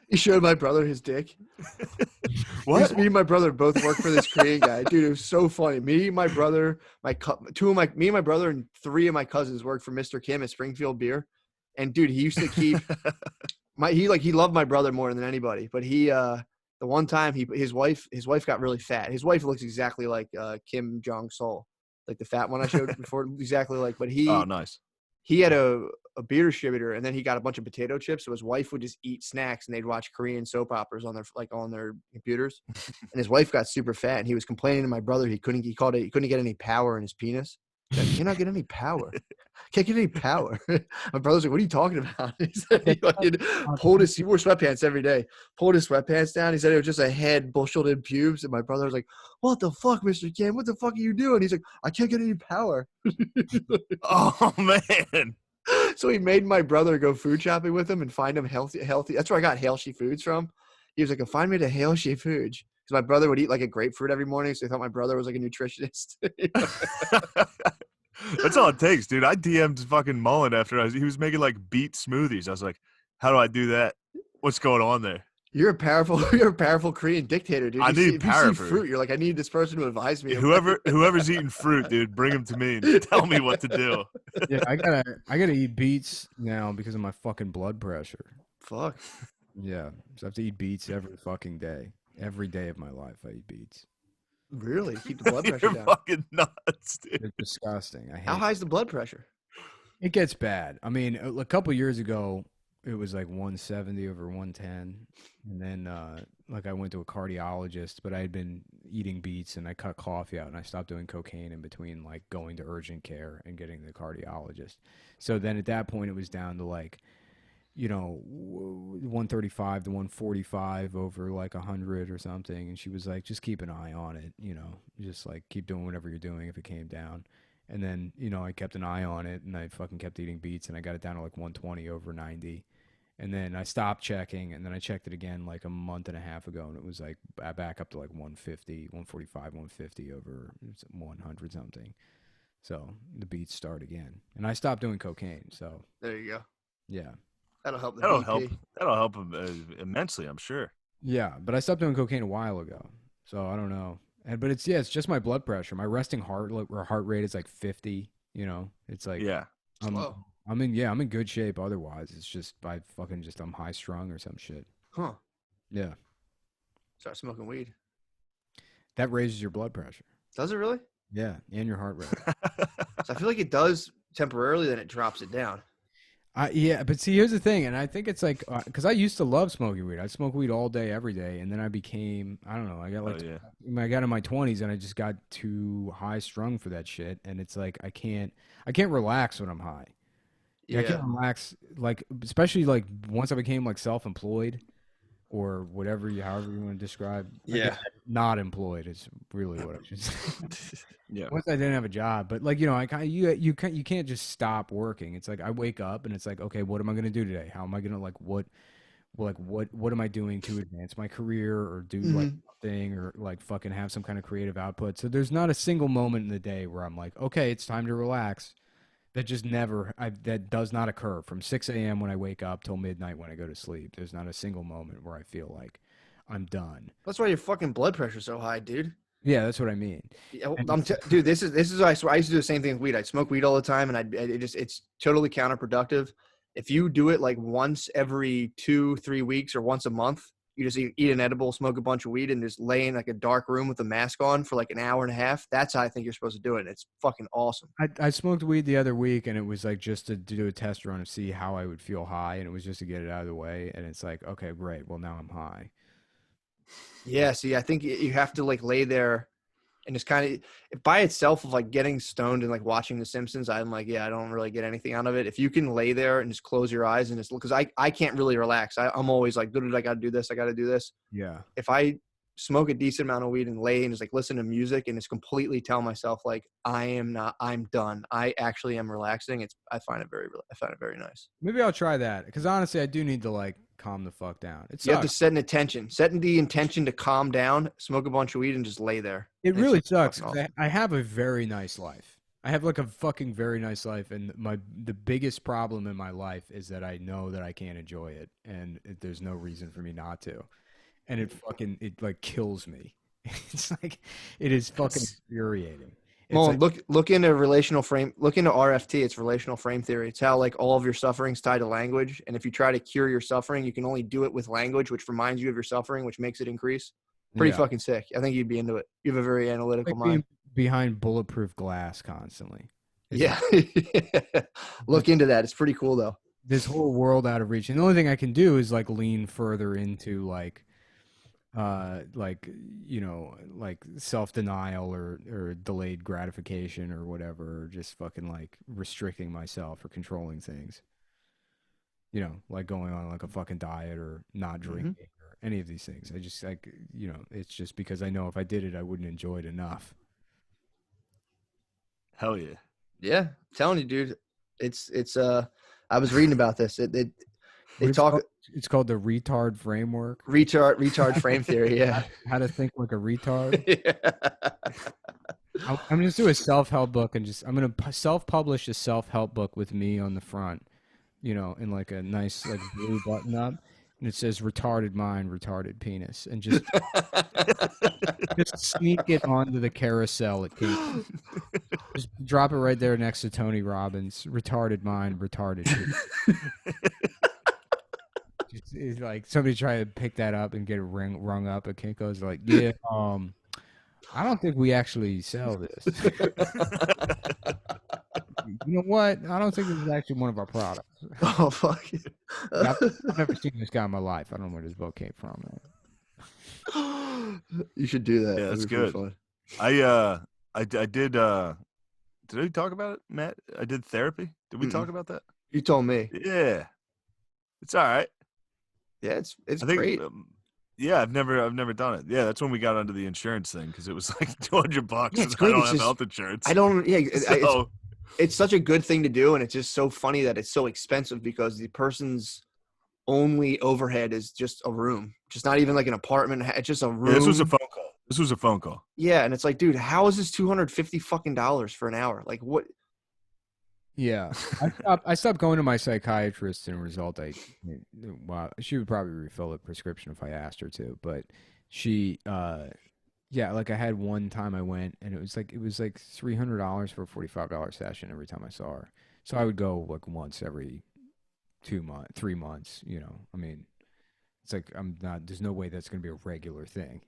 He showed my brother his dick. What? Me and my brother both worked for this Korean guy. Dude, it was so funny. Me, my brother, me and my brother and 3 of my cousins worked for Mr. Kim at Springfield Beer. And dude, he used to keep he loved my brother more than anybody. But the one time his wife got really fat. His wife looks exactly like Kim Jong-sul, like the fat one I showed before, exactly like. But oh, nice. He had a beer distributor, and then he got a bunch of potato chips. So his wife would just eat snacks, and they'd watch Korean soap operas on their computers. And his wife got super fat, and he was complaining to my brother he couldn't get any power in his penis. He's like, "Cannot get any power. Can't get any power." My brother's like, "What are you talking about?" He said he wore sweatpants every day. Pulled his sweatpants down. He said it was just a head bushelled in pubes. And my brother was like, "What the fuck, Mr. Kim? What the fuck are you doing?" He's like, "I can't get any power." Oh man. So he made my brother go food shopping with him and find him healthy. That's where I got Halsey Foods from. He was like, "Find me the Halsey Foods." Because my brother would eat like a grapefruit every morning. So they thought my brother was like a nutritionist. That's all it takes, dude. I DM'd fucking Mullen after he was making like beet smoothies. I was like, how do I do that? What's going on there? You're a powerful Korean dictator, dude. I need power. You see fruit, you're like, I need this person to advise me. Whoever's eating fruit, dude, bring him to me and tell me what to do. Yeah, I gotta eat beets now because of my fucking blood pressure. Fuck. Yeah, so I have to eat beets every fucking day. Every day of my life, I eat beets. Really? Keep the blood pressure You're down. Fucking nuts, dude. It's disgusting. How high is the blood pressure? It gets bad. I mean, a couple years ago, it was like 170 over 110, and then I went to a cardiologist, but I had been eating beets and I cut coffee out and I stopped doing cocaine in between like going to urgent care and getting the cardiologist. So then at that point, it was down to like, 135 to 145 over like 100 or something. And she was like, just keep an eye on it, just like keep doing whatever you're doing if it came down. And then, I kept an eye on it and I fucking kept eating beets and I got it down to like 120 over 90. And then I stopped checking and then I checked it again like a month and a half ago and it was like back up to like 150, 145, 150 over 100 something. So the beets start again. And I stopped doing cocaine. So there you go. Yeah. That'll help. That'll help him immensely, I'm sure. Yeah, but I stopped doing cocaine a while ago, so I don't know. But it's just my blood pressure. My resting heart rate is like 50. It's like I'm in good shape. Otherwise, it's just I'm high strung or some shit. Huh? Yeah. Start smoking weed. That raises your blood pressure. Does it really? Yeah, and your heart rate. So I feel like it does temporarily, then it drops it down. Yeah, but see, here's the thing, and I think it's like because I used to love smoking weed. I'd smoke weed all day, every day, and then I became I don't know. I got I got in my 20s, and I just got too high strung for that shit, and it's like I can't relax when I'm high. Yeah. I can't relax, like especially like once I became like self-employed or however you want to describe. Yeah, not employed is really what I should say. Yeah. Once I didn't have a job, but like I kind of you can't just stop working. It's like I wake up and it's like, okay, what am I gonna do today? How am I gonna what am I doing to advance my career or do like thing or like fucking have some kind of creative output? So there's not a single moment in the day where I'm like, okay, it's time to relax. That just that does not occur from 6 a.m. when I wake up till midnight when I go to sleep. There's not a single moment where I feel like I'm done. That's why your fucking blood pressure's so high, dude. Yeah, that's what I mean. Yeah, dude, this is I swear I used to do the same thing with weed. I'd smoke weed all the time, and it's totally counterproductive. If you do it like once every 2-3 weeks or once a month, you just eat an edible, smoke a bunch of weed, and just lay in like a dark room with a mask on for like an hour and a half. That's how I think you're supposed to do it. It's fucking awesome. I smoked weed the other week, and it was like just to do a test run and see how I would feel high, and it was just to get it out of the way. And it's like, okay, great. Well, now I'm high. Yeah, see, I think you have to like lay there and just kind of by itself of like getting stoned and like watching The Simpsons. I'm like, yeah, I don't really get anything out of it. If you can lay there and just close your eyes and just look, because I can't really relax. I'm always like, I got to do this. I got to do this. Yeah. If I smoke a decent amount of weed and lay and just like listen to music and just completely tell myself like I'm done. I actually am relaxing. I find it very nice. Maybe I'll try that because honestly, I do need to like calm the fuck down. You have to set the intention to calm down, smoke a bunch of weed, and just lay there. It really sucks because I have a very nice life. I have like a fucking very nice life, and the biggest problem in my life is that I know that I can't enjoy it, and there's no reason for me not to, and it like kills me. It's like it is fucking infuriating. Well, look into relational frame. Look into RFT. It's relational frame theory. It's how like all of your suffering is tied to language, and if you try to cure your suffering, you can only do it with language, which reminds you of your suffering, which makes it increase. Pretty fucking sick. I think you'd be into it. You have a very analytical mind. Behind bulletproof glass constantly. Yeah. Look into that. It's pretty cool though. This whole world out of reach, and the only thing I can do is like lean further into like self-denial or delayed gratification or whatever, or just fucking like restricting myself or controlling things, like going on like a fucking diet or not drinking or any of these things. I just like, it's just because I know if I did it I wouldn't enjoy it enough. Hell yeah. Yeah, I'm telling you, dude. It's I was reading about this. It's called the retard framework. Retard frame theory. Yeah. How to think like a retard. Yeah. I'm gonna just do a self-help book and I'm gonna self-publish a self-help book with me on the front, in like a nice like blue button up, and it says "retarded mind, retarded penis," and just sneak it onto the carousel at King. Just drop it right there next to Tony Robbins. Retarded mind, retarded penis. It's like somebody try to pick that up and get it rung up at Kinko's. Like, yeah, I don't think we actually sell this. You know what? I don't think this is actually one of our products. Oh, fuck you. I've never seen this guy in my life. I don't know where this book came from, man. You should do that. Yeah, that's good. Fun. I did. Did we talk about it, Matt? I did therapy. Did we talk about that? You told me. Yeah, it's all right. Yeah, it's great. Yeah, I've never done it. Yeah, that's when we got onto the insurance thing because it was like $200. Yeah, it's great. I don't have health insurance. I don't. Yeah, so, it's such a good thing to do, and it's just so funny that it's so expensive because the person's only overhead is just a room, just not even like an apartment. It's just a room. Yeah, this was a phone call. Yeah, and it's like, dude, how is this $250 fucking for an hour? Like, what? Yeah, I stopped going to my psychiatrist, and result, she would probably refill a prescription if I asked her to, but she, like I had one time I went, and it was like $300 for a $45 session every time I saw her. So I would go like once every 3 months. I mean, it's like there's no way that's gonna be a regular thing.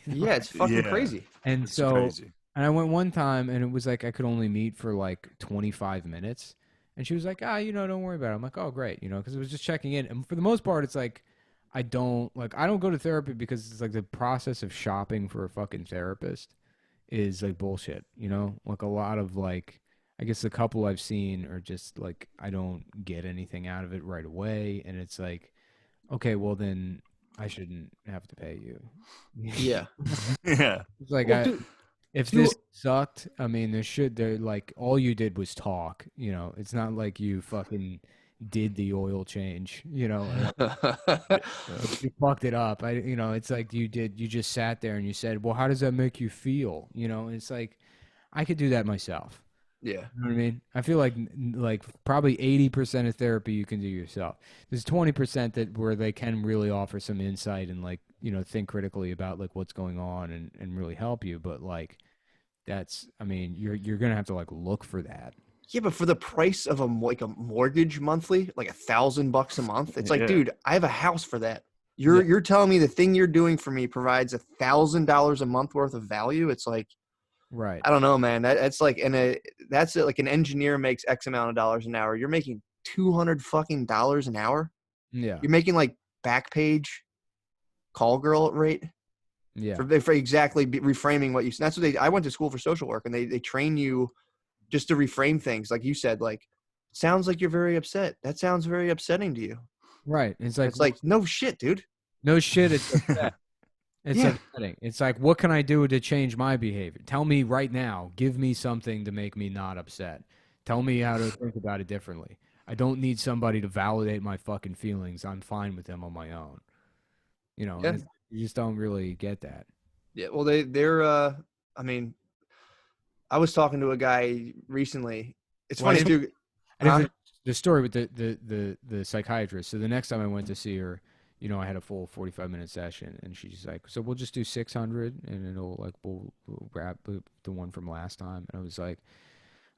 Yeah, it's fucking crazy. And it's crazy. And I went one time, and it was like I could only meet for like 25 minutes. And she was like, don't worry about it. I'm like, oh, great, because it was just checking in. And for the most part, it's like I don't go to therapy because it's like the process of shopping for a fucking therapist is like bullshit, Like a lot of like, I guess the couple I've seen are just like, I don't get anything out of it right away. And it's like, okay, well then I shouldn't have to pay you. Yeah. Yeah. It's like, if this sucked, I mean, they're like, all you did was talk, it's not like you fucking did the oil change, you fucked it up. It's like you just sat there and you said, well, how does that make you feel? It's like, I could do that myself. Yeah. You know what I mean? I feel like probably 80% of therapy you can do yourself. There's 20% where they can really offer some insight and like, think critically about like what's going on and really help you. But like, you're going to have to like look for that. Yeah, but for the price of a mortgage monthly, like $1,000 a month, it's like, dude, I have a house for that. You're telling me the thing you're doing for me provides $1,000 a month worth of value? It's like, right. I don't know, man. That's like, that's it. Like an engineer makes X amount of dollars an hour. You're making $200 fucking an hour. Yeah. You're making like Backpage call girl rate. Yeah. For exactly reframing what you said. That's what I went to school for social work, and they train you just to reframe things. Like you said, like, sounds like you're very upset. That sounds very upsetting to you. Right. It's like no shit, dude. No shit. It's upset. It's upsetting. It's like, what can I do to change my behavior? Tell me right now. Give me something to make me not upset. Tell me how to think about it differently. I don't need somebody to validate my fucking feelings. I'm fine with them on my own. You know, and you just don't really get that. Yeah, well, they're. I mean, I was talking to a guy recently. It's funny, dude. The story with the psychiatrist. So the next time I went to see her, you know, I had a full 45-minute session, and she's like, "So we'll just do 600, and it'll like we'll wrap the one from last time." And I was like,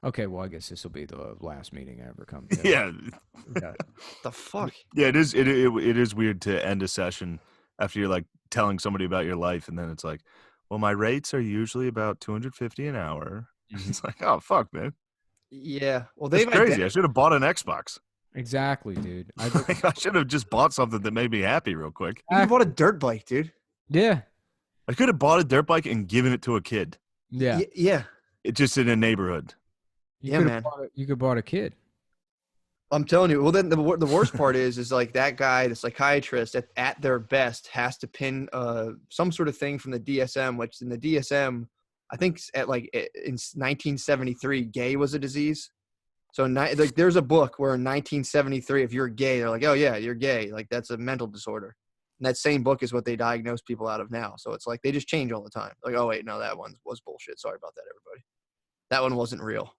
"Okay, well, I guess this will be the last meeting I ever come to." Yeah. The fuck. Yeah, it is. It is weird to end a session after you're like telling somebody about your life, and then it's like, well, my rates are usually about $250 an hour. It's like, oh fuck, man. Yeah. Well, that's crazy. I should have bought an Xbox. Exactly, dude. I should have just bought something that made me happy real quick. You could have bought a dirt bike, dude. Yeah. I could have bought a dirt bike and given it to a kid. Yeah. Yeah. It just in a neighborhood. You could have bought a kid. I'm telling you. Well, then the worst part is like that guy, the psychiatrist, at their best has to pin some sort of thing from the DSM, which in the DSM, I think in 1973, gay was a disease. So like there's a book where in 1973, if you're gay, they're like, oh yeah, you're gay. Like that's a mental disorder. And that same book is what they diagnose people out of now. So it's like they just change all the time. Like, oh wait, no, that one was bullshit. Sorry about that, everybody. That one wasn't real.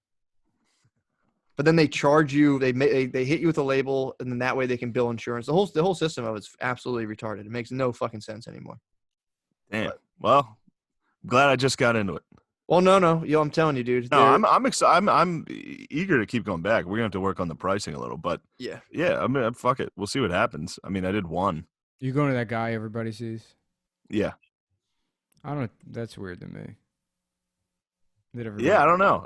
But then they charge you. They hit you with a label, and then that way they can bill insurance. The whole system of it's absolutely retarded. It makes no fucking sense anymore. Damn. Well, I'm glad I just got into it. Well, no, yo, I'm telling you, dude. No, I'm excited. I'm eager to keep going back. We're gonna have to work on the pricing a little, but yeah. I mean, fuck it. We'll see what happens. I mean, I did one. You going to that guy everybody sees? Yeah. I don't. That's weird to me. Yeah, I don't know.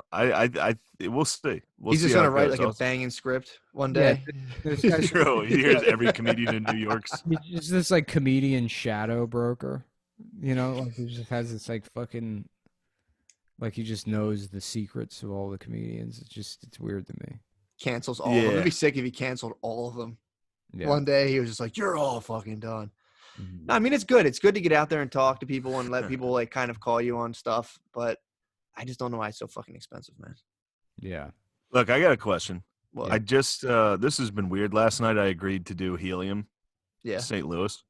We'll see. He's just gonna write like a banging script one day. Yeah, true. He hears every comedian in New York. He's this like comedian shadow broker. You know, like he just has this like fucking. Like he just knows the secrets of all the comedians. It's weird to me. Cancels all of them. It'd be sick if he canceled all of them. Yeah. One day he was just like, "You're all fucking done." Mm-hmm. No, I mean it's good. It's good to get out there and talk to people and let people like kind of call you on stuff. But I just don't know why it's so fucking expensive, man. Yeah. Look, I got a question. What? I just this has been weird. Last night I agreed to do Helium. Yeah. St. Louis.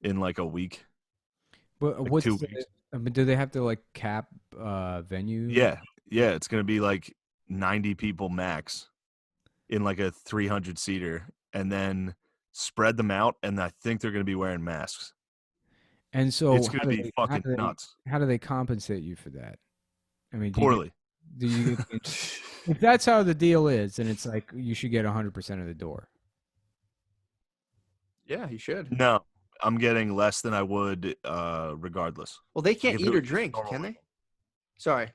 In like a week. But like what's 2 weeks. I mean, do they have to like cap venue? Yeah. It's gonna be like 90 people max in like a 300 seater, and then spread them out. And I think they're gonna be wearing masks. And so it's gonna be fucking nuts. How do they compensate you for that? I mean, poorly. Do you? If that's how the deal is, then it's like you should get 100% of the door. Yeah, you should. No. I'm getting less than I would regardless. Well, they can't eat or drink, can they? Sorry.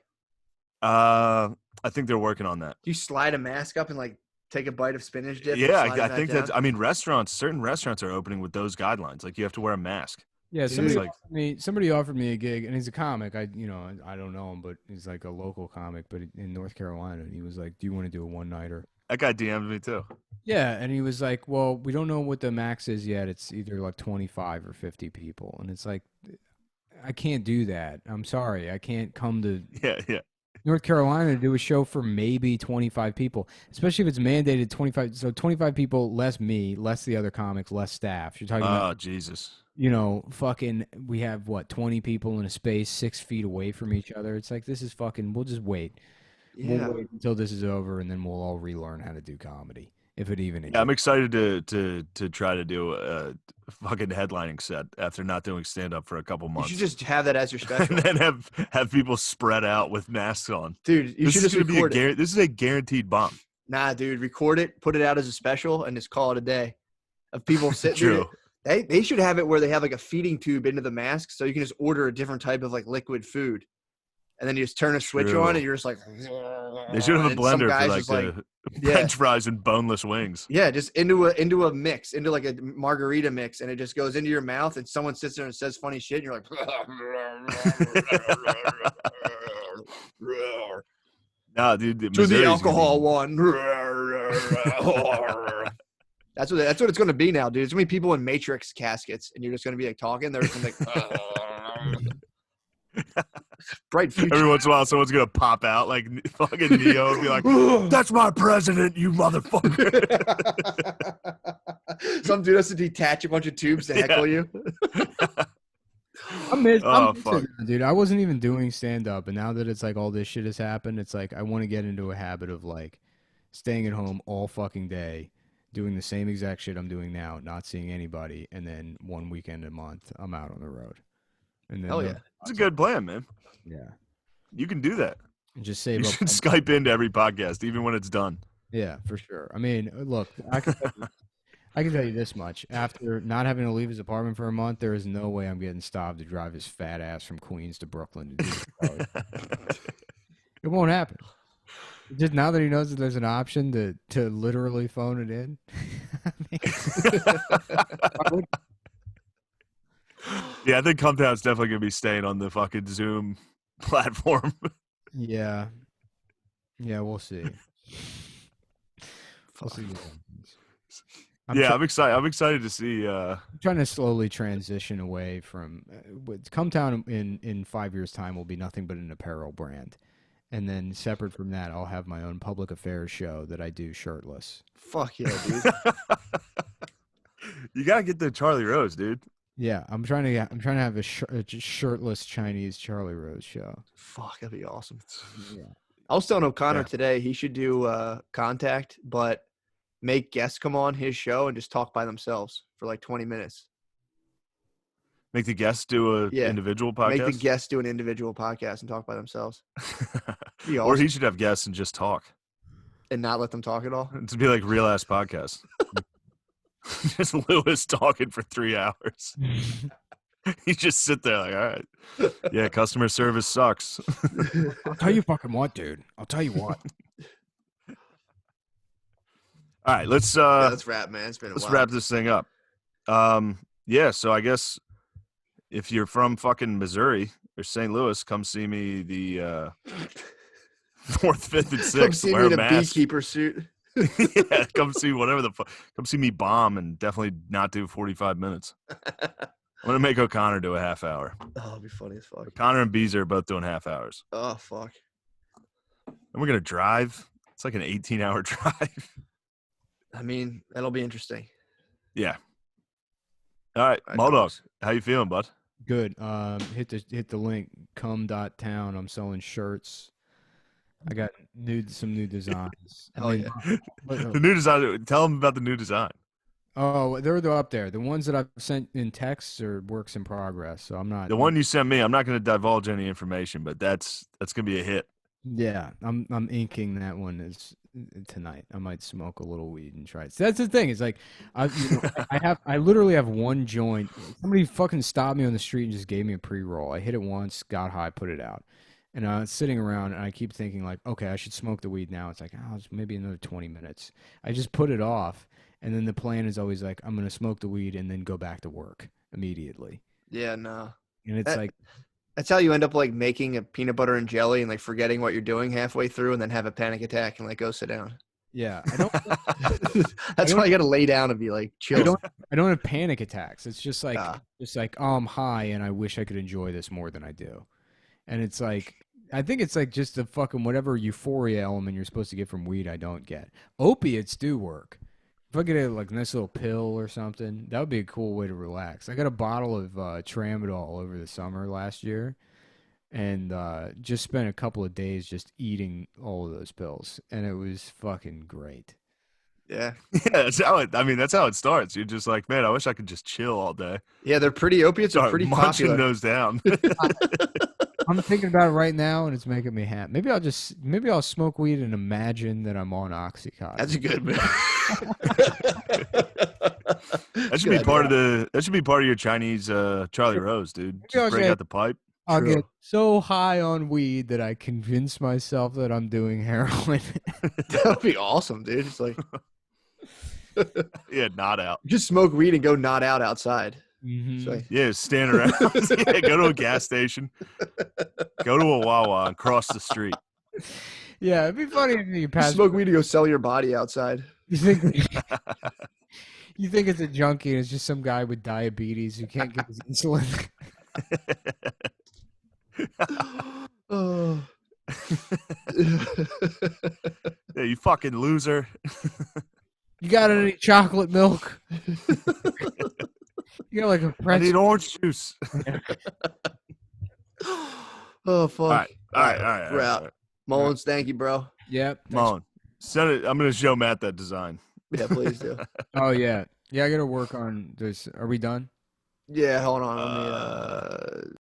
I think they're working on that. Do you slide a mask up and like take a bite of spinach dip? Yeah, I think that's. I mean, certain restaurants are opening with those guidelines. Like you have to wear a mask. Yeah, somebody offered me a gig, and he's a comic. I don't know him, but he's like a local comic, but in North Carolina. And he was like, "Do you want to do a one-nighter?" That guy DM'd me too. Yeah, and he was like, "Well, we don't know what the max is yet. It's either like 25 or 50 people." And it's like, I can't do that. I'm sorry. I can't come to North Carolina to do a show for maybe 25 people, especially if it's mandated 25. So 25 people, less me, less the other comics, less staff. You're talking about, Jesus. You know, fucking, we have, 20 people in a space 6 feet away from each other. It's like, this is fucking, we'll just wait. Yeah. We'll wait until this is over, and then we'll all relearn how to do comedy, if it even exists. Yeah, I'm excited to try to do a fucking headlining set after not doing stand-up for a couple months. You should just have that as your special. And then have people spread out with masks on. Dude, you should just record it. This is a guaranteed bomb. Nah, dude, record it, put it out as a special, and just call it a day. Of people sitting True. There. They should have it where they have like a feeding tube into the mask, so you can just order a different type of like liquid food. And then you just turn a switch on, and you're just like. They should have a blender for like the French fries and boneless wings. Yeah, just into a mix, into like a margarita mix, and it just goes into your mouth. And someone sits there and says funny shit, and you're like. Nah, dude. To the alcohol one. That's what it's going to be now, dude. It's going to be people in Matrix caskets, and you're just going to be like talking. They're just going to be like, bright future. Every once in a while, someone's going to pop out like fucking Neo and be like, "That's my president, you motherfucker." Some dude has to detach a bunch of tubes to heckle you. I'm dude. I wasn't even doing stand-up, and now that it's like all this shit has happened, it's like I want to get into a habit of like staying at home all fucking day, doing the same exact shit I'm doing now, not seeing anybody, and then one weekend a month I'm out on the road. And then it's a good plan, man. Yeah, you can do that. And just save you up. should Skype into every podcast, even when it's done. Yeah, for sure. I mean, look, I can tell you this much: after not having to leave his apartment for a month, there is no way I'm getting stopped to drive his fat ass from Queens to Brooklyn to do this. It won't happen. Just now that he knows that there's an option to literally phone it in. Yeah, I think Cometown's definitely gonna be staying on the fucking Zoom platform. Yeah, we'll see. We'll see. I'm excited to see. I'm trying to slowly transition away from. Cometown in 5 years' time will be nothing but an apparel brand. And then separate from that, I'll have my own public affairs show that I do shirtless. Fuck yeah, dude. You gotta get the Charlie Rose, dude. Yeah, I'm trying to have a shirtless Chinese Charlie Rose show. Fuck, that'd be awesome. Yeah. I was telling O'Connor today he should do Contact, but make guests come on his show and just talk by themselves for like 20 minutes. Make the guests do an individual podcast? Make the guests do an individual podcast and talk by themselves. Awesome. Or he should have guests and just talk. And not let them talk at all? To be like real-ass podcast. Just Lewis talking for 3 hours. You just sit there like, all right. Yeah, customer service sucks. I'll tell you fucking what, dude. I'll tell you what. All right, let's wrap, man. It's been let's wrap this thing up. So I guess if you're from fucking Missouri or St. Louis, come see me the 4th, 5th, and 6th. Come see me in a beekeeper suit. Yeah, come see whatever the fuck. Come see me bomb and definitely not do 45 minutes. I'm going to make O'Connor do a half hour. Oh, it'll be funny as fuck. O'Connor and Beezer are both doing half hours. Oh, fuck. And we're going to drive. It's like an 18-hour drive. I mean, that'll be interesting. Yeah. All right, Moldog, how you feeling, bud? Good. Hit the link, come.town. I'm selling shirts. I got some new designs. The new design. Tell them about the new design. Oh, they're up there. The ones that I've sent in text are works in progress. So I'm not. The one you sent me, I'm not going to divulge any information, but that's going to be a hit. Yeah, I'm inking that one tonight. I might smoke a little weed and try it. So that's the thing. It's like I literally have one joint. Somebody fucking stopped me on the street and just gave me a pre-roll. I hit it once, got high, put it out. And I was sitting around and I keep thinking like, okay, I should smoke the weed now. It's like, it's maybe another 20 minutes. I just put it off. And then the plan is always like, I'm going to smoke the weed and then go back to work immediately. Yeah, no. And it's like. That's how you end up like making a peanut butter and jelly and like forgetting what you're doing halfway through and then have a panic attack and like go sit down. Yeah. That's why you got to lay down and be like chill. I don't have panic attacks. It's just like, oh, I'm high and I wish I could enjoy this more than I do. And it's like, I think it's like just the fucking whatever euphoria element you're supposed to get from weed I don't get. Opiates do work. If I get a like nice little pill or something, that would be a cool way to relax. I got a bottle of tramadol over the summer last year, and just spent a couple of days just eating all of those pills, and it was fucking great. Yeah, that's how it starts. You're just like, man, I wish I could just chill all day. Yeah, opiates are pretty munching popular. Those down. I'm thinking about it right now, and it's making me happy. Maybe I'll smoke weed and imagine that I'm on Oxycontin. That's a good man. That should be part of your Chinese Charlie Rose, dude. Just break out the pipe. I'll get so high on weed that I convince myself that I'm doing heroin. That would be awesome, dude. It's like not out. Just smoke weed and go not out outside. Mm-hmm. Stand around. Go to a gas station. Go to a Wawa and cross the street. Yeah, it'd be funny if you pass. Smoke weed to go sell your body outside. You think You think it's a junkie and it's just some guy with diabetes who can't get his insulin. Oh. Yeah, you fucking loser. You got any chocolate milk? You got like a pretzel. I need orange juice. Oh, fuck. All right. Mullins, thank you, bro. Yep. Mullen, send it. I'm gonna show Matt that design. Yeah, please do. Oh yeah. Yeah, I gotta work on this. Are we done? Yeah, hold on. Let me